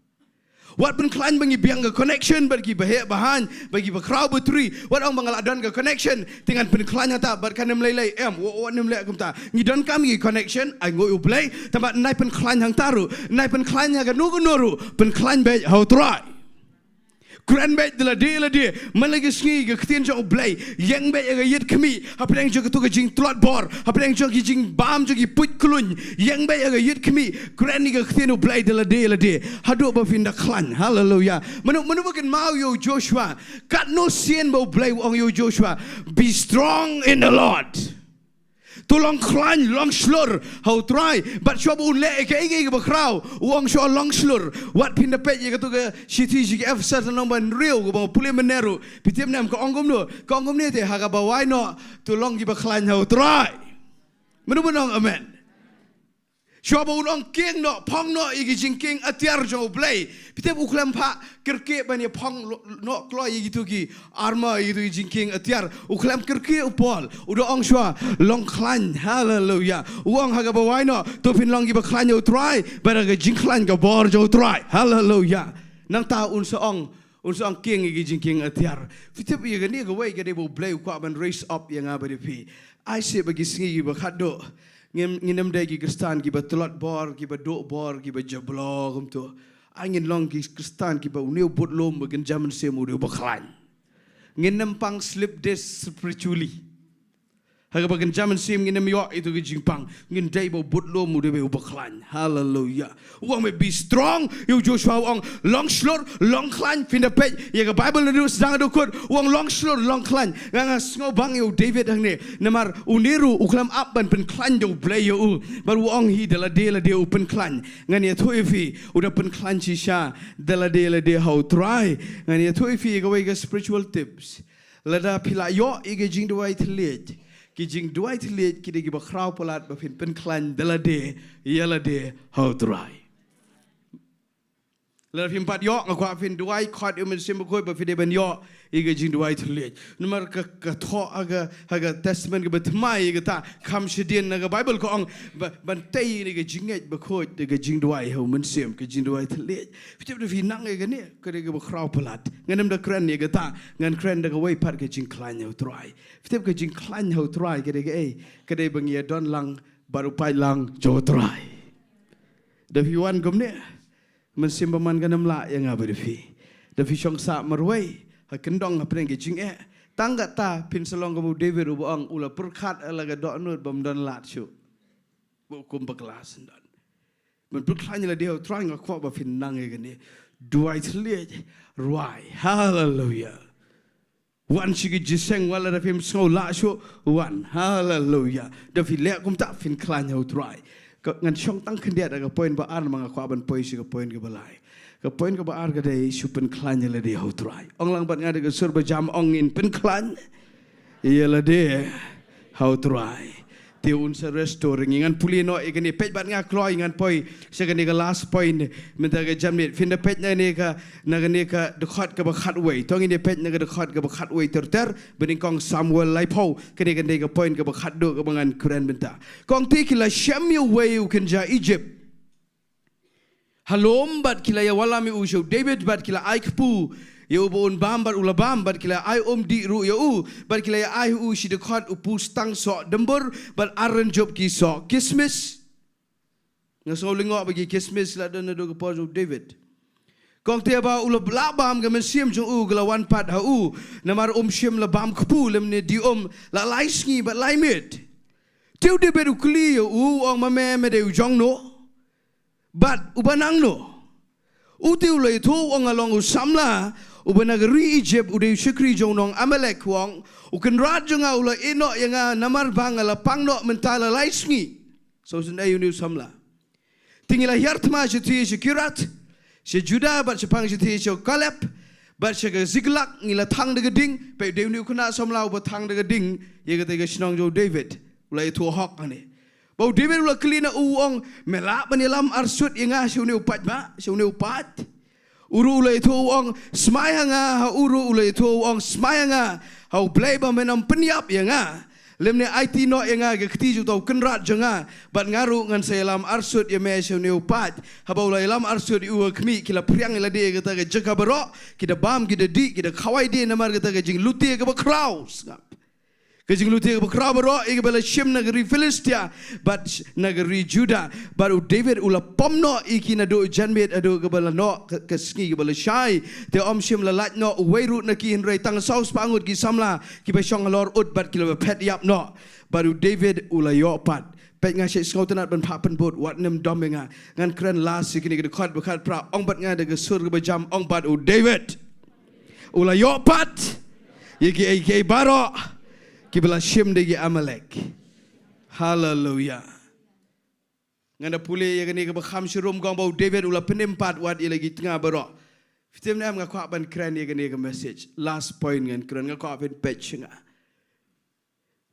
Wat pen klan bagi biang ke connection bagi bahaya bahan bagi bakrau betri. Wat orang bangaladon ke connection dengan pen klan hata berkan nemlei wat nemlei kumta. Ngidon kami connection ai ngoi ublei tempat nai pen klan hang taru nai pen klan hang nugu noru pen klan be how try. Grand bet de la de malagi sngi ke Ktien U Blei yang bet aga yet kami hapeng jo ke tu ke jing donbor hapeng jo ke jing bam jo ke put klun yang bet aga yet kami Grand ni ke Ktien U Blei de la de hadu ba fin da klan hallelujah manu bakin mau yo Joshua kat no sien bo Blei ong yo Joshua be strong in the Lord. Tu long klan long slur how try but shop un le ke ige ke bakrau uang sho long slur wat pin da pet ye ke tu ke city ke afsat no ban real ke ba pule meneru pitem nam ko ongom ne te ha ga ba wai no tu long ki ba klan how try menu bonong amen shop un ong king no pong no ige jing king atiar jo Blei pitem uklam pha kerke ban ye pong no klo ige tu ki arma ige tu jing king atiar uklam kerke upol udo ong shwa long klan hallelujah uang ha ga ba wai no tu pin long ki ba klan yo try ba ga jing klan ga bor jo try hallelujah nang ta un so ong king ige jing king atiar pitem ye ga ni ga wai ga de bo Blei ko ban raise up yang ba de pi I say bagi Sngi ba khado nginem dai ki Kristan ki ba tulot bor ki ba do bor ki ba jablo kum tu angin long ki Kristan ki ba uniu bot lom bagen zaman se mu ba klan nginem pang slip this spiritually haga bagen zaman se nginem yo itu ki jingpang ngin dai ba bot lom mu de ba klan hallelujah uang me be strong you Joshua uang long slur long klan fin da page ye ga Bible nu sedang do kod uang long slur long klan nganga sngo bang you David hangne namar uniru uklam up ban pen klan jo Blei yo bar uang hi de la de open klan ngan ye thoi fi uda pen klan chi sha de la de how try ngan ye thoi fi ga wai ga spiritual tips lada pila yo ige Jingduwai thlet ki Jingduwai thlet ki de ba khrau polat ba fin pen klan de la de how try lada fin pat yo ngakwa fin duai khot men sim ko ba fi de ben yo ige Jingduwai thlet numar ka tho aga testament ke betmai ke ta kam shidin na Bible ko ong ban tai ni ke jinget ba khot de ke Jingduwai ho men sim ke Jingduwai thlet fi de fi nang ke ne ke de ba khrau polat nganam da kran ni ke ta ngan kran da ke wai pat ke jing klan ho try fi ke jing klan ho try ke de bang ye don lang baru pai lang jo try da fi wan gom ne men sim ba man ganam la yang ba de fi da fi shong sa marwai ha kendong ha preng ke jing tangga ta pin selong kamu David ubang ula perkat alaga donut bam don lat shu bu kum kelas dan men perklan la dia trying akwa ba fin nang ke ni duai thlet ruai hallelujah wan shigi jiseng wala da fim so la shu wan hallelujah da fi le kum ta fin klan ho try ngan shong tang khendia da point ba an mga kwa ban poi shi ka point ke balai ka point ka ba ar ka dei supen klan la de ho try ong lang bat ngade ke sur ba jam ong in pen klan ye la de how try te un se restoring ngan puli no e ni pej bat nga kloi ngan poi se ka ni ka last point menta ka jam ni fin de pej na ni ka de khot ka ba khat wei tong ni pej na ka de khot ka ba khat wei ter bening kong Samuel lai pau ka ni ka point ka ba khat do ka bangan kuran benta kong ti ki la Syiemlieh wei u kan ja Egypt halom bat kila ya walami usho David bat kila aikpu ya ubon bam bat ula bam bat kila ai di ru ya bat kila ya ai shi de khot upu stang so donbor bat aran job ki so kismis ngaso lingo bagi kismis la don do ko David kong te ba ula la bam ga men sim jong gla wan pat ha namar sim la bam kpu lem ne di la lai sngi bat lai mit tiu de beru kli ong ma me de jong no but ubanang no utiu le thu ong along usamla ubanagri Egypt ude shukri jonong Amalek wong ukan rat jonga ula ino yanga namar bangala pangno mentala laisngi so sunday unu samla tingila yartma jeti shikirat she Judah but sepang jeti sho Caleb but she Ziglak ngila thang de ding pe de unu kuna samla uba thang de ding yega te shnong jo David ula thu hok ane bau David ula klina uong melak menilam arsut inga shuni upat ba shuni upat uru ula itu uong smayanga ha uru ula itu uong smayanga ha Blei ba menam penyap yanga lemne IT no yanga ke keti ju tau kenrat janga bat ngaru ngan selam arsut ye me shuni upat ha bau lam arsut u kmi kila priang ila de kata ke Jaka baro kita bam kita di kita khawai di namar kata ke jing luti ke ba kraus Kajing luti berkrabaro ige bela Shem negeri Filistia but negeri Juda baru David ula pomno iki na do janmet ado ke bela no ke Sngi ke bela Shai te om Shem la lat no weirut na ki henrei tang saus pangut ki samla ki ba shong lor ut bat ki le pet yap no baru David ula yopat pet nga syek skau tenat ban pap penbut wat nem domenga ngan kren las iki ni ke dekat bekat pra ong bat nga de ke sur ke bejam ong bat u David ula yopat iki baro Kibla Shem degi Amalek. Hallelujah. Nganda pule ya gani ke bakham shirum gong bau David ula penempat wat ia lagi tengah berok. Fitim nam ngakwa ban keren ya gani ke message. Last point ngan keren ngakwa ban page nga.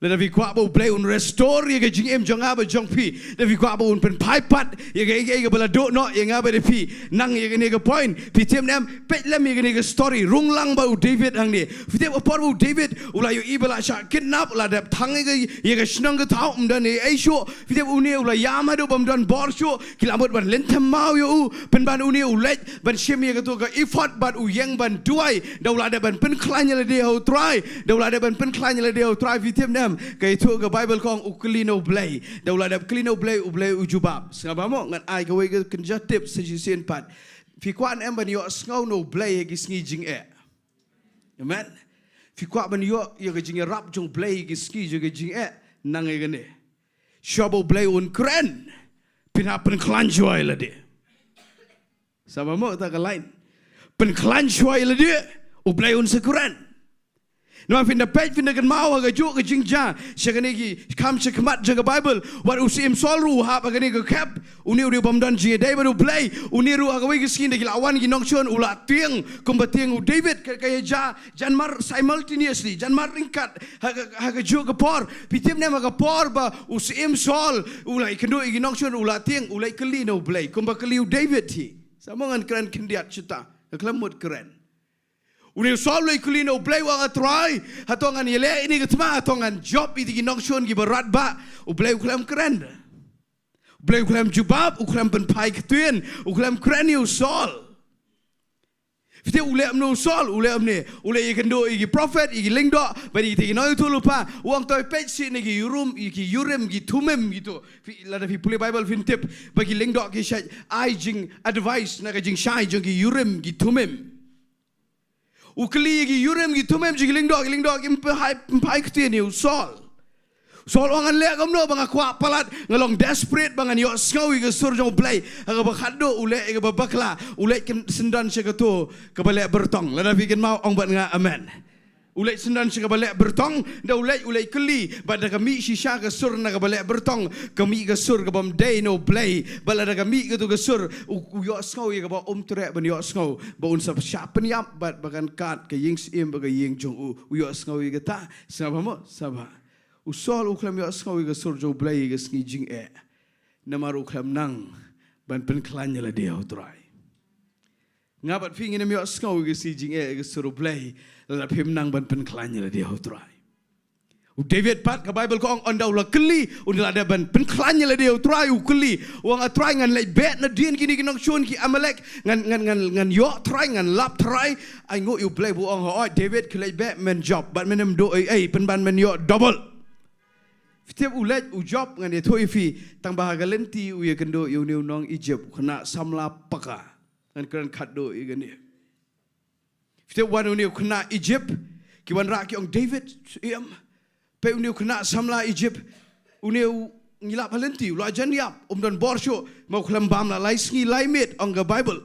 Dan vi kwa bau play un restore ya ke jing jong aba jong pi. Dan vi kwa bau un Pynphai pat ya ke bala do no ya ngaba de pi nang ya gani ke point. Fitim nam page lam ya gani ke story rung lang bau David hang ni. Fitim apor bau David ula yo ibala sha kidnap ula dap thang ya ke snong ke tau dan ni ai sho. Fitim uni ula yama do bam dan bor sho kilamut ban lentem mau yo pen ban uni ulet ban Shem ya ke tu ke effort ban u yang ban duai da ula da ban pen klanya le de ho try da ula da ban pen klanya le de ho try fitim nam kay tu ke Bible kong Ktien U Blei da ula da Ktien U Blei ujubab sengaba mo ngan ai ke we ke kenjatip sejisen pat fi kwan em ban yo sngo no Blei gi Sngi jing amen fi kwa ban yo ke jingiaroh jong Blei gi Sngi jo ke jing nang e gane shobo Blei un kren pin happen klan joy la de sama mo ta ke lain pen klan joy la de u Blei un sekuran no fin da page fin da kan mau ga ju ga jingja shagani ki kam chakmat jaga Bible wat usim solru ha ba gani ga cap uni uri bom dan ji David u Blei uni ru ga wi skin da ki lawan ki nongchon ula tieng kombateng u David ka ja janmar simultaneously janmar ringkat ha ga ju ga por pitim ne ma ga por ba usim sol ula kynduh ki nongchon ula tieng ula Ktien U Blei kombakali u David ti samongan keren kindiat chuta klamut keren Uni solve Ktien U Blei wang atrai hatongan yele ini ketma hatongan job itu kinongshon ki berat ba U Blei uklam keren U Blei uklam jubab uklam Pynphai Ktien uklam keren u sol Fite ule amno sol ule amne ule ikendo iki prophet iki lyngba bari iki noi tu lupa uang toy page si ni ki yurim ki tumem gitu lada fi pule Bible fin tip bagi lyngba ki syai ai jing advice na ka jing syai jong ki yurim ki tumem Ukli gi yurim gi tumem gi lyngba ki Pynphai Ktien u sol angan le kamno bang akwa palat ngalong desperate bangan yo sngawi ge sur jong Blei aga bakhado ule ge babakla ule ken sendan syakato ke balek bertong lada bikin mau ong bat nga amen ule sendan syaka balek bertong da ule kli bada kami shisha ke sur na ke balek bertong kami ge sur ke bam day no Blei balada kami ge tu ge sur yo sngawi ge ba trek ban yo sngaw ba un sap syapen yap bat bagan kat ke ying sim ba ge ying jong yo sngawi ge ta saba mo saba usol uklam yo sngawi ge sur jo Blei ge Sngi jing namar uklam nang ban pen klanya la dia utrai ngabat fingin mi yo sngawi ge Sngi jing ge sur Blei la pim nang ban pen klanya la dia utrai u David pat ka Bible ko on daw la kli un la da ban pen klanya la dia utrai u kli wang atrai ngan le bet na din kini kinong shon ki Amalek ngan yo try ngan lap try ai ngo u Blei bu ong ho David kle bet men job but menem do pen ban men yo double Fitiap ulet job ngan dia toi fi tang bahaga lenti u ye kendo yu new nong Egypt kena samla paka ngan keren kado i gani Fitiap wan u kena Egypt ki wan ra ki ong David iam pe u kena samla Egypt u ngilap halenti lo ajan yap dan borsho mau klam bam la lai Sngi lai met ong ga Bible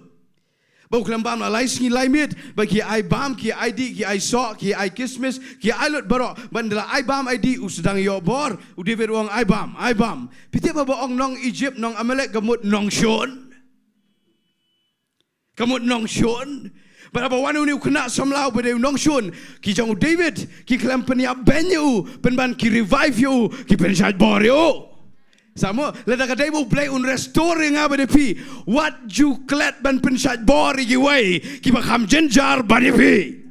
bau klam bam la lai Sngi lai met bagi ai bam ki ai di ki ai so ki ai kismis ki ai lot baro bandala ai bam ai di u sedang yo bor u David wang ai bam pitiap ba ong nong Egypt nong Amalek gamut nong shon Berapa wanu ni kena samlau pada nong shon ki jong David ki klam peniap benyu penban ki revive you ki pensat bor yo Samo lada ka Taiew Blei un restore nga ba depi what you klet ban pensat bor gi way ki ba kham jenjar ba depi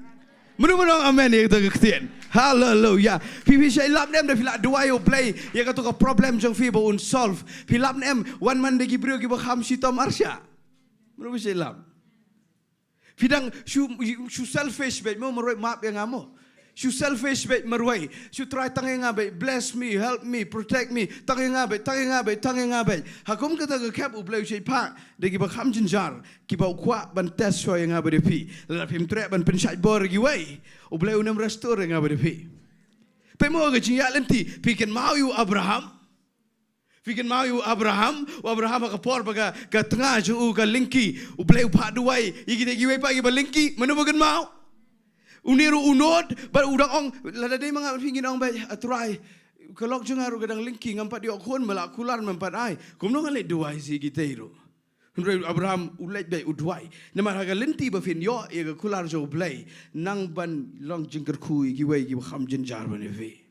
Menu amen ya kita Ktien hallelujah pi sai lap nem da fila Jingduwai Blei ya ka to ka problem jong fi ba un solve pi lap nem one man de gi brio ki ba kham si tom Arshah menu sai lap Fidang su selfish bet mo meroi map yang amo Shu selfish bet marway. Shu try tangenga bet bless me, help me, protect me. Tangenga bet. Hakum kata ke kap u blei shei pak de ki bakham jinjar ki bau kwa ban tes so yang abe depi. La pim trek ban pensyat bor gi wei. U blei unam restore yang abe depi. Pe mo ke jingia lenti piken mau yu Abraham. Fikin mau yu Abraham ka por baga ka tengah ju ka lingki u blei u pak duai igi de gi wei pak gi ba lingki manu bagan mau. Uniru unod, but udang ong, lada day mga pingin ong bay atray. Kalok jungaru kadang linking ang pati okon malak kular mempat ay. Kumno ngalit duway si gitero. Hundred Abraham ulit bay udway. Naman haga linti ba fin yo iga kular jo blay nang ban long jingkyrkhu igiway gibakam jinjar banevi.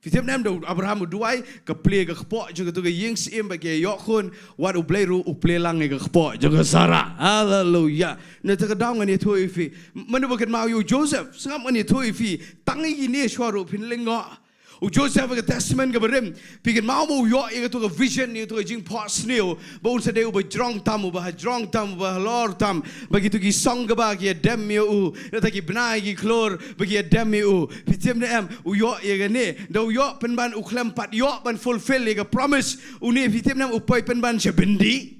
Fitip nam do Abraham udway ka play ka kpok juga tu ka ying sim ba ke yo kon wat u play ru u play lang ka kpok juga Sarah. Hallelujah. Na ta ka daw ngani to ifi. Manu ba kan mau yu Joseph sangam ngani to ifi tangi ni shwaru pin lenga. U Joseph ka testament ka berim pikin mau mo yo e to ka vision ni to ka jing pot snail ba un sa de u ba drong tam u ba lor tam ba gitu ki song ka ba ki dem mi u na ta ki bnai ki klor ba ki dem mi u pitim ne am u yo e ga ne do yo pen ban u klem pat yo ban fulfill e ka promise u ne pitim nam u poi pen ban she bindi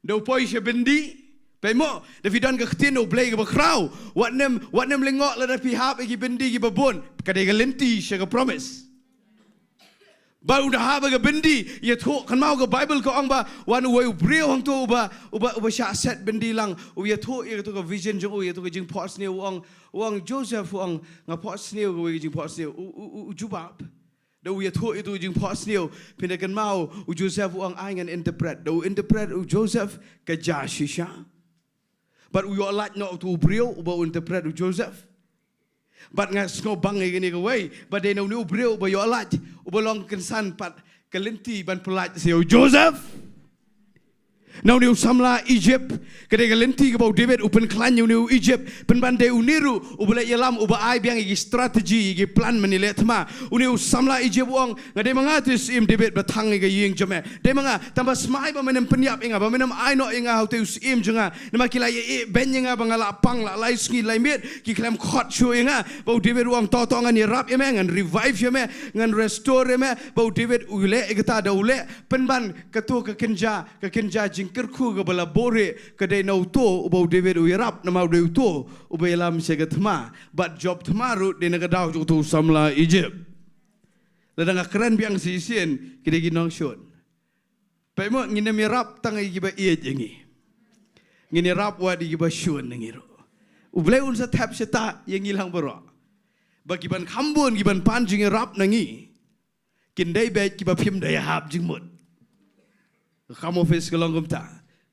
do poi she bindi Pemo, Davidan ke Ktien U Blei ke bakrau. Wat nem lengok la pi hap ki bendi ki babon. Kadai ke lenti she ke promise. Ba udah hap ke bendi ye tho kan mau ke Bible ko ong ba wan u breu hang tu ba sya set bendi lang u ye tho ye to ke vision jong u ye to ke jing pot sne ong Joseph ong nga pot sne u jing pot sne u jubab. Da u ye tho itu jing pot sne pindah kan mau u Joseph ong ai ngan interpret. Da u interpret u Joseph ke jashisha. But we all like not to brio about interpret Joseph. But ngas no bang gini ke way. But they know no brio but you all like ubelong kensan pat kelenti ban pelat seo Joseph. Now new samla Egypt kedai kelenti ke bau David open clan new Egypt penbande uniru ubelai yalam uba ai biang igi strategi igi plan menilai thma uniu samla Egypt wong ngadai mangatis im David batang igi ying jame dai manga tambah smai ba menem penyap inga ba menem ai no inga hau teus im jenga nama kila ye ben inga bangala pang la lai Sngi lai met ki klam khot shu inga bau David wong to ngan ni rap yame ngan revive yame ngan restore yame bau David ule igata da ule penban ketu ke kenja jingkyrkhu ke bala bore kedai nau to ubau David uyarap nama udai to ubay lam sega thma but job thma ru de naga daw tu samla Egypt ladang keren biang sisien kidai ginong shon pai mo ngine mi rap tangai giba ie jengi ngine rap wa di giba shon ngiro ublai unsa tap seta yang ilang bero bagi ban khambun giban pan jingi rap nangi kindai bet giba phim daya hab jingmut kamu office ke longgum ta,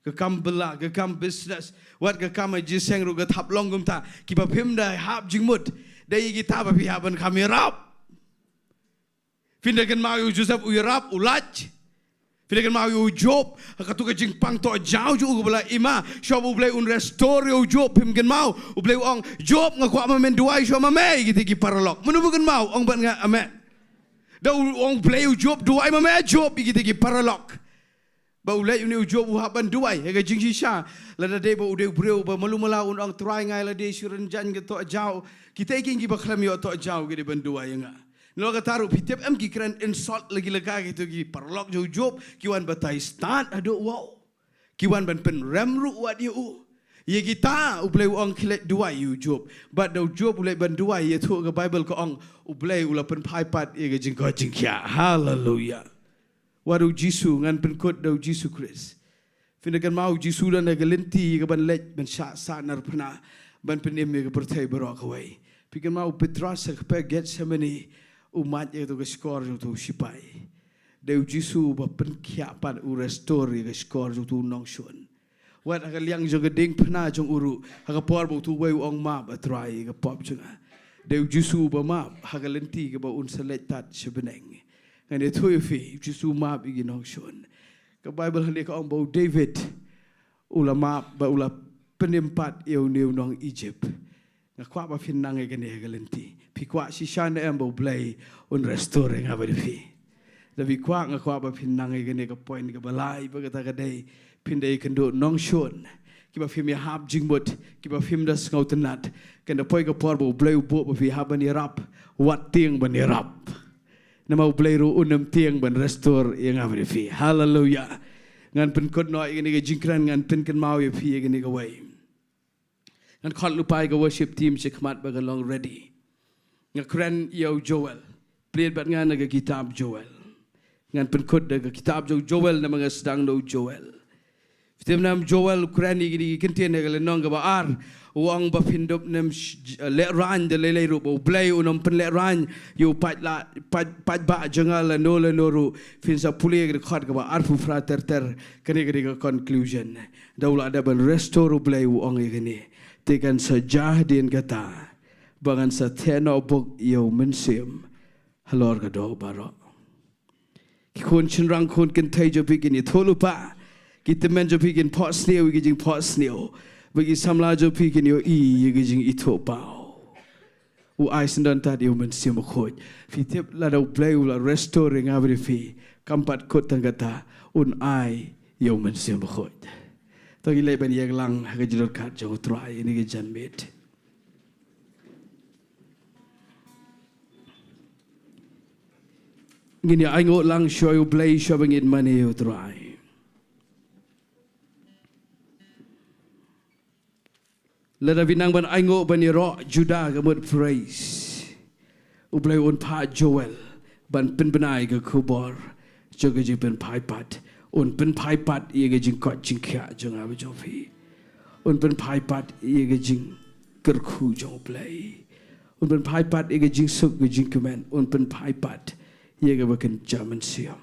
ke kam bela, ke kam business, wat ke kam jiseng ru ke thap longgum ta, kiba pimda hab jingmut, dai kita ba pihaban kami rap. Findakan mau Joseph uyarap ulat, findakan mau Job, katu ke jingpang to jauh ju bela ima, shop ublai un restore Job pimkan mau, ublai ong Job ngaku ama menduai shop mame gitu ki paralog, menubukan mau ong ban nga ame, dah ong play Job duai mame Job gitu ki paralog. Bau lek uni Job uhaban duai hega jingisha lada de bau de breu ba malu mala un ang try ngai la de suran jan ke to jau kita ikin gi baklam yo to jau ge de ban duai nga no ka taru pitep am ki kran insult lagi lega gitu gi parlok jo Job ki wan batai start ado wow ki wan ban pen remru wat yu ye kita ublai ong klet duai yu Job but do Job ulai ban duai ye thu ke Bible ko ong ublai ula Pynphai pat ye ge jingko jingkia hallelujah. Waru Jisu ngan penkot dau Jisu Kris. Findakan mau Jisu dan nagalenti ke ban lek ban syak sanar pernah ban penim ke pertai berok away. Pikan mau Petrol ke get semeni umat ye to ke skor to sipai. Dau Jisu ba penkiapan u restore ke skor to nongshon. Wat akan liang jo geding pernah jong uru ha por bo tu wei ong ma ba try ke pop junga. Dau Jisu ba ma ha galenti ke ba un select tat sebeneng. And it told you, Jisu map iginong shon. Ke Bible handi ka ong bau David ula map ba ula penimpat eu new nong Egypt. Ngakwa ba finang e gane galenti. Pikwa si shana em bau Blei un restore ngaba defi. Davi kwa ngakwa ba finang e gane ka point ke balai ba kata kadai pindai kendo nong shon. kiba film ya hab jingbot kiba film das ngau tenat kena poi ka por bo bleu bo bo fi hab ni rap wat tieng ban rap nama bleu ru unam tieng ban restore yang avri fi hallelujah ngan pen kod no ini ga jingkran ngan pen kan mau ya fi ini ga way ngan khot lupai ga worship team chikmat ba ga long ready ngakran yo Joel play bat ngan ga kitab Joel ngan pen kod ga kitab Joel na mga sedang do Joel Fitem nam Joel Ukraini gini kintian ga le nong ga ba ar wang ba pindop nam le ran de le ru bo blay unom pen le ran yu pat ba jangal no le noru fin sa puli ga khot ga ba ar fu frater ter kani ga conclusion daula ada ban restore blay wang gini tekan sajah din kata bangan sa teno bok yo mensim halor ga do baro kun chinrang kun kin thai jo bigini tholupa kita men jo pikin pot snail gijing pot snail bagi samla jo pikin yo gijing ito pau u ai sendan ta dio men sim khoj fitep la do play la restoring avri fi kampat kot tangata un ai yo men sim khoj to gi le ben yeg lang ga jilor khat jo try ini ge janmet ngini ai ngot lang show you play showing it money you try Lada vinang ban aingo ban iro Judah gamut praise. Ublay un pa Joel ban penbenai ga kubor joga ji pen pai pat un pen pai pat ye ga jing kot jing kya jong ab jofi. Un pen pai pat ye ga jing kyrkhu jong play. Un pen pai pat ye ga jing suk ga jing kumen un pen pai pat ye ga baken German siam.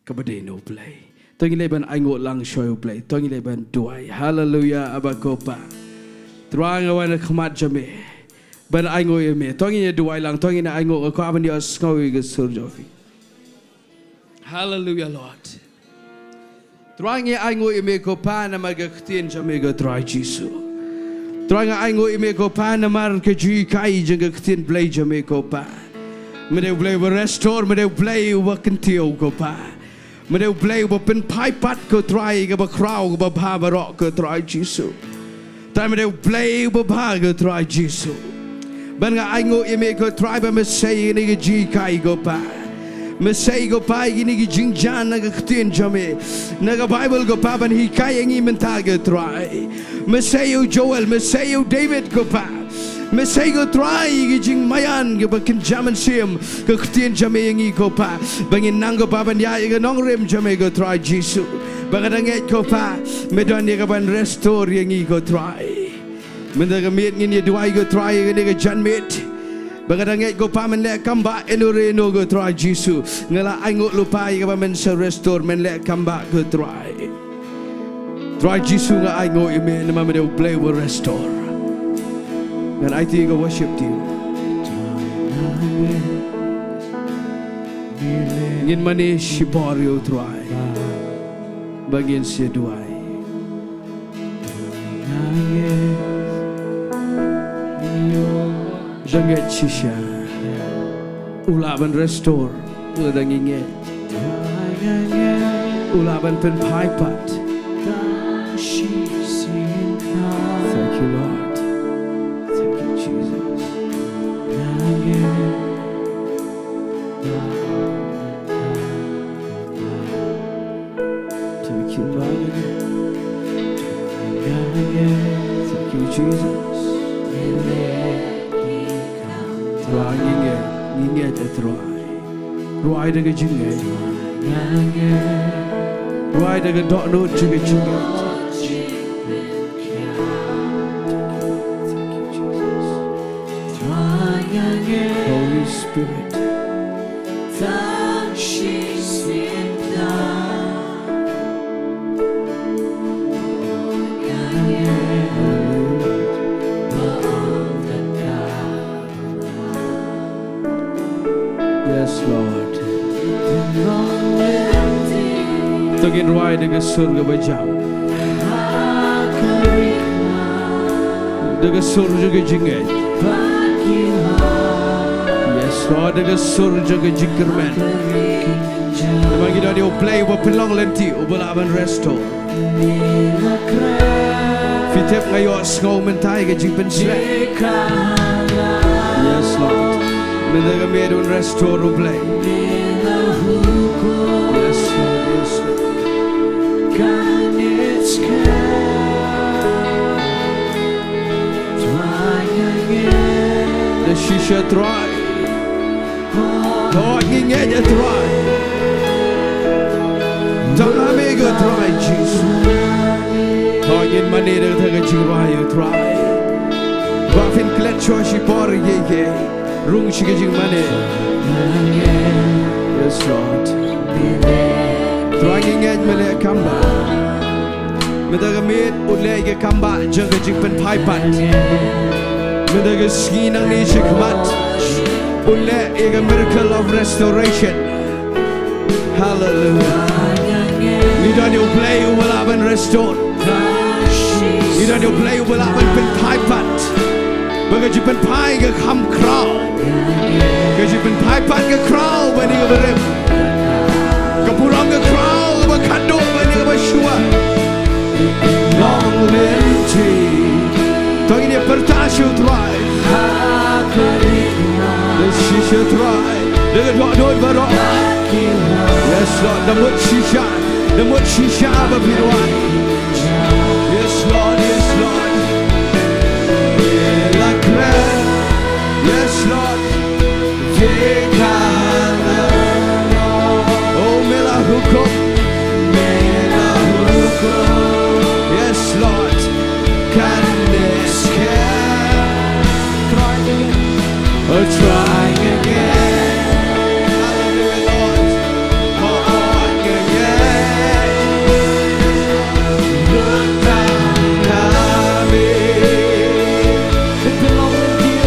Kabade no play. Tongi le ban aingo lang show play. Tongi le ban duai. Hallelujah abakopa. Terang awan khmat jame ban aingo yeme tongi ne duai lang tongi ne aingo ko aban dia Sngi ga surjofi hallelujah lord terang ye aingo yeme ko pa na mag ktien jame ga trai jisu terang aingo yeme ko pa na mar ke ji kai jeng ktien blai jame ko pa mede blai restore mede blai wa kentio ko pa mede blai wa pen pai pat ko trai ga ba krau ga ba ba ro ko trai jisu Time they play babaga try jisu. Ban nga aingo ime ko try ba mesay ni gi kai go pa. Mesay go pa ni gi jingjan na ktien jame. Na Bible go pa ban hi kai ngi mentaga try. Mesay Joel, mesay David go pa. Mesay go try gi jing mayan ge bakin jaman sim ko ktien jame ngi go pa. Bangin nango pa ban ya ga nongrem jame go try jisu. Bangadangit ko pa, medon ni kapan restore yang i ko try. Mendaga mit ngini duai ko try ngini ka janmit. Bangadangit ko pa menlek kamba enure no ko try jisu. Ngala aingot lupa i kapan men se restore menlek kamba ko try. Try jisu nga aingot ime nama mede play will restore. And I think I worship you. Ngin mani shipor yo try. Bagian Syiemlieh Jangat shisha Ulaban restore Uladang inget Ulaban Pynphai pat Thank you Lord Thank you Jesus Thank you, Lord. Thank you, Jesus. Try inget try. Try dengan jingai. Try dengan donbor juga jingai. Holy Spirit. Yes, Lord. Tungin ruai dengan surga bajau. Dengan surga juga jingai. Yes, Lord, dengan surga juga jingkyrkhu. Bagi dah dia play uba pelong lenti uba laban resto. Fitep ngayo sngau mentai ke jing pensle. Yes Lord. Mendaga medun resto play. Yes Lord, yes Lord. The shisha try. Lord, ngingenya try. Jangan mega try Jesus. Lord, ngin mane dah terke jingrai try. Bafin klet choshi por ye. Rung shige jingmane. Yes Lord. Try ngingenya mele kamba. Mendaga med ulege kamba jaga jing Pynphai pat. Mendaga Sngi nang ni shikmat. Ule is a miracle of restoration. Hallelujah. Lidah dia play you will have been restored. Lidah dia play you will have been Pynphai pat. Bagaji Pynphai ke kham krau. Bagaji Pynphai pat ke krau bani ke berim. Kapurang ke krau ke kynduh bani ke bersyua. Long live Jesus. Tong ini pertasyu try. Shisha try. Dengan doa barok. Yes Lord, namut shisha berpiruan. Yes Lord, yes Lord. Mela keren. Yes Lord. Jekana. Oh mela hukum. Yes Lord. Kindness care. Trying again. Hallelujah, Lord. Trying again. Look down at me. It belongs to you,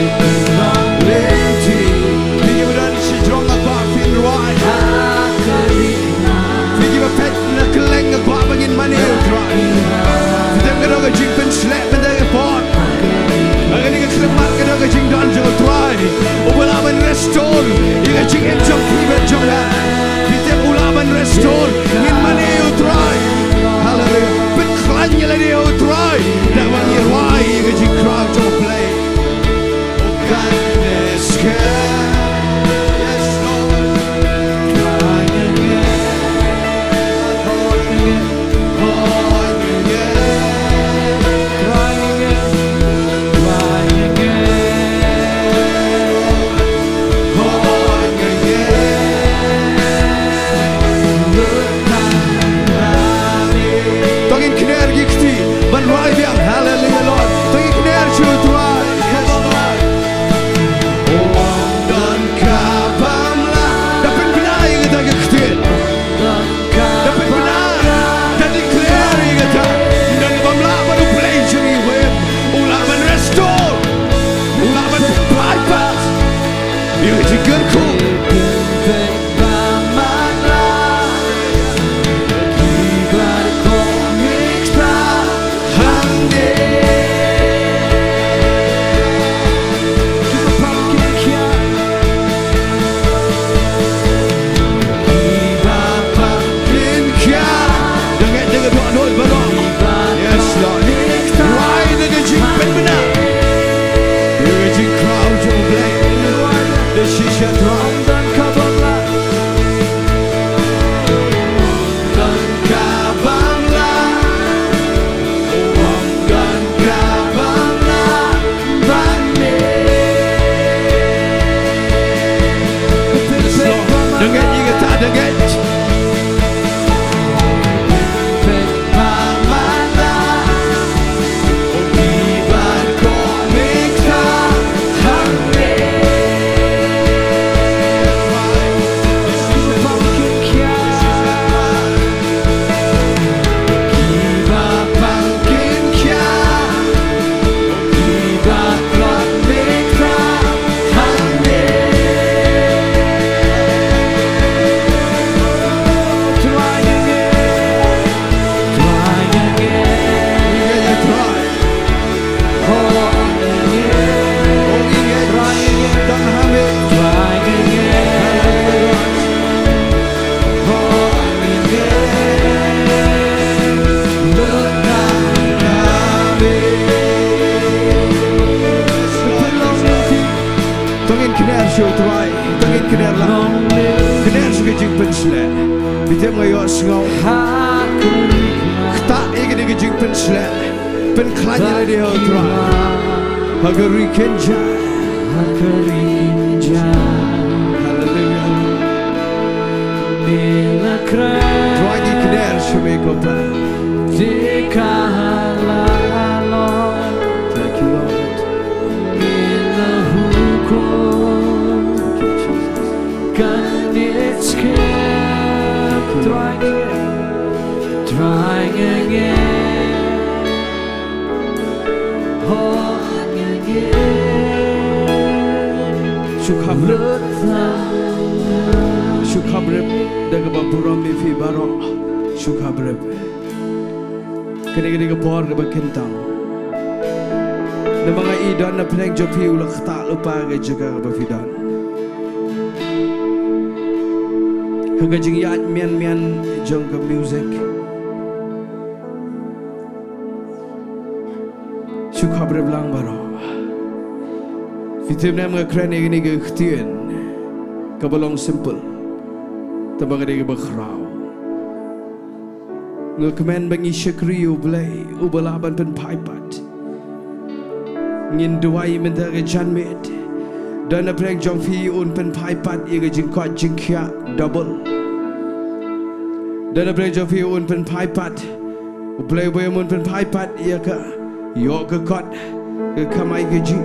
it belongs to you. Think of it on the strong about in right. Think of a pet in a clang of bobbing in money and try. Think of a jeep and slap. Agak ni selamat kena ke Jingduwai try. Ulaban restore. Ia jingiaroh berjalan. Kita ulaban restore. Min mana you try. Hallelujah. Berkelanya lagi you try. Dah wangi rai ia jingkyrkhu play. Kindness care. Yes Lord. Try again. Hallelujah, Lord. Thank you, Lord. You try. Yes, Lord. Oh, dan kabamlah. Dapat benar yang kita Ktien. Dapat benar. Dan declare yang kita. Dan kabamlah baru play jadi web. Ulah men restore. Ulah men bypass. Ia jingkyrkhu. Yes, Lord. Right dengan jingpen benar. Dengan Ktien U Blei. The shisha drum dan kabamlah. Dan kabamlah. Dan kabamlah. Bani. Yes, Lord. Dengan jika tak dengan. siêu trai tăng in cái đèn lắm cái đèn suka jing pensle bitem ngayo sngau ta ini cái jing pensle pen klanya dia trai hagari kenja hallelujah
bila kran
trai di cái đèn shame kopa
dikalalo thank you Lord bila hukum kan escape trying again hoping again
Shukhabrep daga bapuram mi fi baro shukhabrep kene por ga bakentang na mga idon na pleng jopi ulak ta lupa ga jaga ba fidan haga jingiat mian jong ga music shukhabrep lang baro fitim na mga krene gini ga Ktien ka Balang simple tabang ga ba khrao ngkemen bangi Syiemlieh U Blei ubalaban Pynphai pat Jingduwai menda ga janmet dan apreng jong fi un Pynphai pat ye jingkot jingkia double dan apreng jong fi un Pynphai pat U Blei boy mun Pynphai pat ye ka yo ka kot ke kamai ke ji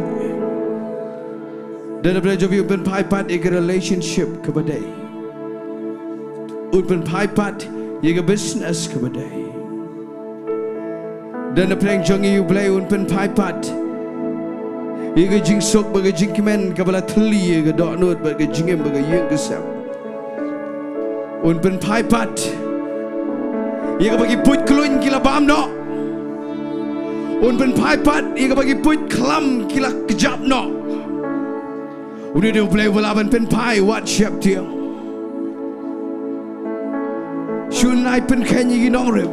dan apreng jong fi un Pynphai pat ye relationship ke badai un Pynphai pat ye business ke badai dan apreng jong U Blei un Pynphai pat ye jingsok baga jingmane kabala thli ye donbor baga jingem baga yeng kesam un Pynphai pat ye bagi put klun kila bamno un Pynphai pat ye bagi put klam kila kejapno un U Blei walaban Pynphai wat siap tiang shunai pen khanyi ginongrem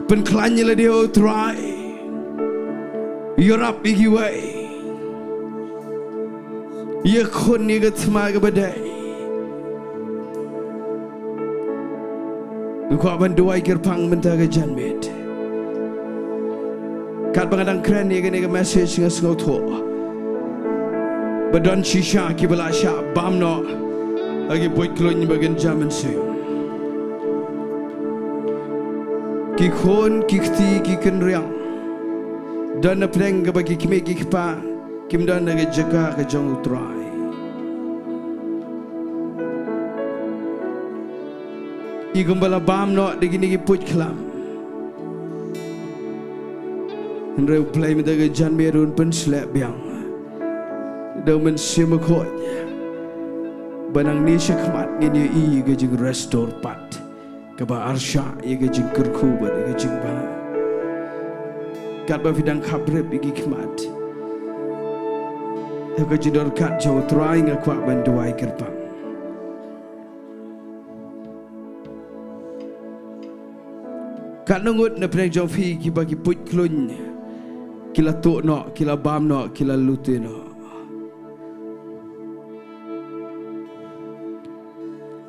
pen klanya la dia try yorap igi way ye khon ni ga thma ga badai ko ban duai kirpang Bynta ga janmet kat bangadang kran ni ga message nga sngo tho badon shisha ki bala sha bamno agi boy klon bagen jamen se ki khon ki khti ki kenriang dan apreng ga bagi kime ki pa kim dan ga Jaka ga jong utrai i gumbala bam no de gini ki put klam re play me ga jan merun pen slap biang do men simakho banang ni shakmat ngini i ga jing restore pat ka ba Arshah ye ga jingkyrkhu ba ga jingba kat ba fidang khabrep igi khmat ga jidor kat jo try nga kwa ban duai kirpang kat nungut na preng jo fi ki ba ki put klun kila to no kila bam no kila lute no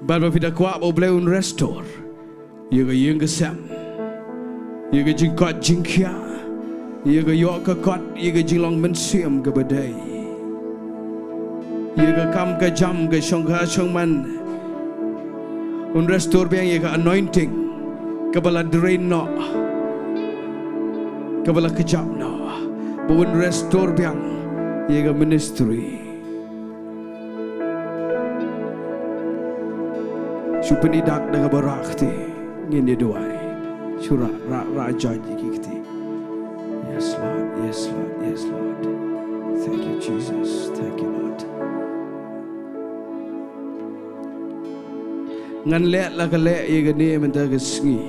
ba fidang kwa ba blei un restore ye ga yeng sam ye ga jingkot jingkia ye ga yo ka kot ye ga jinglong men siam ga badai ye ga kam ga jam ga shongha shongman un restore bang ye ga anointing ka bala drain no ka bala ka jam no un restore bang ye ga ministry supeni dak da ga barakti ngin duai shura ra jaji kikti. Yes, Lord. Yes, Lord. Yes, Lord. Thank you, Jesus. Thank you, Lord. Ngan le la ka le ye ga ne men ta ga sngi.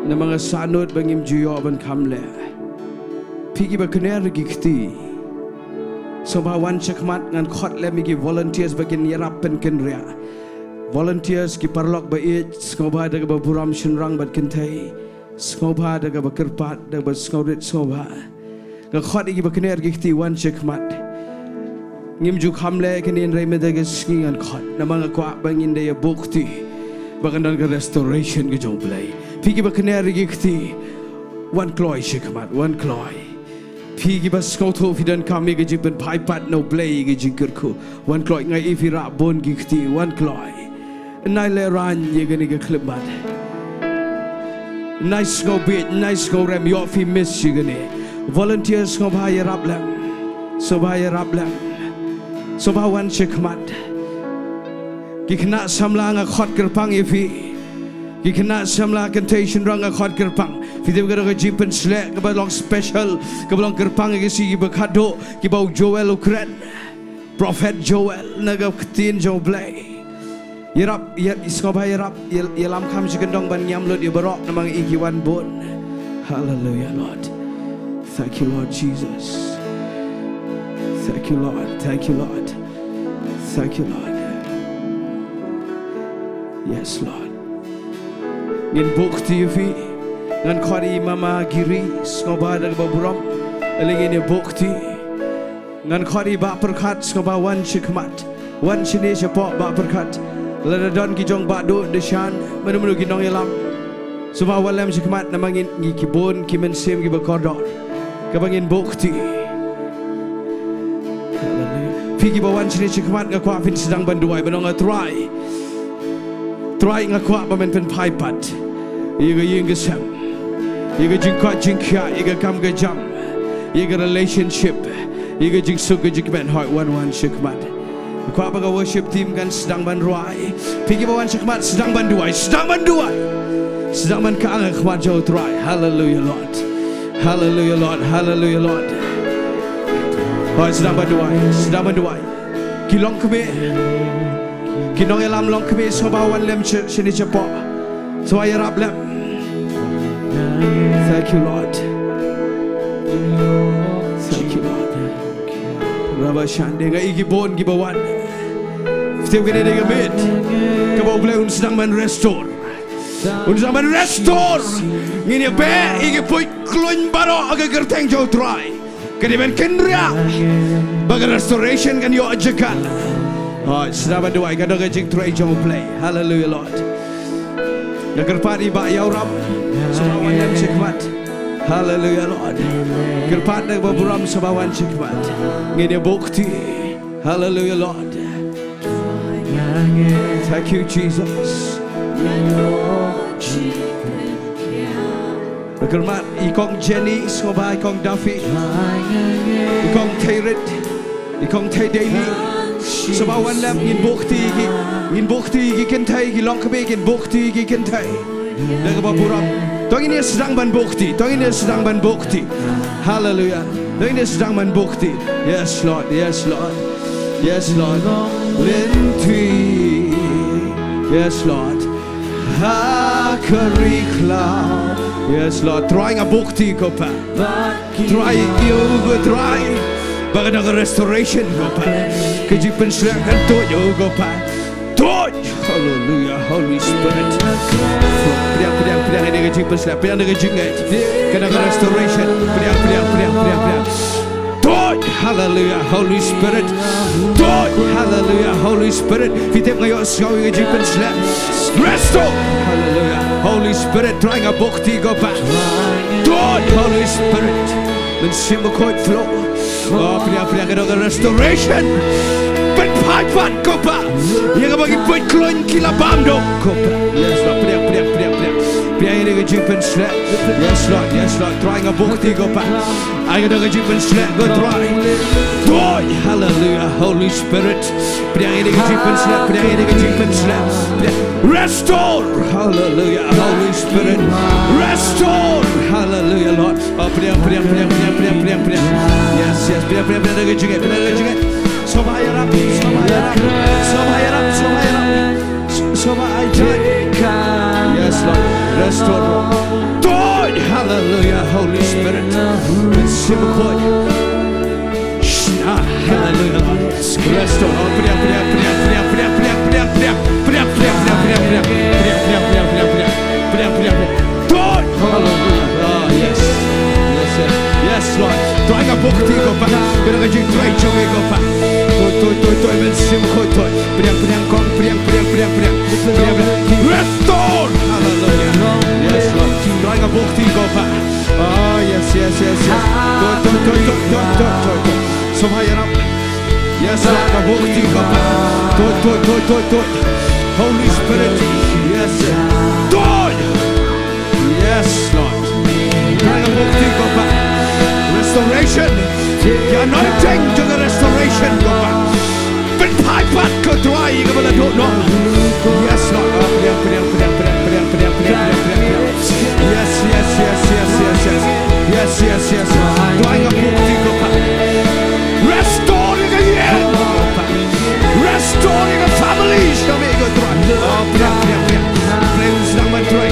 Na mga sanot bangim juyo ban kham le. Pigi ba kner gi kti. Soba wan chakmat ngan khot le mi gi volunteers bagin yarap pen ken ria. Volunteers ki parlok ba it skoba daga ba buram shinrang bat kentai. Skoba daga ba kirpat daga ba skaurit skoba khot iki bakner gikti wan chekmat ngim ju khamle kenin re medage skingan khot namang kwa bangin de bukti bagandan ke restoration ke jong blai pigi bakner gikti wan kloy chekmat wan kloy pigi bas skotho fidan kami ke jipen phaipat no blai ke jingkyrkhu wan kloy ngai ifira bon gikti wan kloy nai le ran ye gani ke klebat nice go bit nice go rem yo fi miss ye gani volunteers ngau bahaya rablam sobaya rablam sobawan chekmat gikna samla nga khot kerpang ifi gikna samla contation rang nga khot kerpang fidem gara ga jipen slek ka balong special ka balong kerpang gi si bakado ki bau Joel ukren prophet Joel naga Ktien U Blei Yerap iskoba yerap yelam kam jigendong ban nyam lot yebarok namang ikiwan bon. Hallelujah, Lord. Thank you, Lord Jesus. Thank you, Lord. Thank you, Lord. Thank you, Lord. Yes, Lord. Ngin bukti fi ngan khari mama giri skoba dag baburam alingin bukti ngan khari ba perkat skoba wan chikmat wan chine chapok ba perkat Ladadon ki jong badu deshan menu ki nong yalam suma walam sikmat namangin ki kibon ki mensem ki bakodor kabangin bukti pigi bawan sini sikmat ngakwa fin sedang banduai benong try ngakwa bamen Pynphai pat yiga yingesam yiga jingkot jingkya yiga kam ga jam yiga relationship yiga jingsuk jingman heart one sikmat Kwa baga worship team kan sedang banduai pigi bawan sikmat sedang banduai sedang ban kaang khmat jo try hallelujah Lord hallelujah Lord hallelujah Lord Hoi sedang banduai kilong kebe kinong elam long kebe sobawan lem sini cepo so ay rap lem thank you Lord Rabba shande nga igibon gibawan Fitip kena dia gebet Kebau boleh sedang man restore sedang man restore Ngini be igi pui klun baro aga gerteng jauh try Kena ben kendria Baga restoration kan yo Jaka sedang banduai kadang gajing try jauh play hallelujah Lord Nagar pari ba yauram Sebawan yang cikmat Hallelujah Lord Gerpat nak berburam sebawan cikmat Ngini bukti Hallelujah Lord Thank you Jesus Germat ikong Jenny Soba ikong Dafi Ikong Tairit Ikong Tai Daily Sebawan lam ngin bukti Ngin kentai Ngilong kebe ngin bukti Ngin kentai Nak berburam Tong ini sedang ban bukti hallelujah tong ini sedang ban bukti yes Lord Linti yes Lord Hakarikla yes Lord try nga bukti ko pa try baga nga restoration ko pa kajipan sila kanto ko pa hallelujah Holy Spirit pedang ini kejipan selap pedang ini kejingat kena restoration pedang hallelujah Holy Spirit hallelujah Holy Spirit fitip ngayok sekau kejipan selap restore hallelujah Holy Spirit try nga bukti ko pa Holy Spirit mensimukot flow pedang kena restoration Pynphai pat ko pa yang bagi put klon kilabam do ko pa yes Lord pedang ini kejipan selap yes Lord try nga bukti ko pa ay nga kejipan selap go try hallelujah Holy Spirit pedang ini kejipan selap restore hallelujah Holy Spirit restore hallelujah Lord pedang yes pedang kejipan Soba yarap yes Lord restore hallelujah Holy Spirit simukot hallelujah restore hallelujah yes Lord trying a Restore. Hallelujah. Yes, Lord. Drawing a book to go back. Oh, yes. So higher up. Yes, Lord. A book to go back. Holy Spirit. Yes. Lord. Yes, Lord. Drawing a book to go back. Restoration. The anointing to the restoration go back. Pynphai pat ko tuai ka bala do no. Yes, Lord. Yes. Tuai ka bukti ko pa. Restoring again. Restoring a family. Kami ko tuai. Oh, friends naman tuai.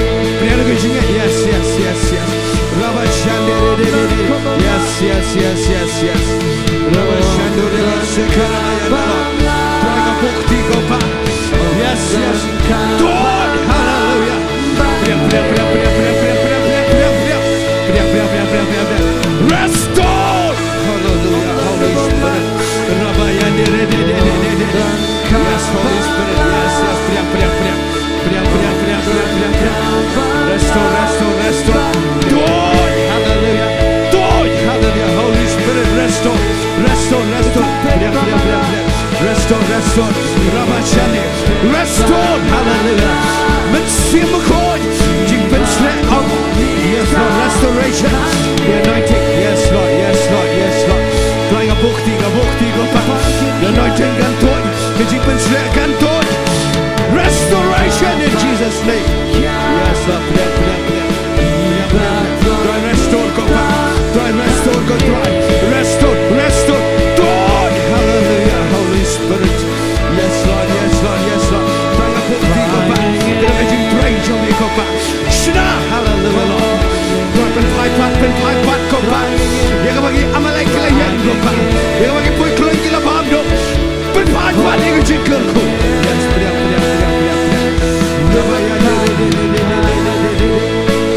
Yes. Rabba Shandere. Yes. Rabba Shandere Sekaraya. Tuai ka bukti ko pa. Yes. Lord, hallelujah. Restore. Hallelujah. Holy Spirit. Yes, Holy Spirit. Yes. Restore. Lord, hallelujah. Holy Spirit, restore. Restore. Rabashani. Restore. Hallelujah. Mitsimukoi. Jingpensle out. Yes, Lord. Restoration. The anointing. Yes, Lord. Going a bukti go back. The anointing can do it. The jingpensle can do it. Restoration in Jesus' name. Yes, Lord. Try restore go back. Restore. Lord. Hallelujah. Holy Spirit. Yes, Lord. Try a bukti go back. The anointing praise you go back. Shna. Hallelujah, Lord. Pynphai pat go back. Yang bagi amalai kelayan go back. Yang bagi pui keluar gila paham do. Pynphai pat yang jingkyrkhu. Yes,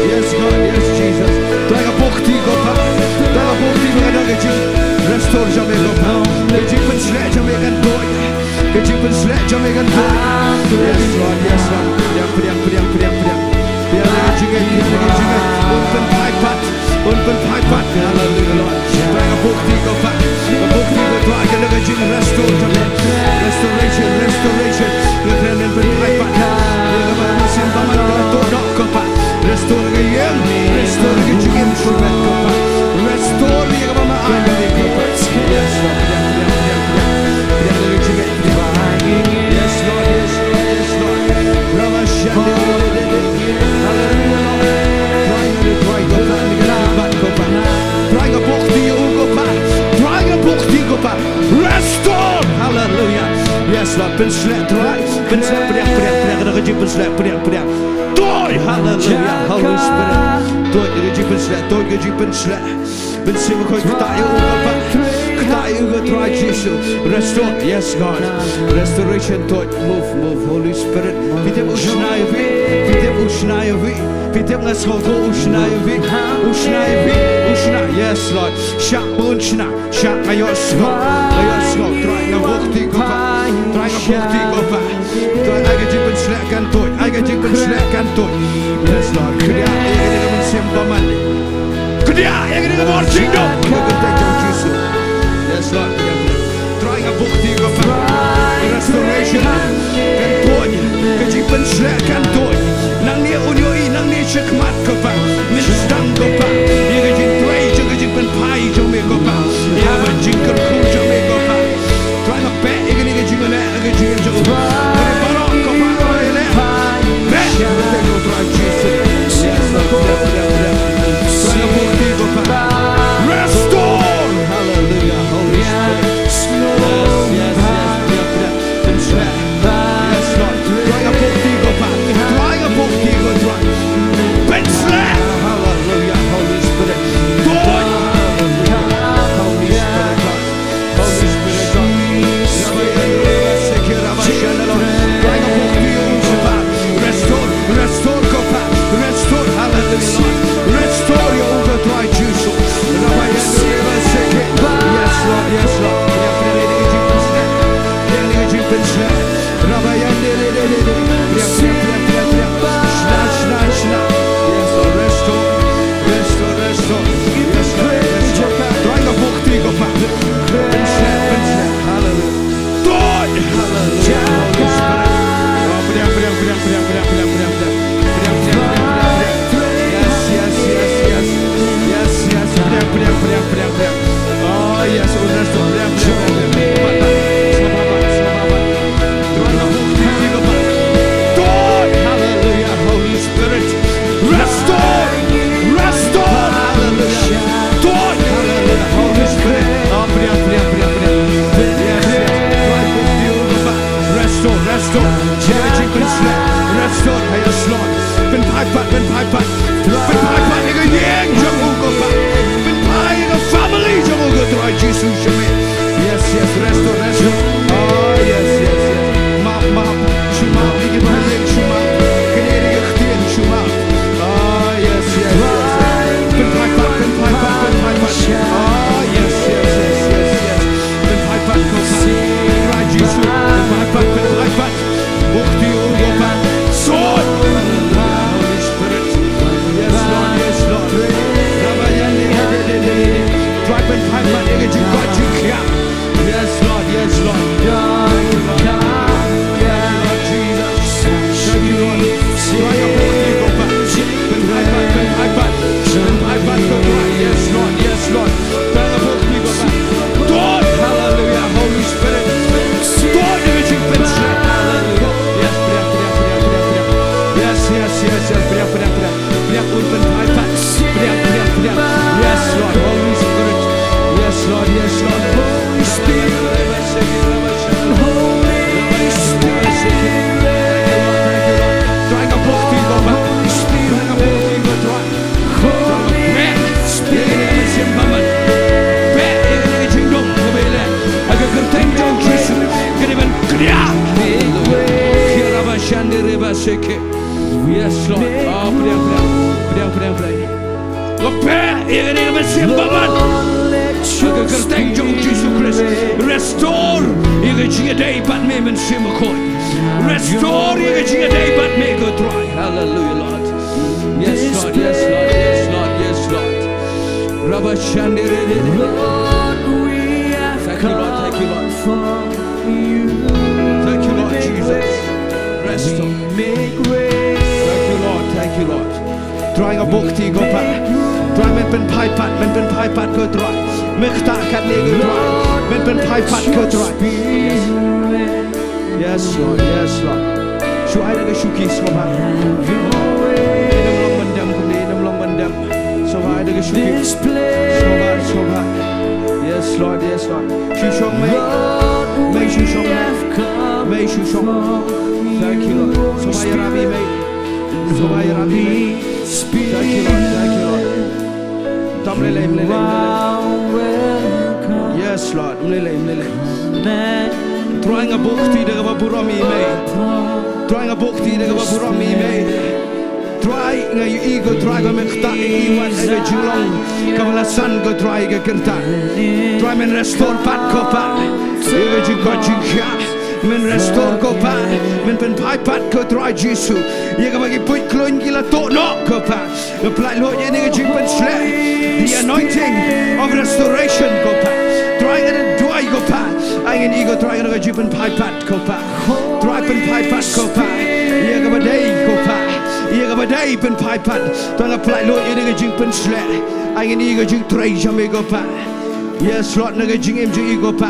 Yes, God, yes, Jesus. Try a bukti go back. Restore jamais go back. Jingpensle jamais kan do. Jingpensle jamais kan do. Yes, Lord. Pynphai pat. Hallelujah, Lord. Try a bukti go back. A bukti go back. I can never jing restore jamais. Restoration. Pynphai pat. Restore again. Restore Yes, Lord. Restore. Hallelujah. Yes, Lord. Hallelujah. Holy Spirit. Restore. Yes, God. Restoration. Move. Holy Spirit. Yes, Lord. Shak Iasnohkti. Try a bukti go back. Try a jingpen slakan toy. Yes, Lord. Yes, Lord. Try a bukti go back. Restoration. Jingpen slakan toy. Nang ni unyoi nang ni shikmat go back. Ministang go back. Pynphai jome go back. Yaba jingkyrkhu jome go back. Try a bet jingmane jingiaroh. Balang go back. Bet. Try Jesus. Yes, Try a bukti go back. Restore. Hallelujah. Holy Spirit. Yes. restore. Jing Penslet, restore. Yes, Lord. Pynphai pat. Pynphai ega yang jangu ko pa. Pynphai ega family jangu ko try Jesus shame. Yes, restore. Oh, yes. Maaf. Shuma, igi bahayeng shuma. Keneri ega Ktien shuma. Oh, yes. Pynphai pat. Oh, yes. Pynphai pat ko pa. Try Jesus. Pynphai pat. Bukti u ko pa. Sword. Holy Spirit. Yes, Lord. Try Pynphai pat ega jingiaroh. Yes, Lord. Thank you, Lord. Lord Jesus. Thank you, Lord. Try a bukti ko pa. Pynphai pat. Yes, Lord. Try a bukti ko pa. God, hallelujah. Holy Spirit. God, ega jingiaroh. Hallelujah. Yes, Priyak pun Pynphai pat. Priyak. Yes, Lord. Holy Spirit. Yes, Lord. Holy Spirit. Holy Spirit. Try a bukti ko pa. Holy Spirit. Holy Spirit. Jingduwai. Agak kerteng jauh Jesus. Keriban kriya. Yes, Lord. Oh, priang. Lepas ini bersimbaman. Agak kerteng jauh Jesus Christ. Restore. Ini jingiaroh bat me mensimakoi. Restore. Ini jingiaroh bat me go try. Hallelujah, Lord. Yes, Lord. Rabba Shandere. Thank you, Lord. Thank you, Lord Jesus. Restore. Thank you, Lord. Trying a bukti go pa. Try men Pynphai pat go try. Mekta kat ne go try. Men Pynphai pat go try. Yes, Lord. Shu ai da shu ki so ba. Nam long mandam. So ai da shu ki. So ba. Yes, Lord. Shu shong me. May shu shong. Thank you, Lord. So ai rabi me. Thank you, Lord. Tamlele. Yes, Lord. Mlele. Trying a bukti de burami me. Try nga you ego try go mekta iwan ega Shillong. Kabala san go try ga kerta. Try men restore pat ko pa. Ega jingkyrkhu. Men restore ko pa. Men Pynphai pat ko try Jesus. Ega bagi put klon gila to no ko pa. The plan lo ye ega jingpenslek. The anointing of restoration ko pa. Try ga Diengdoh ko pa. Angin ego try ga Pynphai pat ko pa. Try Pynphai pat ko pa. Ega badai ko pa. Ia badai Pynphai pat. Tanga plai lo ye ega jingpenslek. Angin ego jing tray jame ko pa. Yes, Lord naga jing ego pa.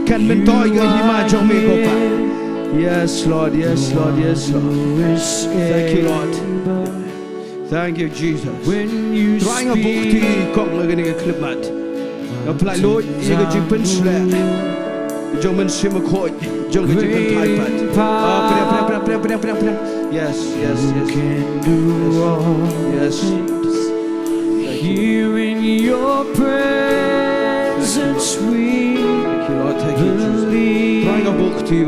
Kan mentoy ga hima jame ko pa. Yes, Lord. Thank you, Lord. Thank you, Jesus. Trying a bukti kong laga ni clip mat. Apply Lord, iga jingpenslek. Jong men simakoi, jong ga Pynphai pat. Priang. Yes.
Here in your presence we believe.
Trying a bukti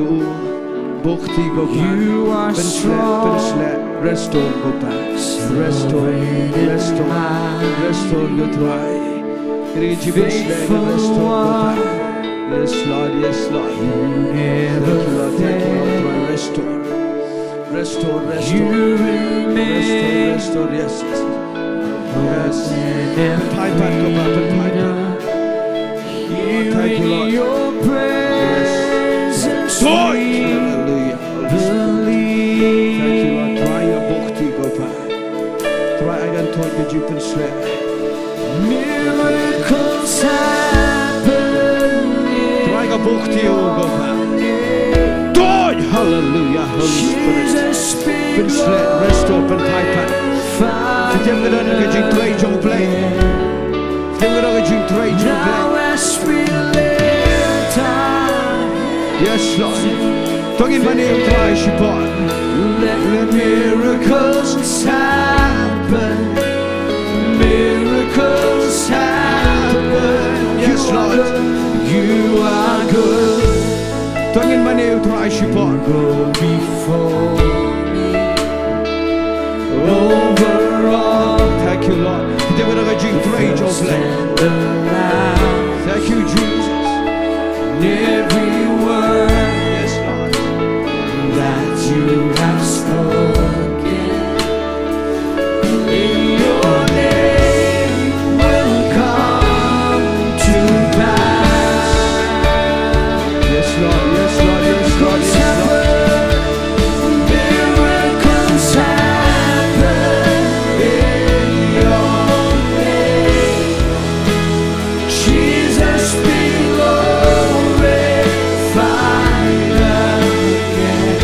go back.
You are strong.
Restore go back. Restore go try. Restore go back. Yes, Lord. Thank you, Lord. Try restore. Yes. Pynphai pat go back. Thank you, Lord.
Your presence
Lord.
we
Hallelujah.
believe.
Thank you, Lord. Try a bukti go back. Try again to get you Pynphai.
Miracles happening.
Try a bukti go back. God, hallelujah, Holy Spirit. Pynphai, restore Pynphai pat. Diengdoh ga Jingduwai U Blei. Diengdoh ga Jingduwai U Blei. Yes, Lord. Tongin mani utrai shipon.
Let miracles happen. Miracles happen.
Yes, Lord.
You are good.
Tongin mani utrai shipon.
Go before me. Overall.
Thank you, Lord. Kita berada Jingduwai U Blei. Thank you, Jesus.
Every word
Yes, Lord.
that you have spoken in your name will come to pass.
Yes, Lord. Yes, Lord. Yes, Lord. Yes, Lord.
Miracles happen in your name. Jesus be glorified again.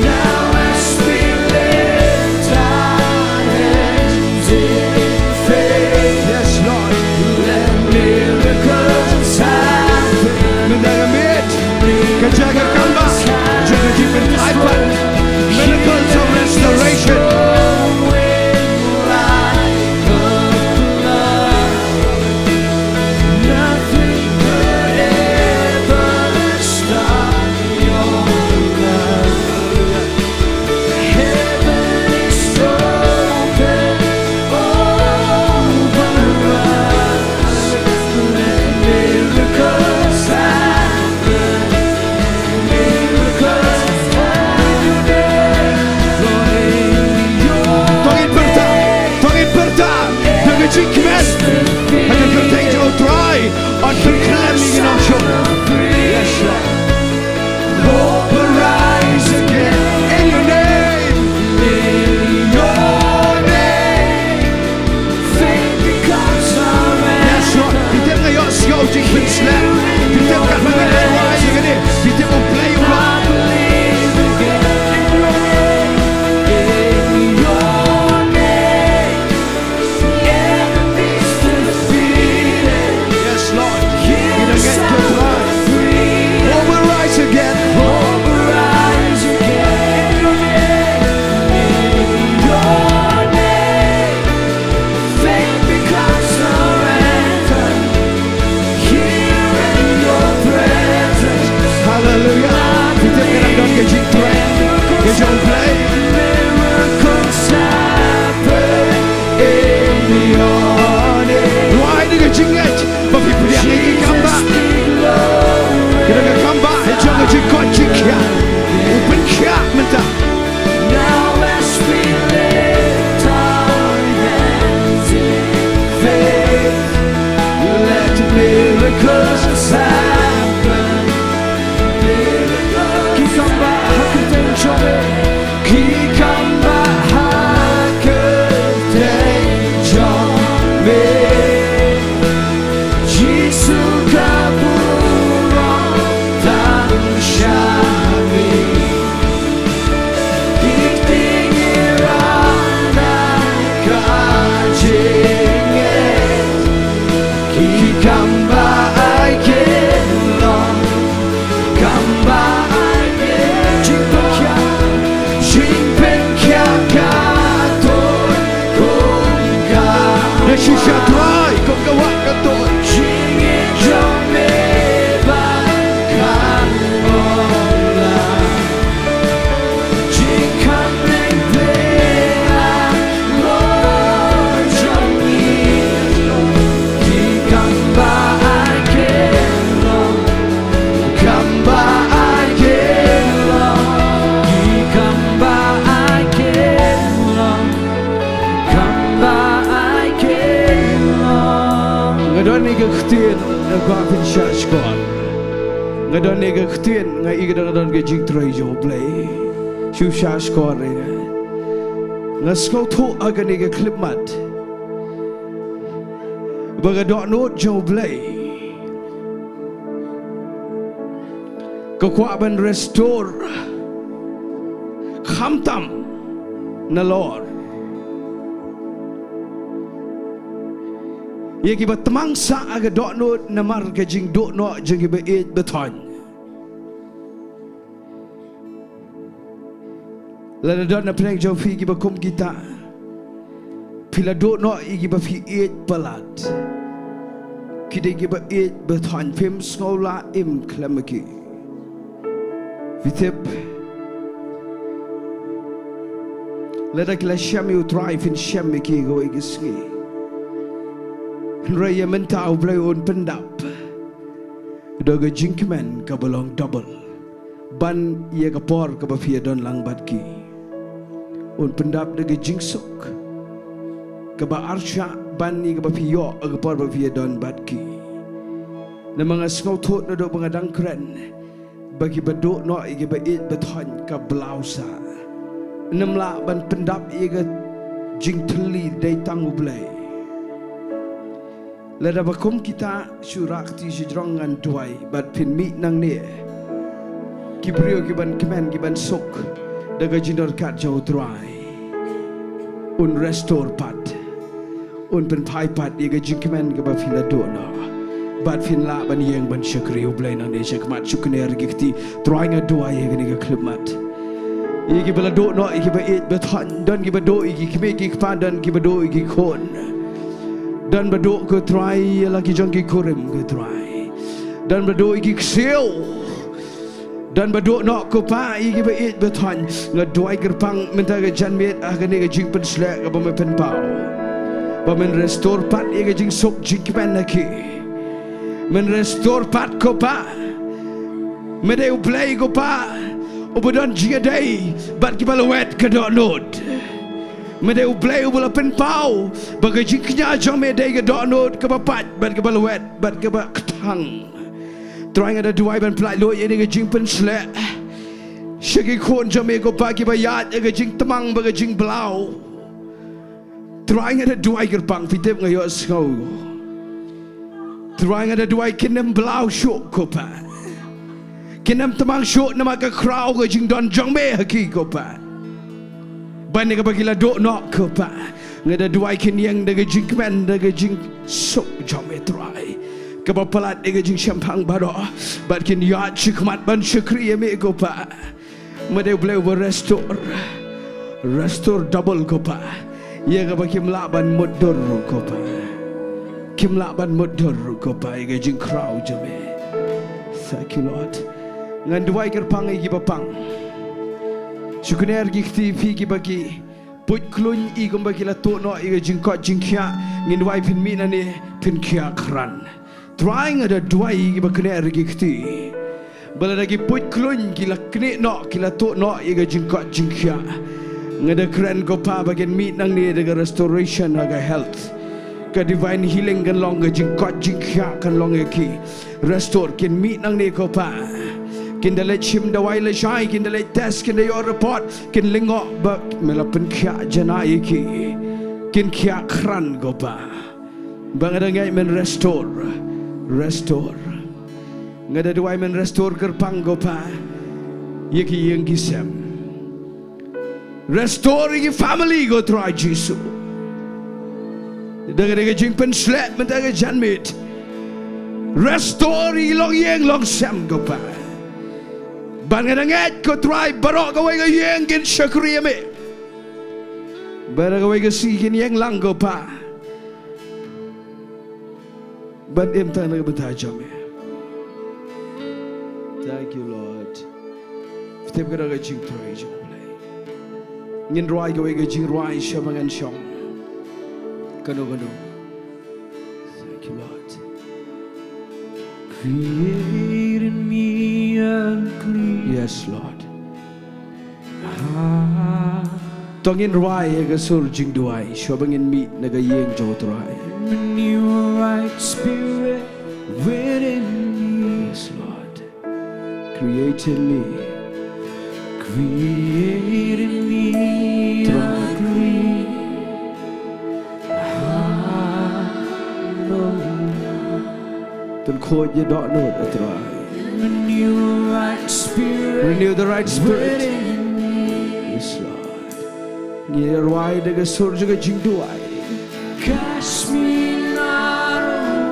Now as we lift our hands in faith,
Yes, Lord.
let miracles happen.
Mendalamit. Kejaga kamba. Jaga jipen Pynphai. Miracles of restoration. Tongin perta. Dengan jingmane. Ada kerteng jo try. On proclaiming in our show. Yes, Lord.
Hope arise again.
In your name.
In your name, faith becomes our
Yes, Lord. Kita ngayon siyo jingpen slap. Kita kat mengenai wajah ini. Kita mau play rock.
believe again. In your name, enemies defeated.
Yes, Lord. Kita get to try.
Free,
Overrise again.
hope arise again. In your name, faith becomes our anthem. Here in your presence,
Hallelujah. Kita kena don ke Jingduwai. Ke U Blei.
miracles happen in your name.
Ruai dengan jingat. Bagi pilihan ini kamba. Kita ke kamba. Jangan jingkot jingkia. Open kia mentah.
Now as we lift our hands in faith, let miracles happen. Kikamba hakuteng jome, kikamba hakuteng jome. Jisu kapurong tang syami.
Shisha try. Kau kawat katoi. Ngadon ni ke Ktien U Blei. Ngadon ni ke Ktien ngai ngadon ke Jingduwai U Blei. Shusha skor ni. Ngaskau tu agan ni ke klipmat. Bagadok not U Blei. Kekuatan restore. Khamtam na Lord. Ia kibat temang sa aga dok no namar ke Jingduwai no jengi beet beton. Lada dot na penang jauh fi giba kum kita. Pila dot no giba fi eight palat. Kita giba eight bertuan film sekolah klamaki. Vitep. Lada kila syami utrai fin syami ki go igisngi. Raya mentau Blei on pendap. Doga jingmane ka Balang double. Ban ia ka por ka bafia don langbat ki. On pendap doga jingsok. Ka ba Arshah ban ni ka bafia ka por bafia don bat ki. Na mga skau thot na do mga dangkren. Bagi badok no igi ba it bathon ka blausa. Namla ban pendap ia jingtli dai tangu Blei. Lada bakum kita syurakti sidrongan tuai bat pin mi nang ne. Kibrio kiban kemen kiban sok daga jindor kat jauh tuai. Un restore pat. Un Pynphai pat dia gajing kemen ke ba fila dono. Bat fin la ban yeng ban Sohthri U Blei nang ne sekmat sukne rigikti tuai nga tuai gani ga klimat. Iki bala do no iki ba it beton don ki ba do iki kime ki padan ki ba do iki kon. Dan baduk ke try lagi jangki kurim ke try. Dan baduk iki ksil. Dan baduk nak ke pa iki ba it beton ngadoi gerpang minta ke janmet agane ke jing penslek ke ba Pynphai. Ba men restore pat ke jing sok jingmane lagi. Men restore pat ko pa. Mede U Blei ko pa. Ubodon jingiaroh bat ki balawet ke dok nod. Mede U Blei ubala Pynphai bagai jingknya jong mede ke dok nod ke bapat bat ke balawet bat ke ba ketang. Terang ada dua ban pelai lo ini ke jing penslek. Syagi kon jong me ko pa ki bayat ke jing temang bagai jing belau. Terang ada dua gerbang fitip ngayo skau. Terang ada dua kinem belau syok ko pa. Kinem temang syok nama ke krau ke jing don jong me haki ko pa. Ban ke bagila dok nok ko pa. Ngada dua kin yang daga jingmane daga jing sok jong me try. Ke bapalat daga jing champang baro. Bat kin yat chikmat ban Sohthri me ko pa. Made Blei restore. Restore double ko pa. Ia ke bakim laban modor ko pa. Kim laban modor ko pa ke jing krau jome. Thank you Lord. Ngan dua gerpang iki bapang. Syukuner gikti fi ki bagi put klun i gom bagi la to no i jingkot jingkia ngin wai pin mi nani pin kia kran. Trying ada dua i bakner gikti. Bala lagi put klun ki la kne no ki la to no i jingkot jingkia. Ngada kran ko pa bagian mi nang ni daga restoration aga health. Ka divine healing kan long jingkot jingkia kan long ki. Restore kin mi nang ni ko pa. Kin dalai chim dawai le shai kin dalai test kin your report kin lingo ba melapen kya jana iki kin kya kran go ba bang ada ngai men restore ngada dua men restore gerpang go pa yeki yang gisem restore iki family go try Jesus daga jing pen slap men daga janmit restore long yang long sem go pa. Ban ngadangit ko try barok kawai ka yang kin Sohthri me. Bara kawai ka si kin yang lang ko pa. Ban imta na Bynta jame. Thank you Lord. Fitip ka daga jing try jing Blei. Ngin roi kawai ka jing roi syabangan syong. Kano. Thank you Lord. Create in me a clean. Yes, Lord. Tongin roi aga sur Jingduwai, shobangin mi naga yeng jotrai. Renew a right spirit within me. Yes, Lord. Create in me a clean. Then call you don't know that right. Renew the right spirit. Yes, Lord. Near wide the surge Jingduwai. Cast me not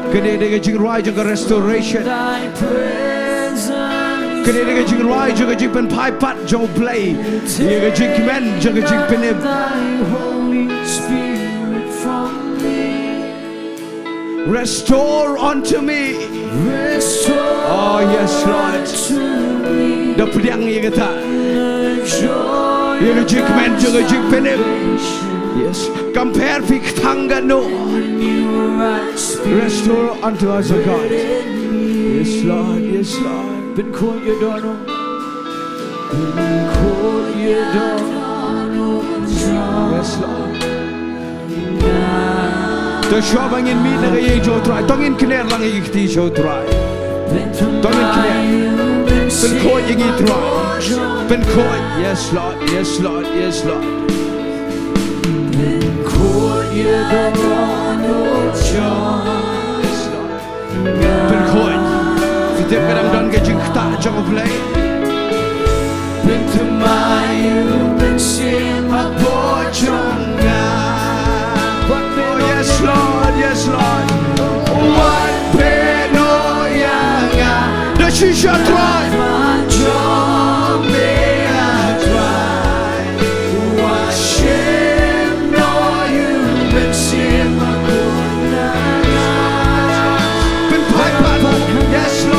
away. Can they get Jingduwai restoration? Thy presence Kini dengan Jingduwai juga jing Pynphai pat jong Blei. Ia ke jingmane juga jing Pynphai. Restore unto me. Oh yes Lord. Dah pedang ia kata. Ia ke jingmane juga jing Pynphai. Yes. Compare pik tangga no. Restore unto us, O God. Yes Lord. Yes Lord. Ben kol ye dono. Ben kol ye dono. Yes Lord. The shop angin meet na kayo Sohthri. Tongin kiner lang ikti Sohthri. Tongin kiner. Ben kol ye ngitri. Ben kol. Yes Lord. Yes Lord. Yes Lord. Ben kol ye dono. Yes Lord. Ben kol. Setiap kadang dan kejing tak jauh Blei. Pynphai bersama pojongan. Oh yes Lord, yes Lord. What penoyanga. The shisha try. Majom mea try. What shame no you bersama pojongan. Pynphai pat. Yes Lord.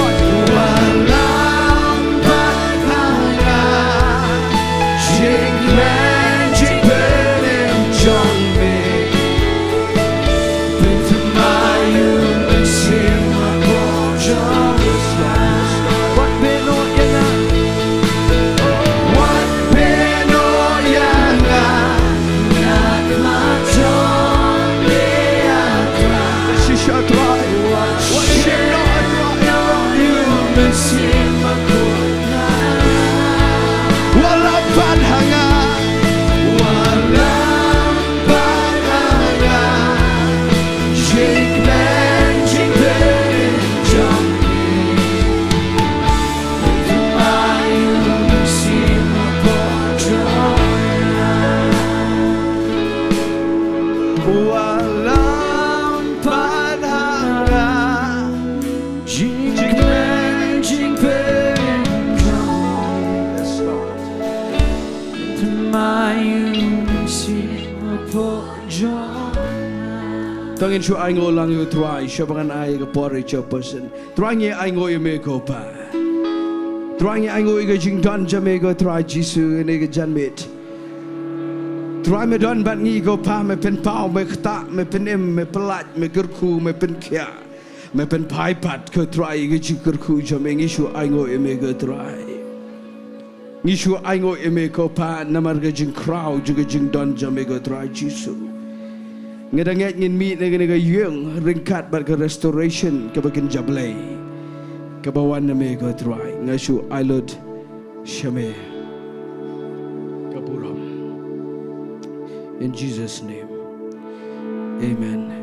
Tangin siya ay ngo lang yung try. Siya bangan ay kapore siya person. Try niya ay ngo yung may kopa. Try niya ay ngo yung jingdan siya may ko try Jisu yung janmit. Try me don bat ngi kopa me Pynphai me kta me Pynim me pelat me kyrkhu me Pynkia me Pynphai pat ko try yung jingkyrkhu siya may ngisyo ay ngo yung may ko try. Ngisyo ay ngo yung may kopa namar ka jingkraw juga jingdan siya may ko try Jisu. Ngedanget ngin meet nega yung ringkat bat ke restoration ke bagian Jablei ke bawah nama ke try ngasu ailod syame kapuram. In Jesus name, amen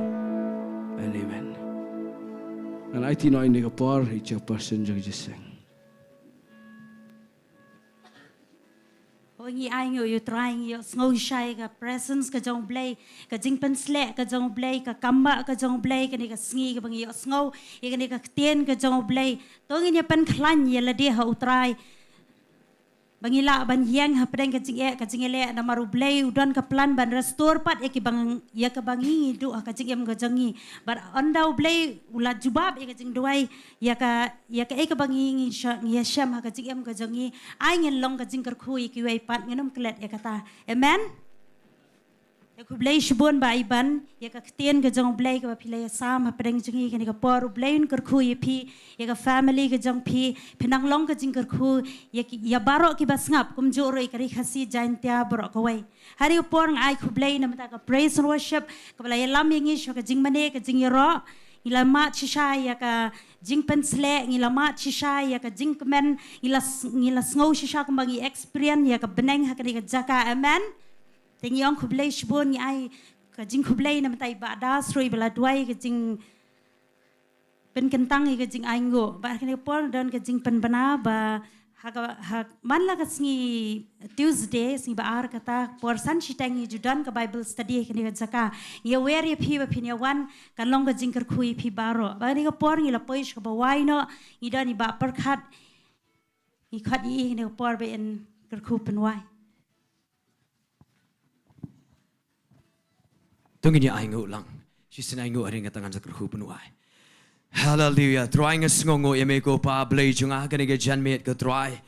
and amen. And I think I nega par each person just sing.
Ngi ai ngồi yêu trying yêu ngồi shay ka presence ka jong Blei ka jingpen sle ka jong Blei ka kamba ka jong Blei ka ni ka Sngi ka bangi ngau ka ni ka Ktien ka jong Blei to ngi pen khlan ye la dia ha utrai bangila ban hiang ha pedeng ka jingele na maru Blei udon ka plan ban restore pat e ki bang ya ka bangi du ka jingem ka jangi bar andau Blei ula jubab e ka Jingduwai ya ka e ka bangi ngi sham ha ka jingem ka jangi ai ngin long ka jingkyrkhu ki wei pat ngenom klet e kata amen. Ya ku Blei shibon ba iban ya ka Ktien ka jong Blei ka pilai sam ha pedeng jangi ka ni ka por Blei kyrkhu ye pi ya ka family ka jong pi penang long ka jingkyrkhu ya barok ki basngap kum joro ka ri khasi jain tia barok ka wei hari por ai ku Blei na mata ka praise and worship ka bala ya lam yangi sho ka jingmane ka jingiaroh ngilama chisha ya ka jingpen sle ngilama chisha ya ka jingmen ngilas ngau chisha ka bagi experience ya ka beneng ha ka ni ka Jaka amen. Tengi ong ku Blei shibon ni ai ka jing ku Blei na matai ba das roi bala duai ka jing pen kentang ka jing aingo ba ka ni por don ka jing pen bana ba ha man la ka Sngi Tuesday Sngi ba ar kata por san shitangi judan ka Bible study ka ni ka Jaka ye wer ye phi ba phin ya wan kan long ka jingkyrkhu phi baro ba ni ka por ngi la poish ka ba wai no ida ni ba perkhat อีขัดอีเนี่ยปอร์เป็นกระคูเป็นไว้
Tunggu ni ai nguk lang. Si senai nguk hari ngatangan jingkyrkhu penuai. Hallelujah. Try ngasngongo yemeko pa blai junga kani ke janmet ke try.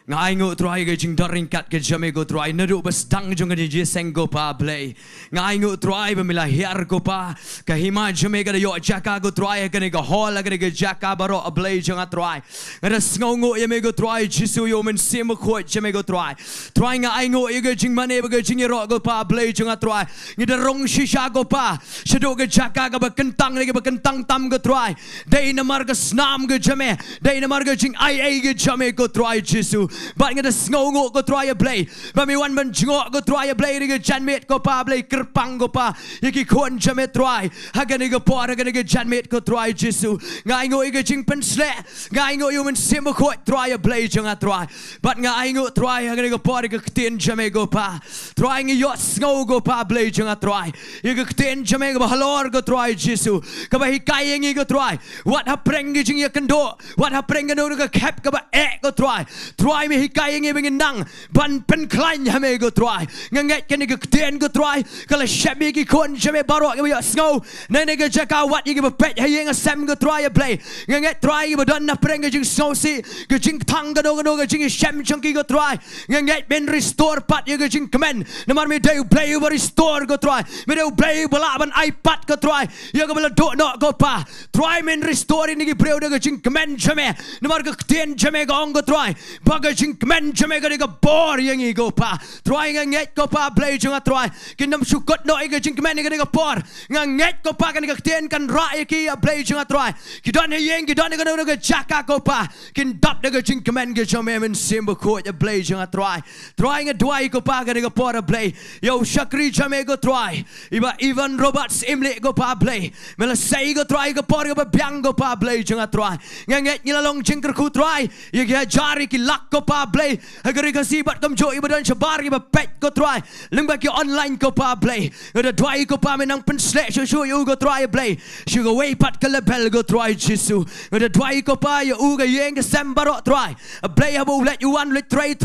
Ngai nguk try ke jing daringkat ke jameko try. Nadu bas dang junga di jesenggo pa blai. Ngai nguk try pemila hiar ko pa. Ke hima jameka de yo Jaka ko try kani ke hall kani ke Jaka baro blai junga try. Ngada sngongo yemeko try jisu yo men sim ko jameko try. Try ngai nguk ye ke jingmane ke jingiaroh ko pa blai junga try. Ngida rong shisha ko pa. Shado ke Jaka ke bekentang ke bekentang tam ke try. Dai namar ke snam ke jame. Dai namar ke jing ai ke jame ko try jisu. But ngada sngongo ko try blai. Bami wan ban jingok ko try blai ke janmet ko pa blai kerpang ko pa. Yeki kon jame try. Hagani ke por hagani ke janmet ko try jisu. Ngai ngok ke jing pensle. Ngai ngok yo men sim ko try blai janga try. But ngai ngok try hagani ke por ke Ktien jame ko pa. Try ngi yo sngo ko pa blai janga try. Yeki Ktien jame ko halor ko try jisu. Ka ba hikai ngi ko try. What hapreng ke jing ya kynduh. What hapreng ke no ke kap ka ba ko try. Try me hikai ngi bengin nang. Ban pen klein hame ko try. Nganget ke ni ke Ktien ko try. Kala shemi ki kon jame baro ke yo sngo. Nene ke Jaka wat ye ke pet hayeng asem ko try blai. Nganget try ke don na preng ke jing snow si. Ke jing tang ke no ke jing shem chunky ko try. Nganget ben restore pat ye ke jing kemen. Namar me Taiew play over restore ko try. Me Taiew play bala ban iPad ko try. Ye ke bala do no ko pa. Try men restore ni ke preu de ke jing kemen jame. Namar ke Ktien jame ko ong ko try. Baga jing kemen jame ke de bor ye ngi ko pa. Try nganget ko pa play junga try. Kinam sukot no ke jing kemen ke de por. Nganget ko pa ke Ktien kan ra ye ki play junga try. Kidon yeng kidon ke no ke Jaka ko pa. Kin dap de ke jing kemen ke jame men simbo ko ye play junga try. Try Ngadwai ko pa ke de por play. Yo Shakri jame ko try. Iba even Robert Syiemlieh ko pa play. Mela say ko try ko por ko biang ko pa play junga try. Nganget nilalong jingkyrkhu try. Ye ke jari ki lak ko pa play. Agari ka sibat kam jo ibadan shabar iba pet ko try. Lyngba ki online ko pa play. Ada dwai ko pa menang pensle shu you go try play. Sugar way pat ka lebel go try jisu. Ada dwai ko pa ya u ga yeng ke sembaro try. A play abo let you one let try.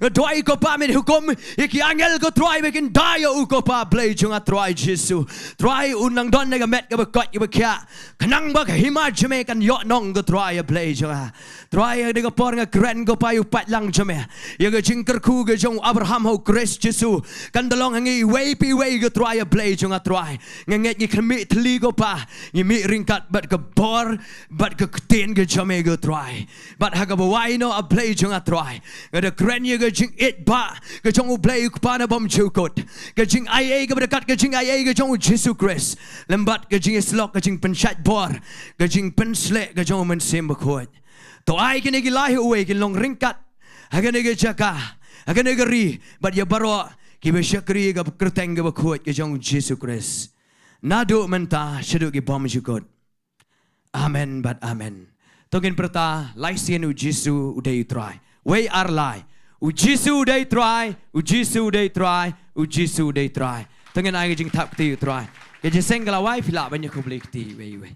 Ada dwai ko pa men hukum iki angel ko try mekin daya u ko pa play junga try jisu. Try unang don ga met ga bakot ga kya. Kanang ba hima jame kan yo nong go try play junga. Try ga por nga kren go pa yu pat lang jame. Ye ga jingkyrkhu ga jong Abraham ho Christ jisu. Kan dalong ngi way pi way go try play junga try. Nganget ni kemi tli go pa. Ni mi ringkat bat ga bor bat ga Ktien ga jame go try. Bat ha ga bawai no a play junga try. Ga da kren ye ga jing it ba ga jong u play ku pa na bom chukot. Ga jing ai ga berdekat ga jing ai ga jong Jesu Christ. Lembat ga Jingiasyllok ga jing penshat bor. Ga jing pensle ga jong men sim bakot. To ai kini gi lahi uwe ki long ringkat. Hagane ga Jaka. Hagane ga ri bat ya baro ki be Shakri ga kerteng ga bakot ga jong Jesu Christ. Nadu menta shadu ki bom chukot. Amen but amen. Tongin perta laisien u Jesu udai try. We are lie. U Jesu udai try. U Jesu udai try. U Jesu udai try. Tongin ai jing tap ti try. Ke jeseng galawai phila banyak ko blek ti we.